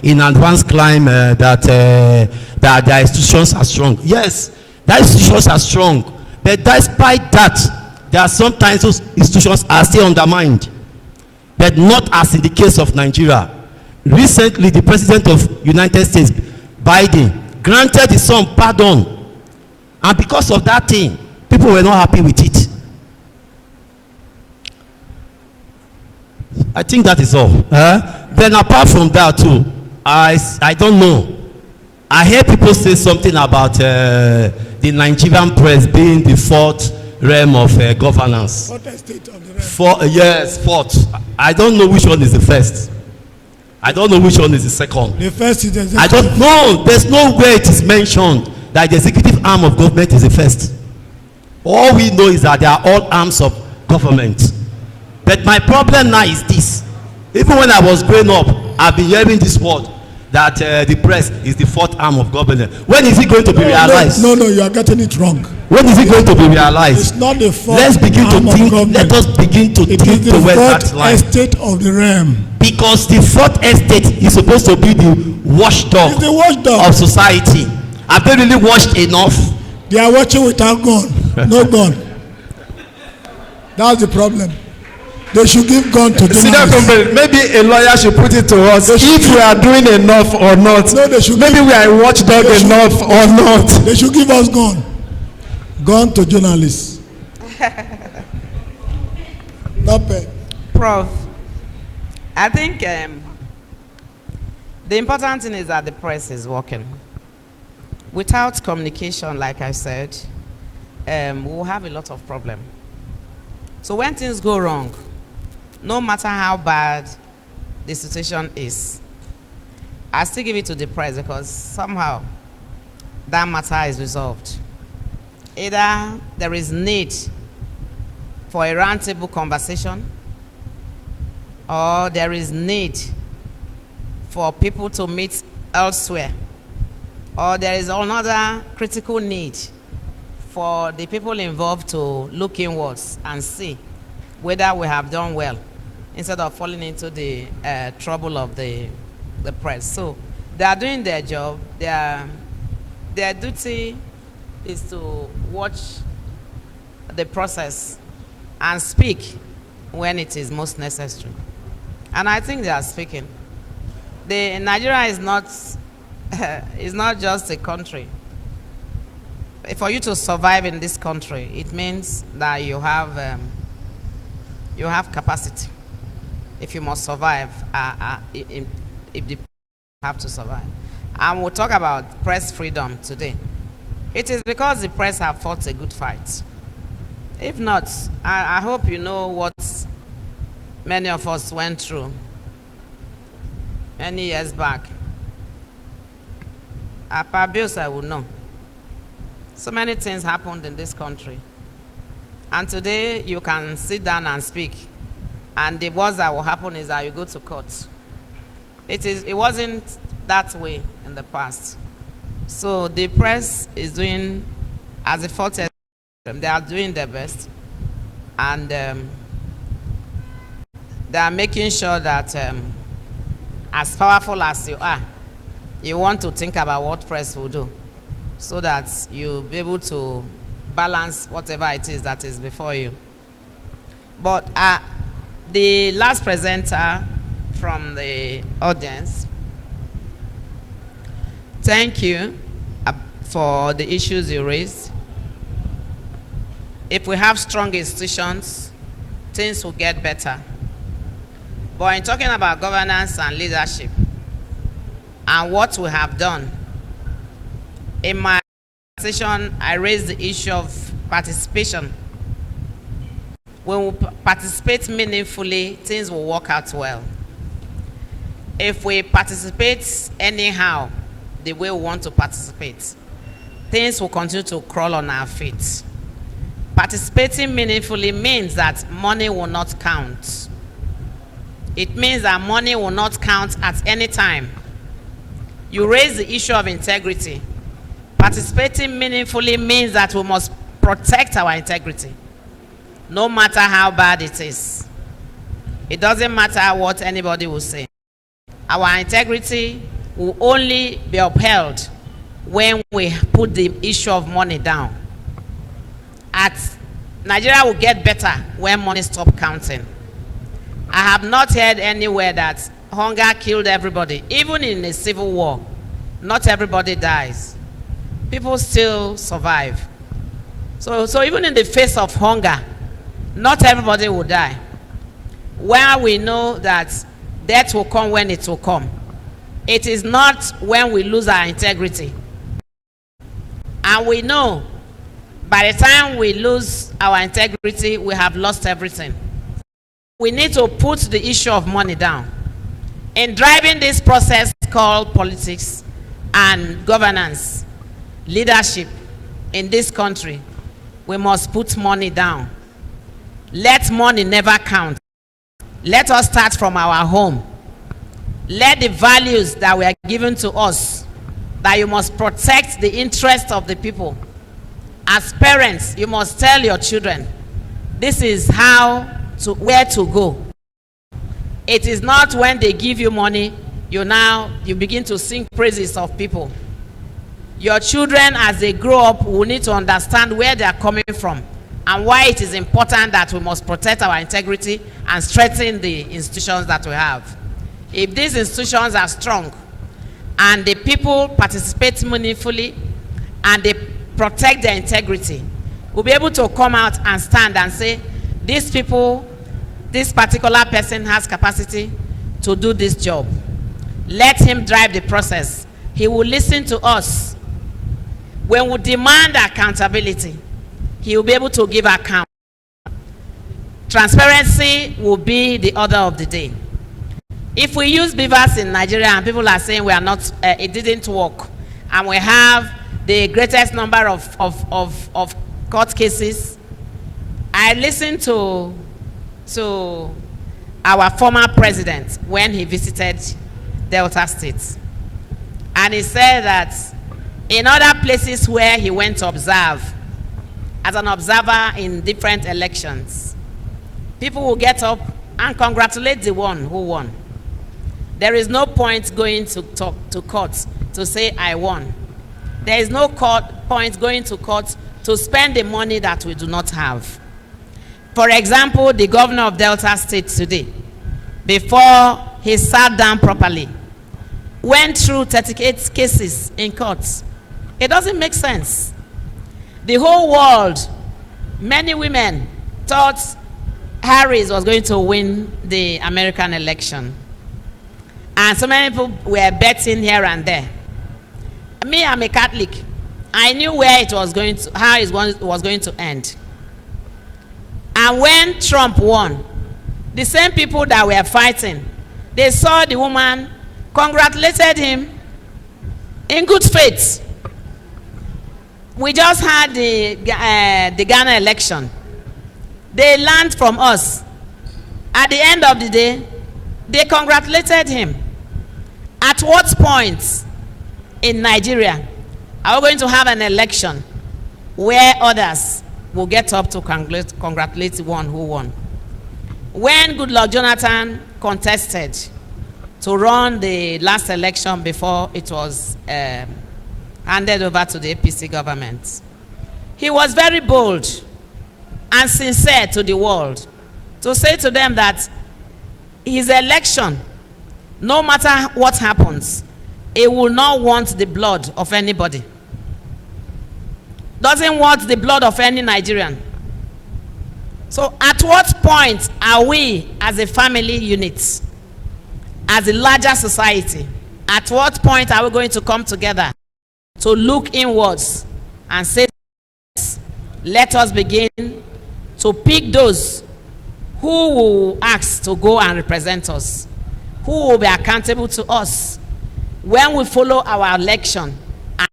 in advanced climb that their institutions are strong. Yes, their institutions are strong, but despite that, there are sometimes those institutions are still undermined, but not as in the case of Nigeria. Recently, the President of United States, Biden, granted his son pardon, and because of that thing, people were not happy with it. I think that is all. Then apart from that too, I don't know. I hear people say something about the Nigerian press being the fourth realm of governance. Fourth. I don't know which one is the first. I don't know which one is the second.
The first is the executive.
I don't know. There's no way it is mentioned that the executive arm of government is the first. All we know is that they are all arms of government. But my problem now is this. Even when I was growing up, I've been hearing this word that the press is the fourth arm of government. When is it going to be realized?
No, you are getting it wrong.
When is it going to be realized?
It's not the fourth
Let's begin to think. Let us begin to think towards that line.
It is the fourth estate of the realm.
Because the fourth estate is supposed to be the watchdog of society. Have they really watched enough?
They are watching without gun. No gun. That's the problem. They should give gun to journalists.
Maybe a lawyer should put it to us if we are doing enough or not.
No, they should.
Maybe we are a watchdog enough or not.
They should give us gun. Gun to journalists. Not bad.
Prof, I think the important thing is that the press is working. Without communication, like I said, we'll have a lot of problems. So when things go wrong, no matter how bad the situation is, I still give it to the press because somehow that matter is resolved. Either there is need for a roundtable conversation, or there is need for people to meet elsewhere, or there is another critical need for the people involved to look inwards and see whether we have done well instead of falling into the trouble of the press. So they are doing their job. Their duty is to watch the process and speak when it is most necessary. And I think they are speaking. Nigeria is not just a country. For you to survive in this country, it means that you have capacity. If you must survive, if you have to survive. And we'll talk about press freedom today. It is because the press have fought a good fight. If not, I hope you know what many of us went through many years back. Perhaps I would know. So many things happened in this country. And today you can sit down and speak. And the worst that will happen is that you go to court. It wasn't that way in the past. So the press is doing, as a fault, they are doing their best. And they are making sure that as powerful as you are, you want to think about what press will do, so that you'll be able to balance whatever it is that is before you. But the last presenter from the audience, thank you for the issues you raised. If we have strong institutions, things will get better. But in talking about governance and leadership and what we have done, in my conversation, I raised the issue of participation. When we participate meaningfully, things will work out well. If we participate anyhow, the way we want to participate, things will continue to crawl on our feet. Participating meaningfully means that money will not count. It means that money will not count at any time. You raise the issue of integrity. Participating meaningfully means that we must protect our integrity, no matter how bad it is. It doesn't matter what anybody will say. Our integrity will only be upheld when we put the issue of money down. Nigeria will get better when money stops counting. I have not heard anywhere that hunger killed everybody. Even in a civil war, not everybody dies. People still survive. So even in the face of hunger, not everybody will die. Where we know that death will come when it will come. It is not when we lose our integrity. And we know by the time we lose our integrity, we have lost everything. We need to put the issue of money down. In driving this process called politics and governance, leadership in this country, we must put money down. Let money never count. Let us start from our home. Let the values that were given to us, that you must protect the interest of the people. As parents, you must tell your children, this is where to go. It is not when they give you money, you begin to sing praises of people. Your children, as they grow up, will need to understand where they are coming from and why it is important that we must protect our integrity and strengthen the institutions that we have. If these institutions are strong and the people participate meaningfully and they protect their integrity, we'll be able to come out and stand and say, these people, this particular person has capacity to do this job. Let him drive the process. He will listen to us. When we demand accountability, he will be able to give account. Transparency will be the order of the day. If we use beavers in Nigeria and people are saying we are not, it didn't work, and we have the greatest number of court cases, I listened to our former president when he visited Delta State. And he said that in other places where he went to observe, as an observer in different elections, people will get up and congratulate the one who won. There is no point going to court to say I won. There is no point going to court to spend the money that we do not have. For example, the governor of Delta State today, before he sat down properly, went through 38 cases in courts. It doesn't make sense. The whole world, many women thought Harris was going to win the American election. And so many people were betting here and there. Me, I'm a Catholic. I knew where it was going to, how it was going to end. And when Trump won, the same people that were fighting, they saw the woman, congratulated him in good faith. We just had the Ghana election. They learned from us. At the end of the day, they congratulated him. At what point in Nigeria are we going to have an election where others will get up to congratulate the one who won? When Goodluck Jonathan contested to run the last election before it was handed over to the APC government, he was very bold and sincere to the world to say to them that his election, no matter what happens, he will not want the blood of anybody. Doesn't want the blood of any Nigerian. So at what point are we as a family unit, as a larger society, at what point are we going to come together to look inwards and say, let us begin to pick those who will ask to go and represent us, who will be accountable to us when we follow our election and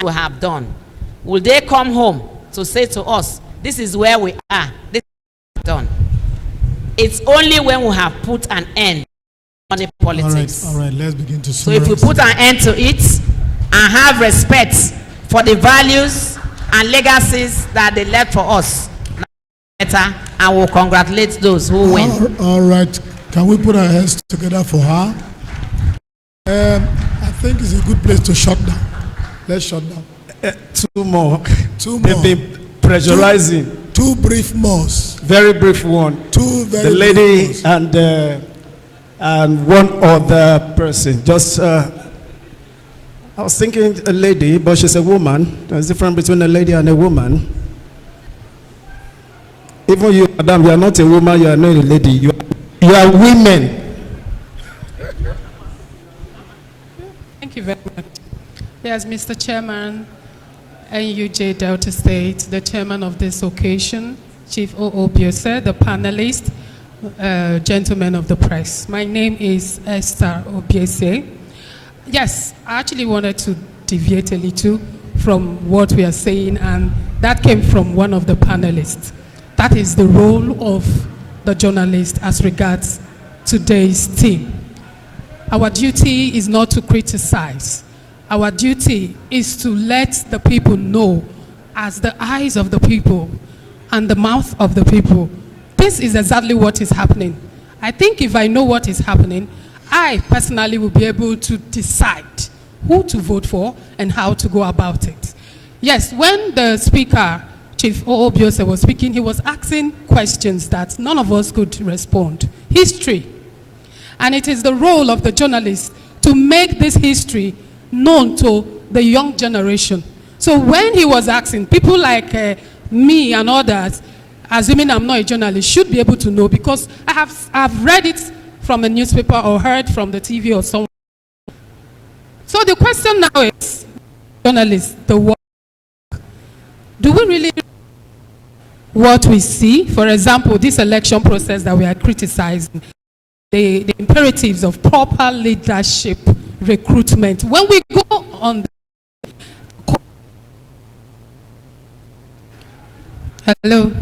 we have done. Will they come home to say to us, this is where we are, this is done? It's only when we have put an end to money politics.
All right, let's begin to
So if we put an end to it and have respect for the values and legacies that they left for us, better, and we'll congratulate those who win.
All right, can we put our hands together for her? I think it's a good place to shut down. Let's shut down.
Two more.
Two more.
They've been pressurizing.
Two brief more.
Very brief one.
Two very
the lady and one other person. Just I was thinking a lady, but she's a woman. There's a difference between a lady and a woman. Even you, madam, you are not a woman, you are not a lady. You are women.
Thank you very much. Yes, Mr. Chairman, NUJ Delta State, the chairman of this occasion, Chief O.O. Biose, the panelists, gentlemen of the press. My name is Esther Obiese. Yes, I actually wanted to deviate a little from what we are saying, and that came from one of the panelists. That is the role of the journalist as regards today's theme. Our duty is not to criticize. Our duty is to let the people know, as the eyes of the people and the mouth of the people, this is exactly what is happening. I think if I know what is happening, I personally will be able to decide who to vote for and how to go about it. Yes, when the speaker, Chief O.O. Biose, was speaking, he was asking questions that none of us could respond. History. And it is the role of the journalist to make this history known to the young generation. So when he was asking, people like me and others, assuming I'm not a journalist, should be able to know, because I've read it from a newspaper or heard from the TV or somewhere. So the question now is, journalists, the work, do we really what we see? For example, this election process that we are criticizing, the imperatives of proper leadership, recruitment. When we go on hello,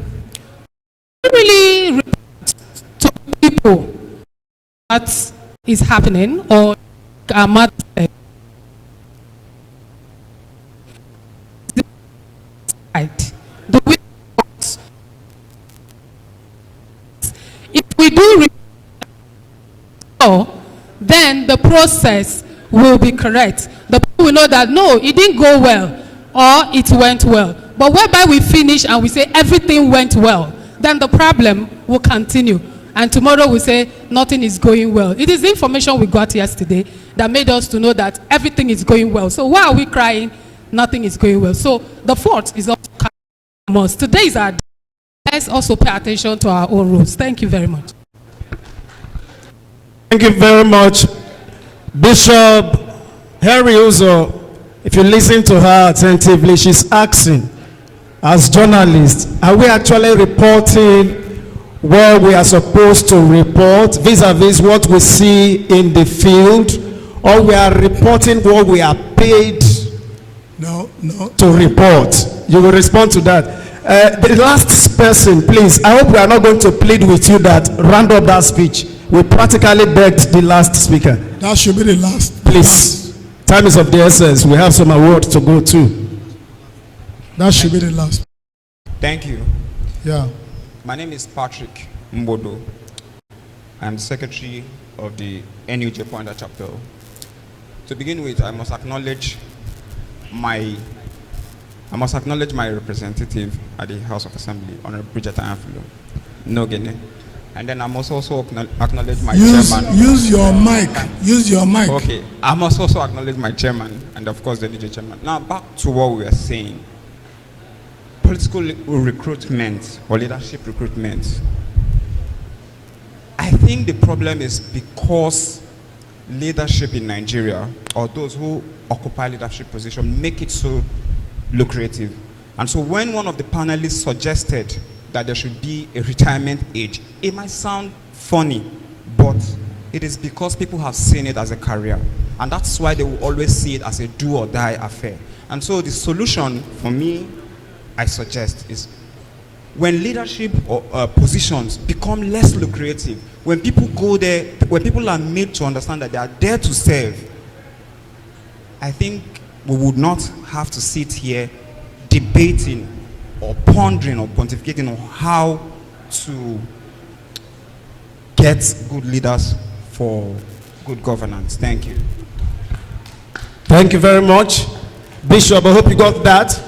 we really report to people what is happening, or do we, if we do then the process will be correct. The people will know that no, it didn't go well or it went well. But whereby we finish and we say everything went well, then the problem will continue. And tomorrow we say nothing is going well. It is the information we got yesterday that made us to know that everything is going well. So why are we crying? Nothing is going well. So the fault is also us. Today is our day. Let's also pay attention to our own rules. Thank you very much.
Thank you very much, Bishop Harry Uzo. If you listen to her attentively, she's asking, as journalists, are we actually reporting what we are supposed to report vis-a-vis what we see in the field, or we are reporting what we are paid to report? You will respond to that. The last person, please, I hope we are not going to plead with you that round up that speech. We practically begged the last speaker.
That should be the last.
Please, time is of the essence. We have some awards to go to.
That should be the last.
Thank you.
Yeah.
My name is Patrick Mbodo. I'm the secretary of the NUJ Pointer chapter. To begin with, I must acknowledge my representative at the House of Assembly, Honorable Bridget Anfilo, Nogene. And then I must also acknowledge my chairman.
Use your mic. Use your mic.
Okay. I must also acknowledge my chairman and of course the NUJ chairman. Now back to what we were saying. Political recruitment or leadership recruitment. I think the problem is because leadership in Nigeria, or those who occupy leadership position, make it so lucrative. And so when one of the panelists suggested that there should be a retirement age, it might sound funny, but it is because people have seen it as a career. And that's why they will always see it as a do or die affair. And so the solution for me, I suggest, is when leadership or positions become less lucrative, when people go there, when people are made to understand that they are there to serve, I think we would not have to sit here debating or pondering or pontificating on how to get good leaders for good governance. Thank you.
Thank you very much. Bishop, I hope you got that.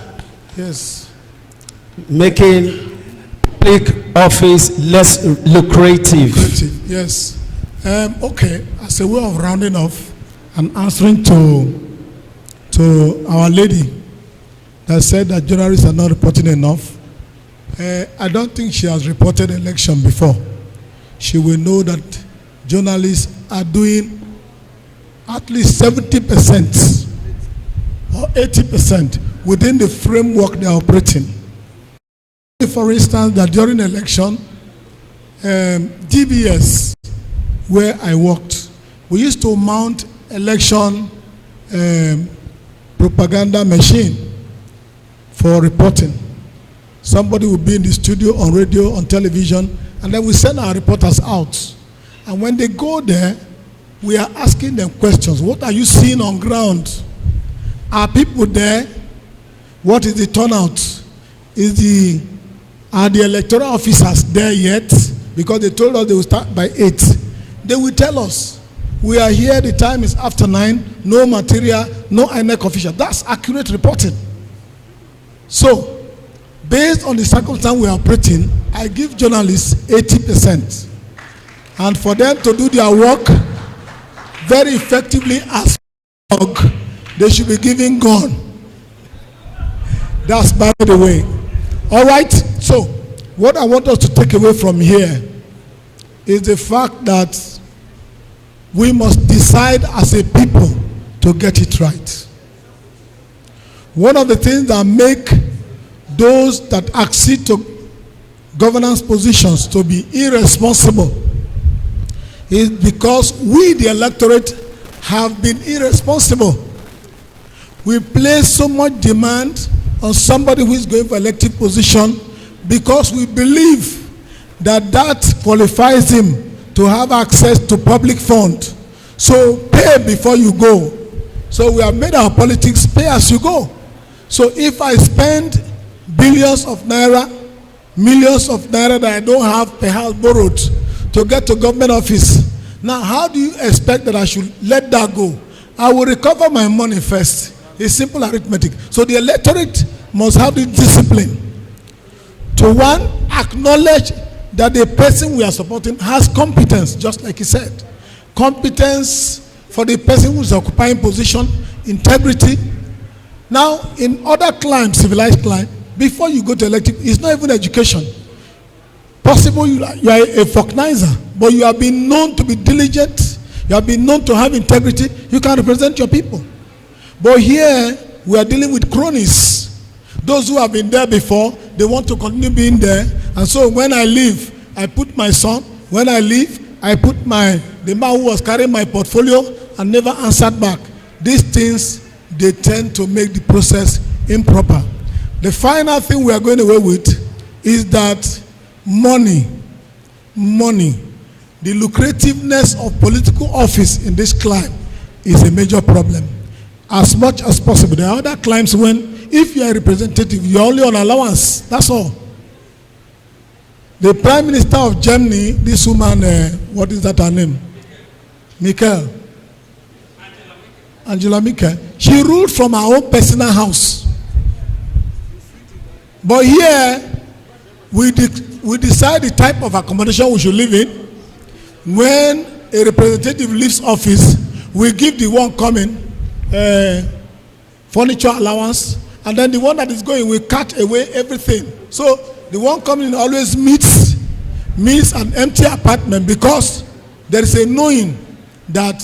Yes.
Making public office less lucrative.
Yes. Okay, as a way of rounding off and answering to our lady that said that journalists are not reporting enough, I don't think she has reported election before. She will know that journalists are doing at least 70% or 80% within the framework they are operating. For instance, that during election, DBS, where I worked, we used to mount election propaganda machine for reporting. Somebody would be in the studio, on radio, on television, and then we send our reporters out. And when they go there, we are asking them questions. What are you seeing on ground? Are people there? What is the turnout? Are the electoral officers there yet? Because they told us they will start by 8. They will tell us, we are here, the time is after 9, no material, no INEC official. That's accurate reporting. So, based on the circumstance we are operating, I give journalists 80%. And for them to do their work very effectively as dog, they should be given gun. That's by the way. All right, so what I want us to take away from here is the fact that we must decide as a people to get it right. One of the things that make those that accede to governance positions to be irresponsible is because we, the electorate, have been irresponsible. We place so much demand on somebody who is going for elective position because we believe that that qualifies him to have access to public fund. So pay before you go. So we have made our politics pay as you go. So if I spend billions of naira, millions of naira that I don't have perhaps borrowed to get to government office, now how do you expect that I should let that go? I will recover my money first. It's simple arithmetic. So the electorate must have the discipline to, one, acknowledge that the person we are supporting has competence, just like he said. Competence for the person who is occupying position, integrity. Now, in other climes, civilized climes, before you go to elective, it's not even education. Possible you are a Faulknizer, but you have been known to be diligent, you have been known to have integrity, you can represent your people. But here, we are dealing with cronies. Those who have been there before, they want to continue being there. And so when I leave, I put my son. When I leave, I put the man who was carrying my portfolio and never answered back. These things, they tend to make the process improper. The final thing we are going away with is that money, the lucrativeness of political office in this climate is a major problem. As much as possible. There are other climes when, if you are a representative, you are only on allowance. That's all. The Prime Minister of Germany, this woman, what is that her name? Angela Merkel. She ruled from her own personal house. But here, we decide the type of accommodation we should live in. When a representative leaves office, we give the one coming furniture allowance, and then the one that is going, we cut away everything. So the one coming always meets an empty apartment because there is a knowing that.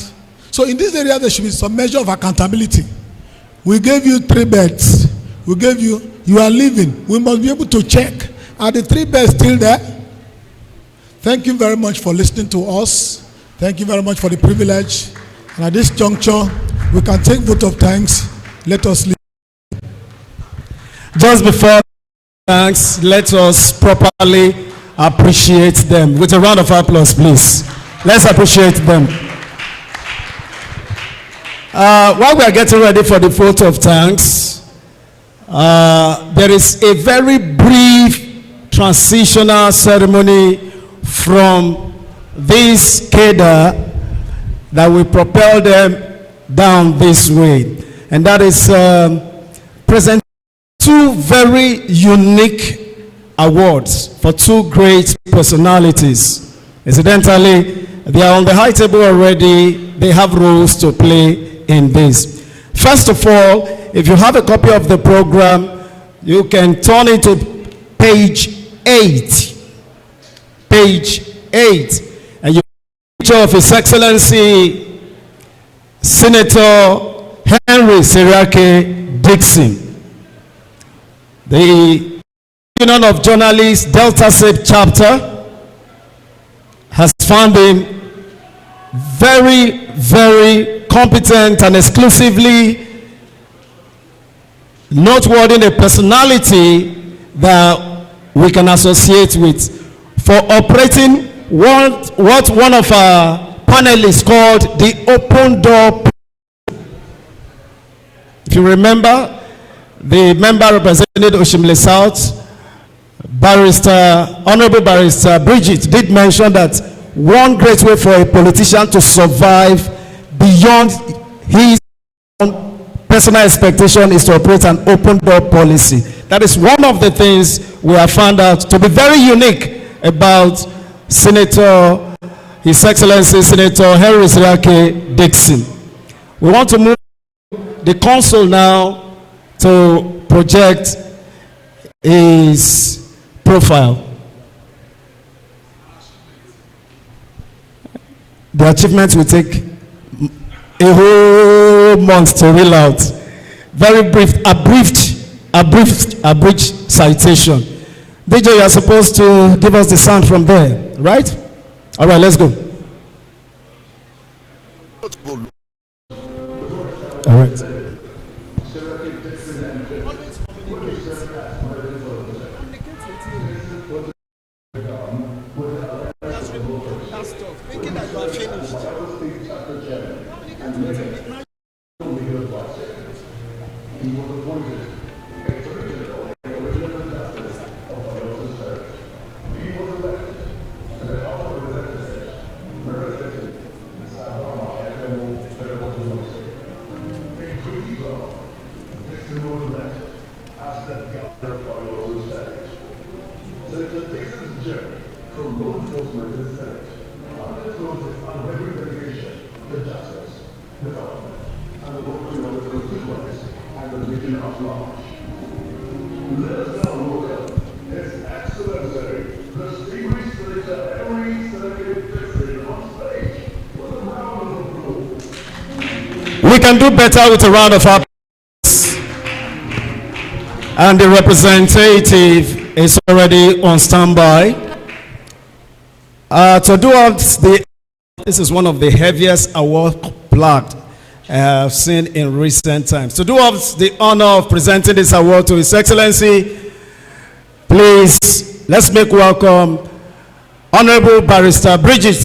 So in this area, there should be some measure of accountability. We gave you 3 beds. We gave you, you are leaving. We must be able to check. Are the 3 beds still there? Thank you very much for listening to us. Thank you very much for the privilege. And at this juncture, we can take vote of thanks. Let us leave.
Just before thanks, let us properly appreciate them. With a round of applause, please. Let's appreciate them. While we are getting ready for the vote of thanks, there is a very brief transitional ceremony from this cadre that will propel them down this way. And that is present 2 very unique awards for 2 great personalities. Incidentally, they are on the high table already. They have roles to play in this. First of all, if you have a copy of the program, you can turn it to page 8. Page 8. And you have a picture of His Excellency Senator Henry Seriake Dixon. The Union of Journalists Delta State chapter has found him very, very competent and exclusively noteworthy, a personality that we can associate with for operating what one of our panelists called the open door. If you remember, the member represented Oshimile South, Honorable Barrister Bridget, did mention that one great way for a politician to survive beyond his own personal expectation is to operate an open door policy. That is one of the things we have found out to be very unique about Senator, His Excellency Senator Henry Seriake Dixon. We want to move the consul now to project his profile. The achievements will take a whole month to reel out. Very brief, abridged citation. DJ, you are supposed to give us the sound from there, right? All right, let's go. All right. We can do better with a round of applause. And the representative is already on standby. This is one of the heaviest award plaques I've seen in recent times. To do us the honor of presenting this award to His Excellency, please, let's make welcome Honorable Barrister Bridget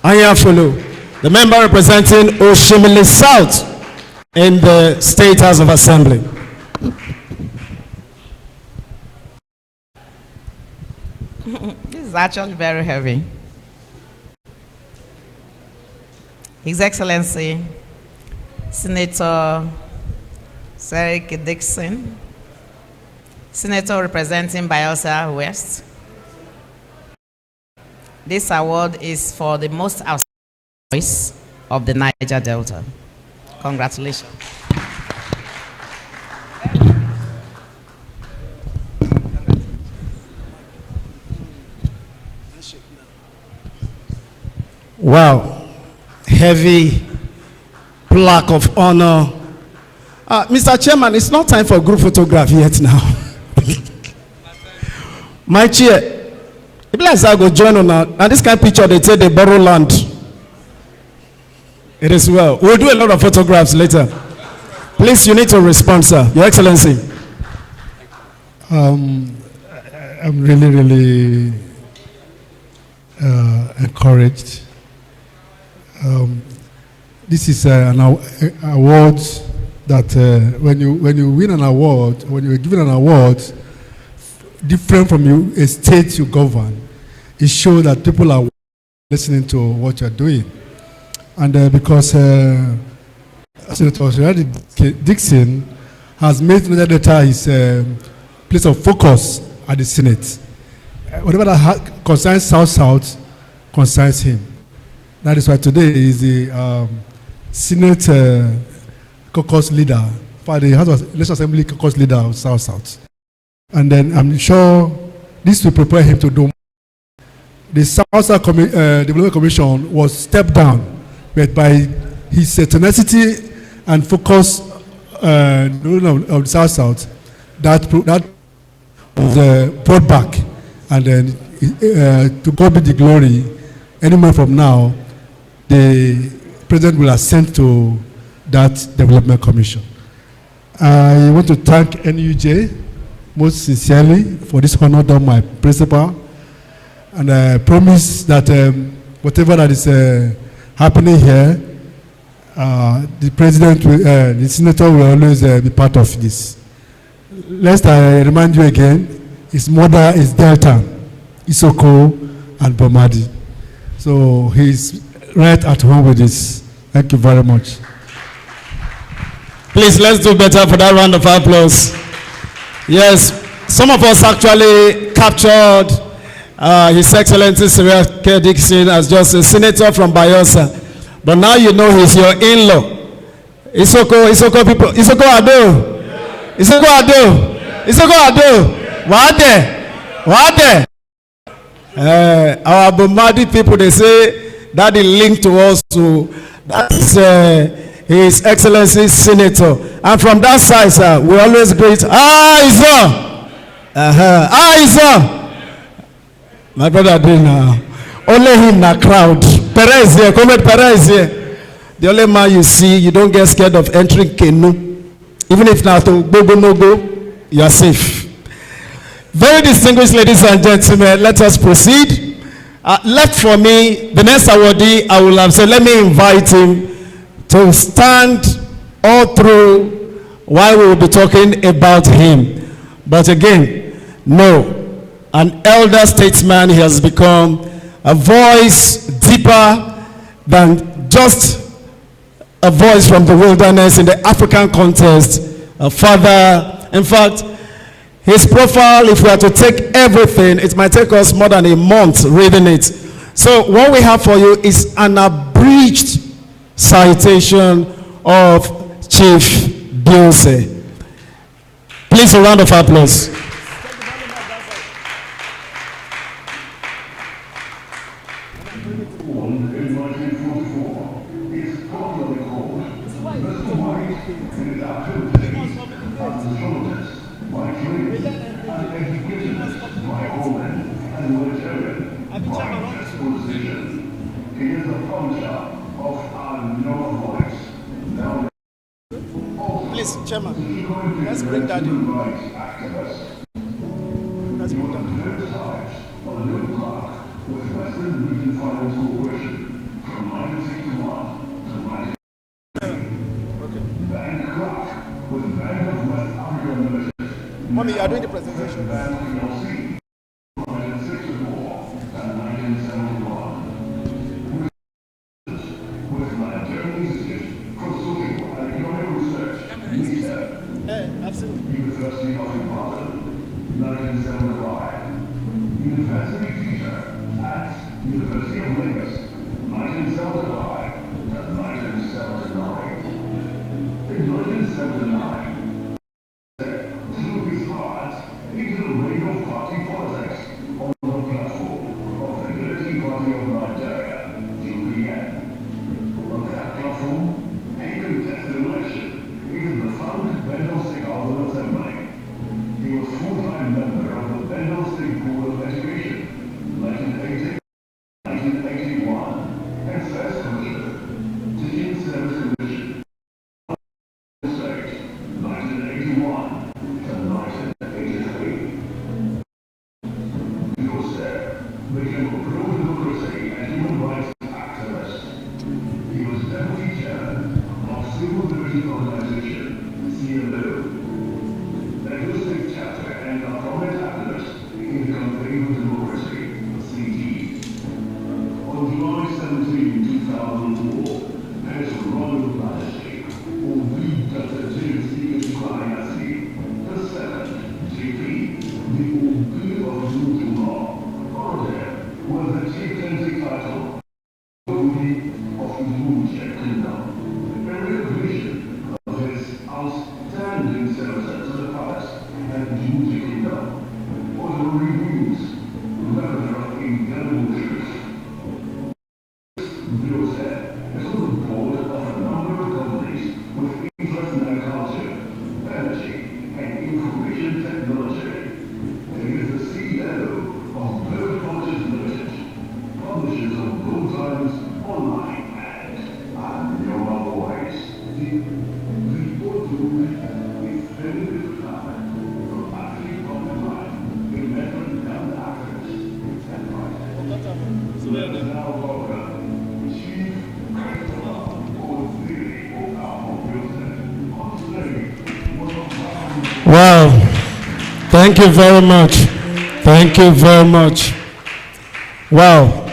Anyafulu, the member representing Oshimile South in the State House of Assembly.
This is actually very heavy. His Excellency, Senator Seriake Dixon, Senator representing Bayelsa West. This award is for the most outstanding voice of the Niger Delta. Congratulations.
Wow, heavy plaque of honor. Mr. Chairman, it's not time for group photograph yet now. My chair, if like I go join on now, and this kind of picture, they say they borrow land. It is well. We'll do a lot of photographs later. Please, you need to respond, sir. Your Excellency.
I'm really encouraged. This is an award that when you win an award, when you're given an award different from a state you govern, it shows that people are listening to what you're doing. And because Senator Dixon has made Niger Delta his place of focus at the Senate. Whatever that concerns South concerns him. That is why today is the Senate caucus leader for the House of National Assembly caucus leader of South. And then I'm sure this will prepare him to do more. The South Development Commission was stepped down, but by his tenacity and focus of the South, that was brought back. And then to God be the glory, any month from now, the President will ascend to that Development Commission. I want to thank NUJ most sincerely for this honor done my principal. And I promise that whatever that is happening here, the President, the Senator will always be part of this. Lest I remind you again, his mother is Delta, Isoko, and Bomadi. So he's right at home with this. Thank you very much.
Please, let's do better for that round of applause. Yes, some of us actually captured His Excellency Cyril K. Dixon as just a senator from Bayelsa. But now you know he's your in-law. Isoko people. Isoko Ado. Isoko Ado. Isoko Ado. What there? Our Bomadi people, they say that is linked to us to that is His Excellency Senator. And from that side, sir, we always greet, Isa! Isa! My brother did now. Only him in the crowd. Perez here, Comrade Perez here. The only man you see, you don't get scared of entering Kenu. Even if now to go, no go, you are safe. Very distinguished ladies and gentlemen, let us proceed. Left for me, the next awardee, I will have said, let me invite him to stand all through while we will be talking about him. But again, no. An elder statesman, he has become a voice deeper than just a voice from the wilderness in the African context. A father, in fact, his profile, if we are to take everything, it might take us more than a month reading it. So what we have for you is an abridged citation of Chief Biose. Please, a round of applause. Please, Chairman, let's bring that in. Let's bring that in. Mommy, you are doing the presentation. Absolutely. University of Ibadan, 1975. University teacher at University of Lagos, 1975 to 1979. In 1979, threw his heart into the ring of party politics on the platform of the Unity Party of Nigeria, UPN. On that platform, he contested election into the founding
became a pro-democracy and human rights activist. He was deputy chair of Civil Liberties Organization, CLO, Lagos State chapter, and a prominent activist in the Campaign for Democracy, CT. On July 17, 2004, his royal majesty, Dr. James the second, JP, the OB of Lutumor, honored him with the chieftaincy title, OB of Lutumor Kingdom, in recognition of his outstanding service to the palace and Lutumor Kingdom, was a reviews, letter of indelible truth. Biosec is on the board of a number of companies with interest in agriculture, energy, and information technology. He is the CEO of Bird Publishers Limited, publishers of Good Times Online and Your Voice. The audio is very different from actually public life in different young actors and writers. So let us now welcome
Wow. Thank you very much. Thank you very much. Wow.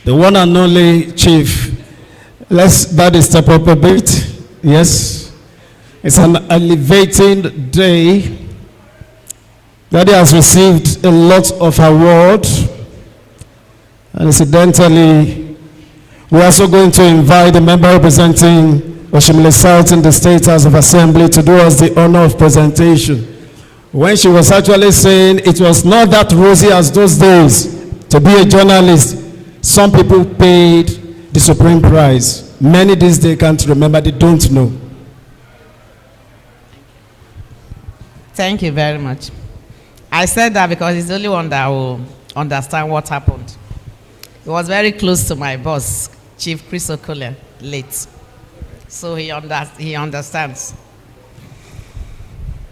The one and only Chief. Let's body step up a bit. Yes. It's an elevating day. Daddy has received a lot of awards. And incidentally, we're also going to invite the member representing Oshimile South in the State House of Assembly to do us the honor of presentation. When she was actually saying it was not that rosy as those days to be a journalist, some people paid the supreme price. Many these days can't remember, they don't know.
Thank you very much. I said that because he's the only one that will understand what happened. He was very close to my boss, Chief Chris Okolie, late. So he understands.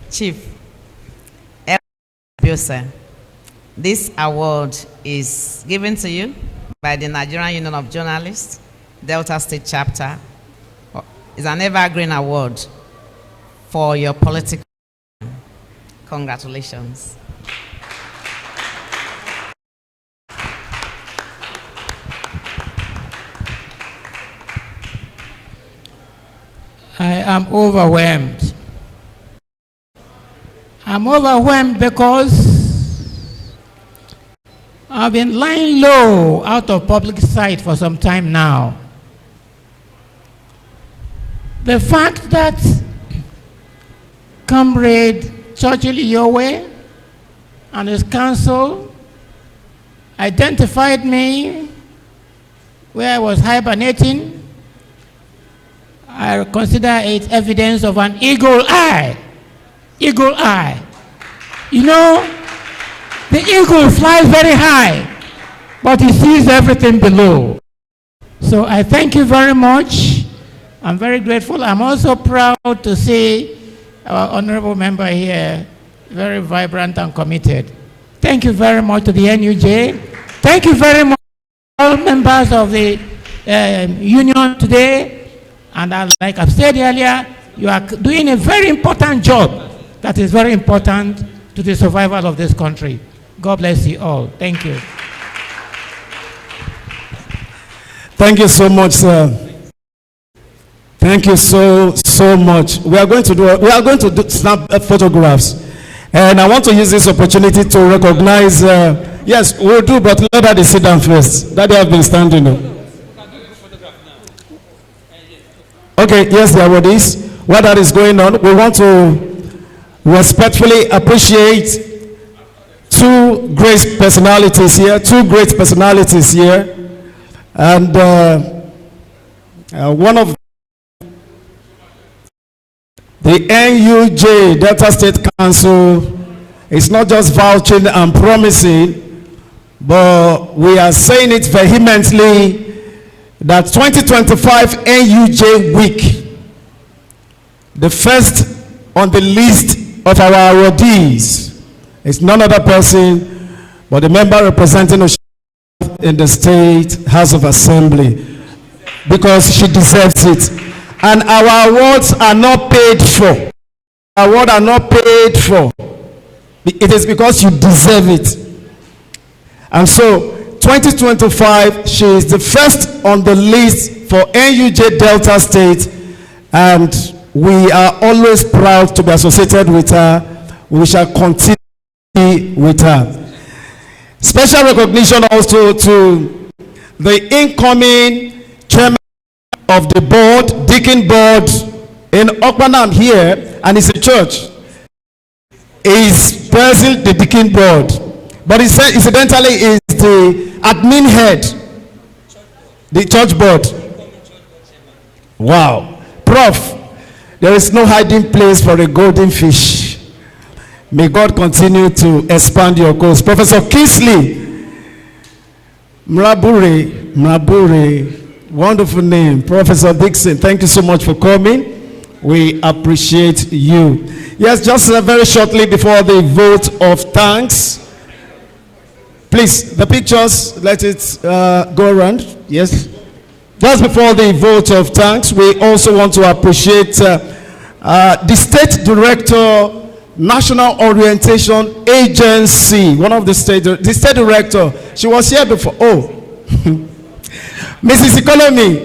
Chief, this award is given to you by the Nigerian Union of Journalists, Delta State Chapter. It's an evergreen award for your political. Congratulations.
I am overwhelmed. I'm overwhelmed because I've been lying low out of public sight for some time now. The fact that Comrade Churchill Iyowe and his council identified me where I was hibernating, I consider it evidence of an eagle eye. Eagle eye. You know, the eagle flies very high, but he sees everything below. So I thank you very much. I'm very grateful. I'm also proud to see our honorable member here, very vibrant and committed. Thank you very much to the NUJ. Thank you very much to all members of the union today. And like I've said earlier, you are doing a very important job that is very important to the survival of this country. God bless you all. Thank you.
Thank you so much, sir. Thank you so much. We are going to do snap photographs, and I want to use this opportunity to recognize. Yes, we'll do, but let Daddy sit down first. Daddy have been standing up. Okay, yes, there were this. While that is going on, we want to respectfully appreciate two great personalities here, and one of the NUJ, Delta State Council, is not just vouching and promising, but we are saying it vehemently that 2025 NUJ week, the first on the list of our awardees is none other person but the member representing Osun in the State House of Assembly, because she deserves it. And our awards are not paid for. Our awards are not paid for. It is because you deserve it. And so, 2025, she is the first on the list for NUJ Delta State, and we are always proud to be associated with her. We shall continue with her. Special recognition also to the incoming chairman of the board, Deacon Board in Okpanam here, and it's a church. Is president the Deacon Board, but incidentally is the admin head, the church board. Wow. Prof, there is no hiding place for a golden fish. May God continue to expand your goals. Professor Kingsley Mrabure, wonderful name. Professor Dixon, thank you so much for coming. We appreciate you. Yes, just very shortly before the vote of thanks. Please, the pictures, let it go around. Yes. Just before the vote of thanks, we also want to appreciate the State Director, National Orientation Agency, one of the State Director. She was here before. Oh, Mrs. Economy,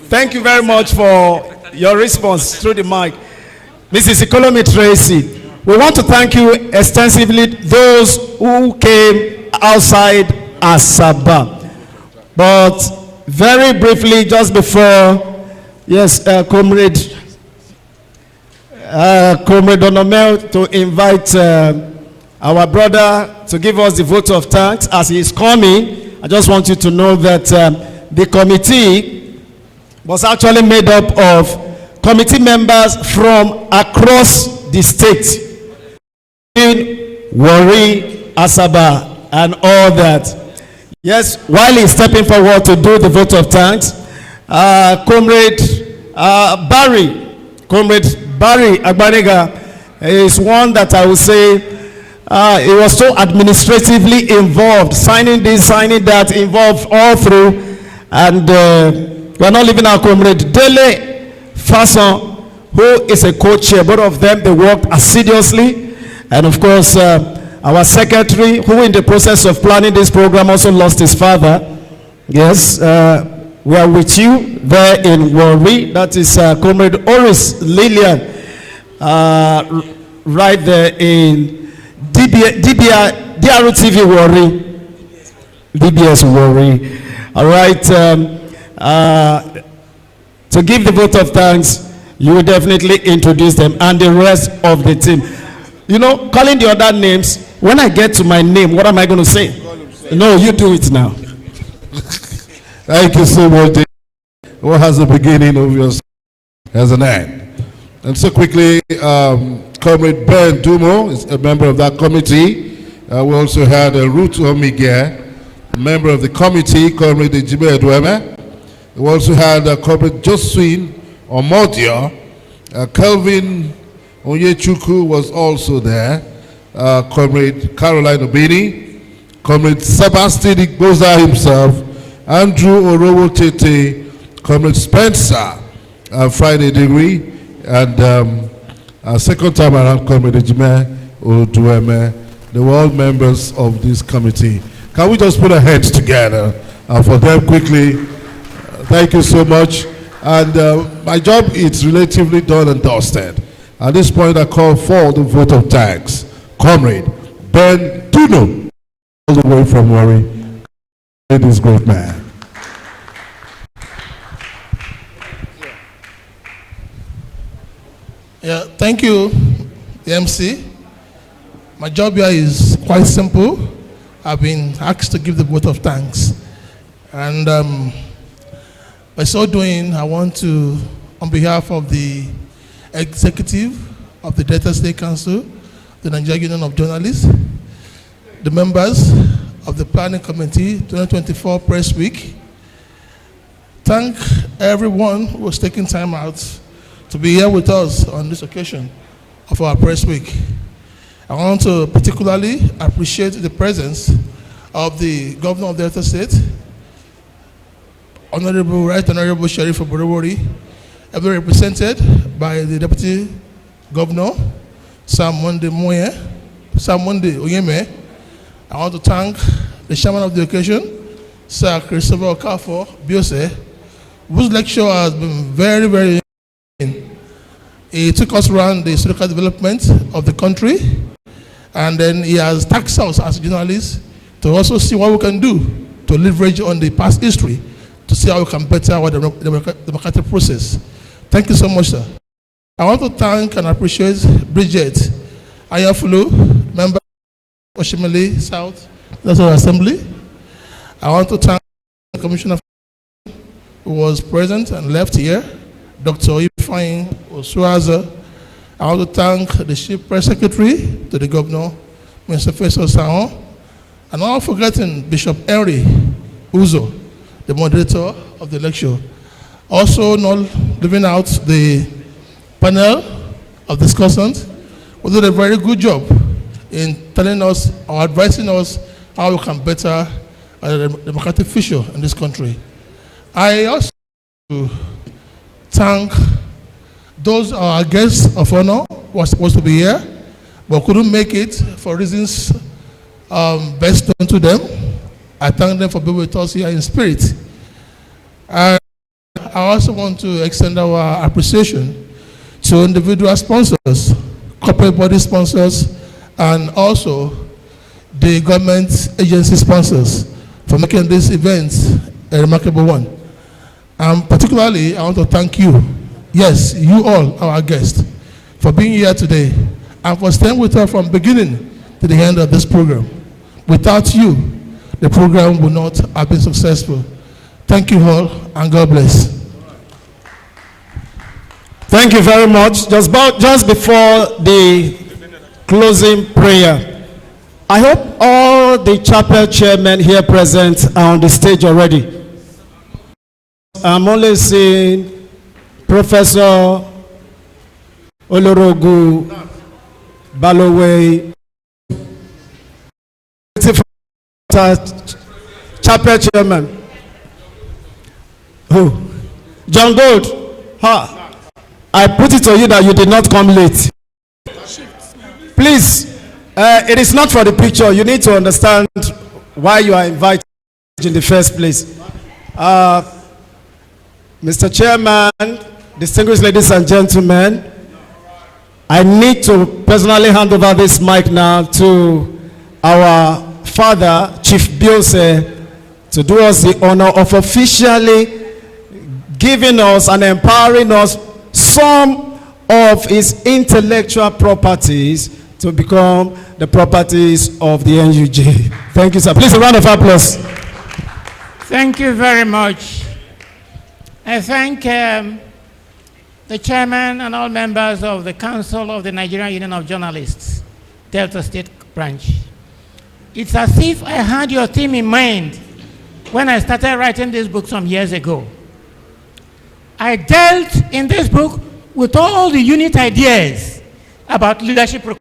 thank you very much for your response through the mic. Mrs. Economy Tracy, we want to thank you extensively, those who came outside Asaba. But very briefly, just before, yes, Comrade Onomel to invite our brother to give us the vote of thanks as he is coming. I just want you to know that the committee was actually made up of committee members from across the state, in Warri, Asaba, and all that. Yes, while he's stepping forward to do the vote of thanks, Comrade Barry Agbanega is one that I would say he was so administratively involved, signing this, signing that, involved all through. And we are not leaving our Comrade Dele Fasson, who is a co-chair. Both of them, they worked assiduously. And of course, our secretary, who in the process of planning this program also lost his father. Yes, we are with you there in Warri. That is Comrade Oris Lillian, right there in DRTV Warri. DBS Warri. All right. To give the vote of thanks, you will definitely introduce them and the rest of the team. You know, calling the other names, when I get to my name, what am I going to say? No, you do it now.
Thank you so much. What has a beginning of yours has an end. And so quickly, Comrade Ben Dumo is a member of that committee. We also had Ruth Omige, a member of the committee, Comrade Ejibe Edweme. We also had Comrade Josephine Omodia. Kelvin Onyechuku was also there. Comrade Caroline Obini, Comrade Sebastian Igboza himself, Andrew Orowo Tete, Comrade Spencer Friday Degree, and second time around, Comrade Ejime Odueme. They were all members of this committee. Can we just put our hands together for them quickly? Thank you so much. And my job is relatively done and dusted. At this point, I call for the vote of thanks. Comrade Ben Duno, all the way from Warri, this great man.
Yeah, thank you, the MC. My job here is quite simple. I've been asked to give the vote of thanks. And by so doing, I want to, on behalf of the executive of the Delta State Council, the Nigerian Union of Journalists, the members of the Planning Committee 2024 Press Week, thank everyone who was taking time out to be here with us on this occasion of our Press Week. I want to particularly appreciate the presence of the Governor of Delta State, Honorable Sheriff Oborowori, ably represented by the Deputy Governor, Sam Monday Oyeme. I want to thank the Chairman of the occasion, Sir Christopher Okafor Biose, whose lecture has been very, very interesting. He took us around the historical development of the country, and then he has tasked us as journalists to also see what we can do to leverage on the past history to see how we can better our democratic process. Thank you so much, sir. I want to thank and appreciate Bridget Ayafulu, member of Oshimele South National Assembly. I want to thank the Commissioner who was present and left here, Dr. Ifeanyi Osuaza. I want to thank the Chief Press Secretary to the Governor, Mr. Feso Sahon, and not forgetting Bishop Henry Uzo, the moderator of the lecture. Also not leaving out the panel of discussants who did a very good job in telling us or advising us how we can better the democratic future in this country. I also thank those our guests of honor who were supposed to be here but couldn't make it for reasons best known to them. I thank them for being with us here in spirit. I also want to extend our appreciation to individual sponsors, corporate body sponsors, and also the government agency sponsors for making this event a remarkable one. Particularly, I want to thank you, yes, you all, our guests, for being here today and for staying with us from beginning to the end of this program. Without you, the program would not have been successful. Thank you all, and God bless.
Thank you very much. Just before the closing prayer, I hope all the chapel chairmen here present are on the stage already. I'm only seeing Professor Olorogu Balowe, chapel chairman. Who? John Gold. Ha. I put it to you that you did not come late. Please, it is not for the picture. You need to understand why you are invited in the first place. Mr. Chairman, distinguished ladies and gentlemen, I need to personally hand over this mic now to our father, Chief Biose, to do us the honor of officially giving us and empowering us some of his intellectual properties to become the properties of the NUJ. Thank you, sir. Please, a round of applause.
Thank you very much. I thank the chairman and all members of the Council of the Nigerian Union of Journalists, Delta State Branch. It's as if I had your team in mind when I started writing this book some years ago. I dealt in this book with all the unit ideas about leadership in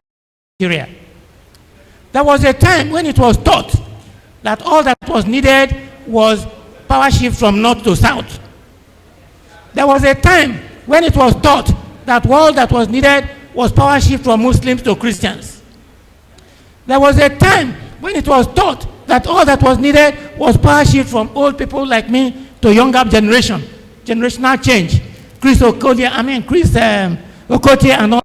Nigeria. There was a time when it was thought that all that was needed was power shift from north to south. There was a time when it was thought that all that was needed was power shift from Muslims to Christians. There was a time when it was thought that all that was needed was power shift from old people like me to younger generation. Generational change. Chris Okotie and all.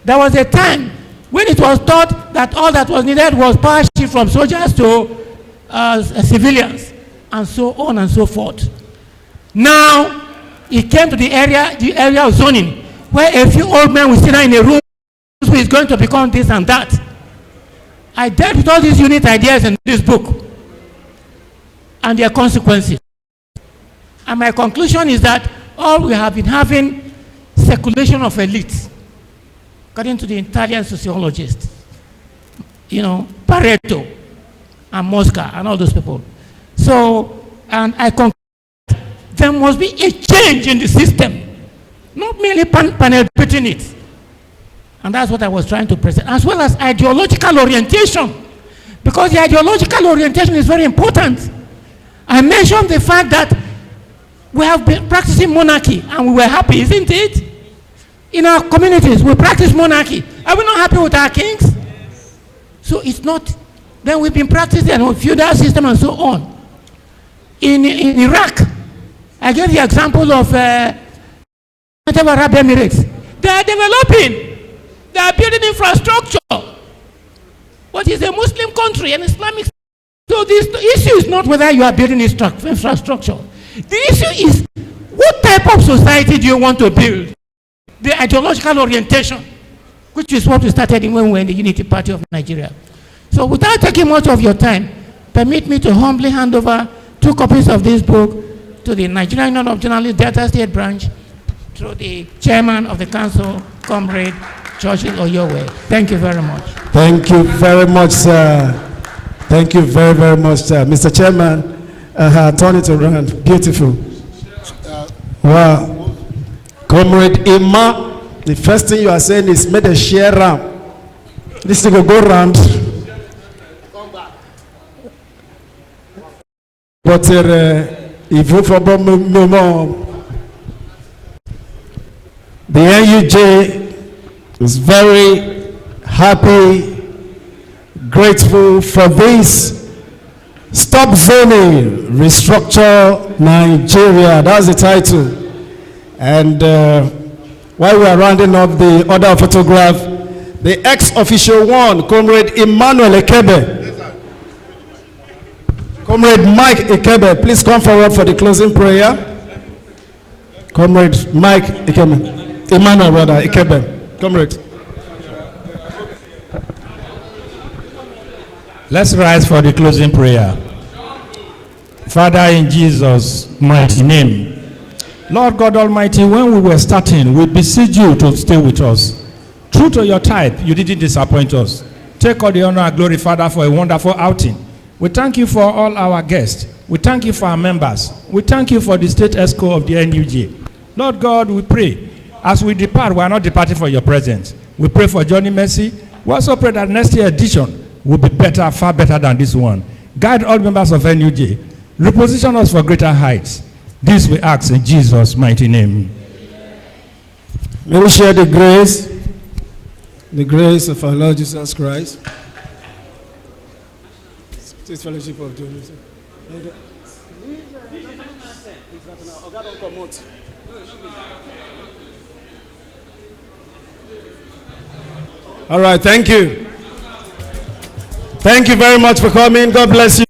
There was a time when it was thought that all that was needed was power shift from soldiers to civilians, and so on and so forth. Now, it came to the area of zoning, where a few old men will sit down in a room who is going to become this and that. I dealt with all these unit ideas in this book and their consequences. And my conclusion is that all we have been having circulation of elites, according to the Italian sociologist, Pareto and Mosca and all those people. So, and I conclude there must be a change in the system, not merely panel beating it. And that's what I was trying to present, as well as ideological orientation. Because the ideological orientation is very important. I mentioned the fact that we have been practicing monarchy and we were happy, isn't it? In our communities, we practice monarchy. Are we not happy with our kings? So it's not. Then we've been practicing a feudal system and so on. In Iraq, I gave the example of Arab Emirates. They are developing. They are building infrastructure. But it's a Muslim country, an Islamic. So the issue is not whether you are building infrastructure. The issue is what type of society do you want to build? The ideological orientation, which is what we started when we were in the Unity Party of Nigeria. So without taking much of your time, permit me to humbly hand over 2 copies of this book to the Nigerian Union of Journalists Delta State Branch through the chairman of the council, Comrade Churchill Oyowe. Thank you very much.
Thank you very much, sir. Thank you very, very much, sir. Mr. Chairman, turn it around. Beautiful. Wow. Comrade Emma, the first thing you are saying is make a share round. This thing will go round. But if you for the NUJ is very happy, grateful for this. Stop zoning, restructure Nigeria. That's the title. And while we are rounding up the other photograph, the ex-official one, Comrade Emmanuel Ekebe. Comrade Mike Ekebe, please come forward for the closing prayer. Comrade Mike Ekebe. Emmanuel, brother, Ekebe. Comrade.
Let's rise for the closing prayer. Father, in Jesus' mighty name, Lord God Almighty, when we were starting, we beseech you to stay with us. True to your type, you didn't disappoint us. Take all the honor and glory, Father, for a wonderful outing. We thank you for all our guests. We thank you for our members. We thank you for the state ESCO of the NUJ. Lord God, we pray, as we depart, we are not departing for your presence. We pray for Johnny Mercy. We also pray that next year edition will be better, far better than this one. Guide all members of NUJ. Reposition us for greater heights. This we ask in Jesus' mighty name.
May we share the grace of our Lord Jesus Christ. This fellowship of the All right, thank you. Thank you very much for coming. God bless you.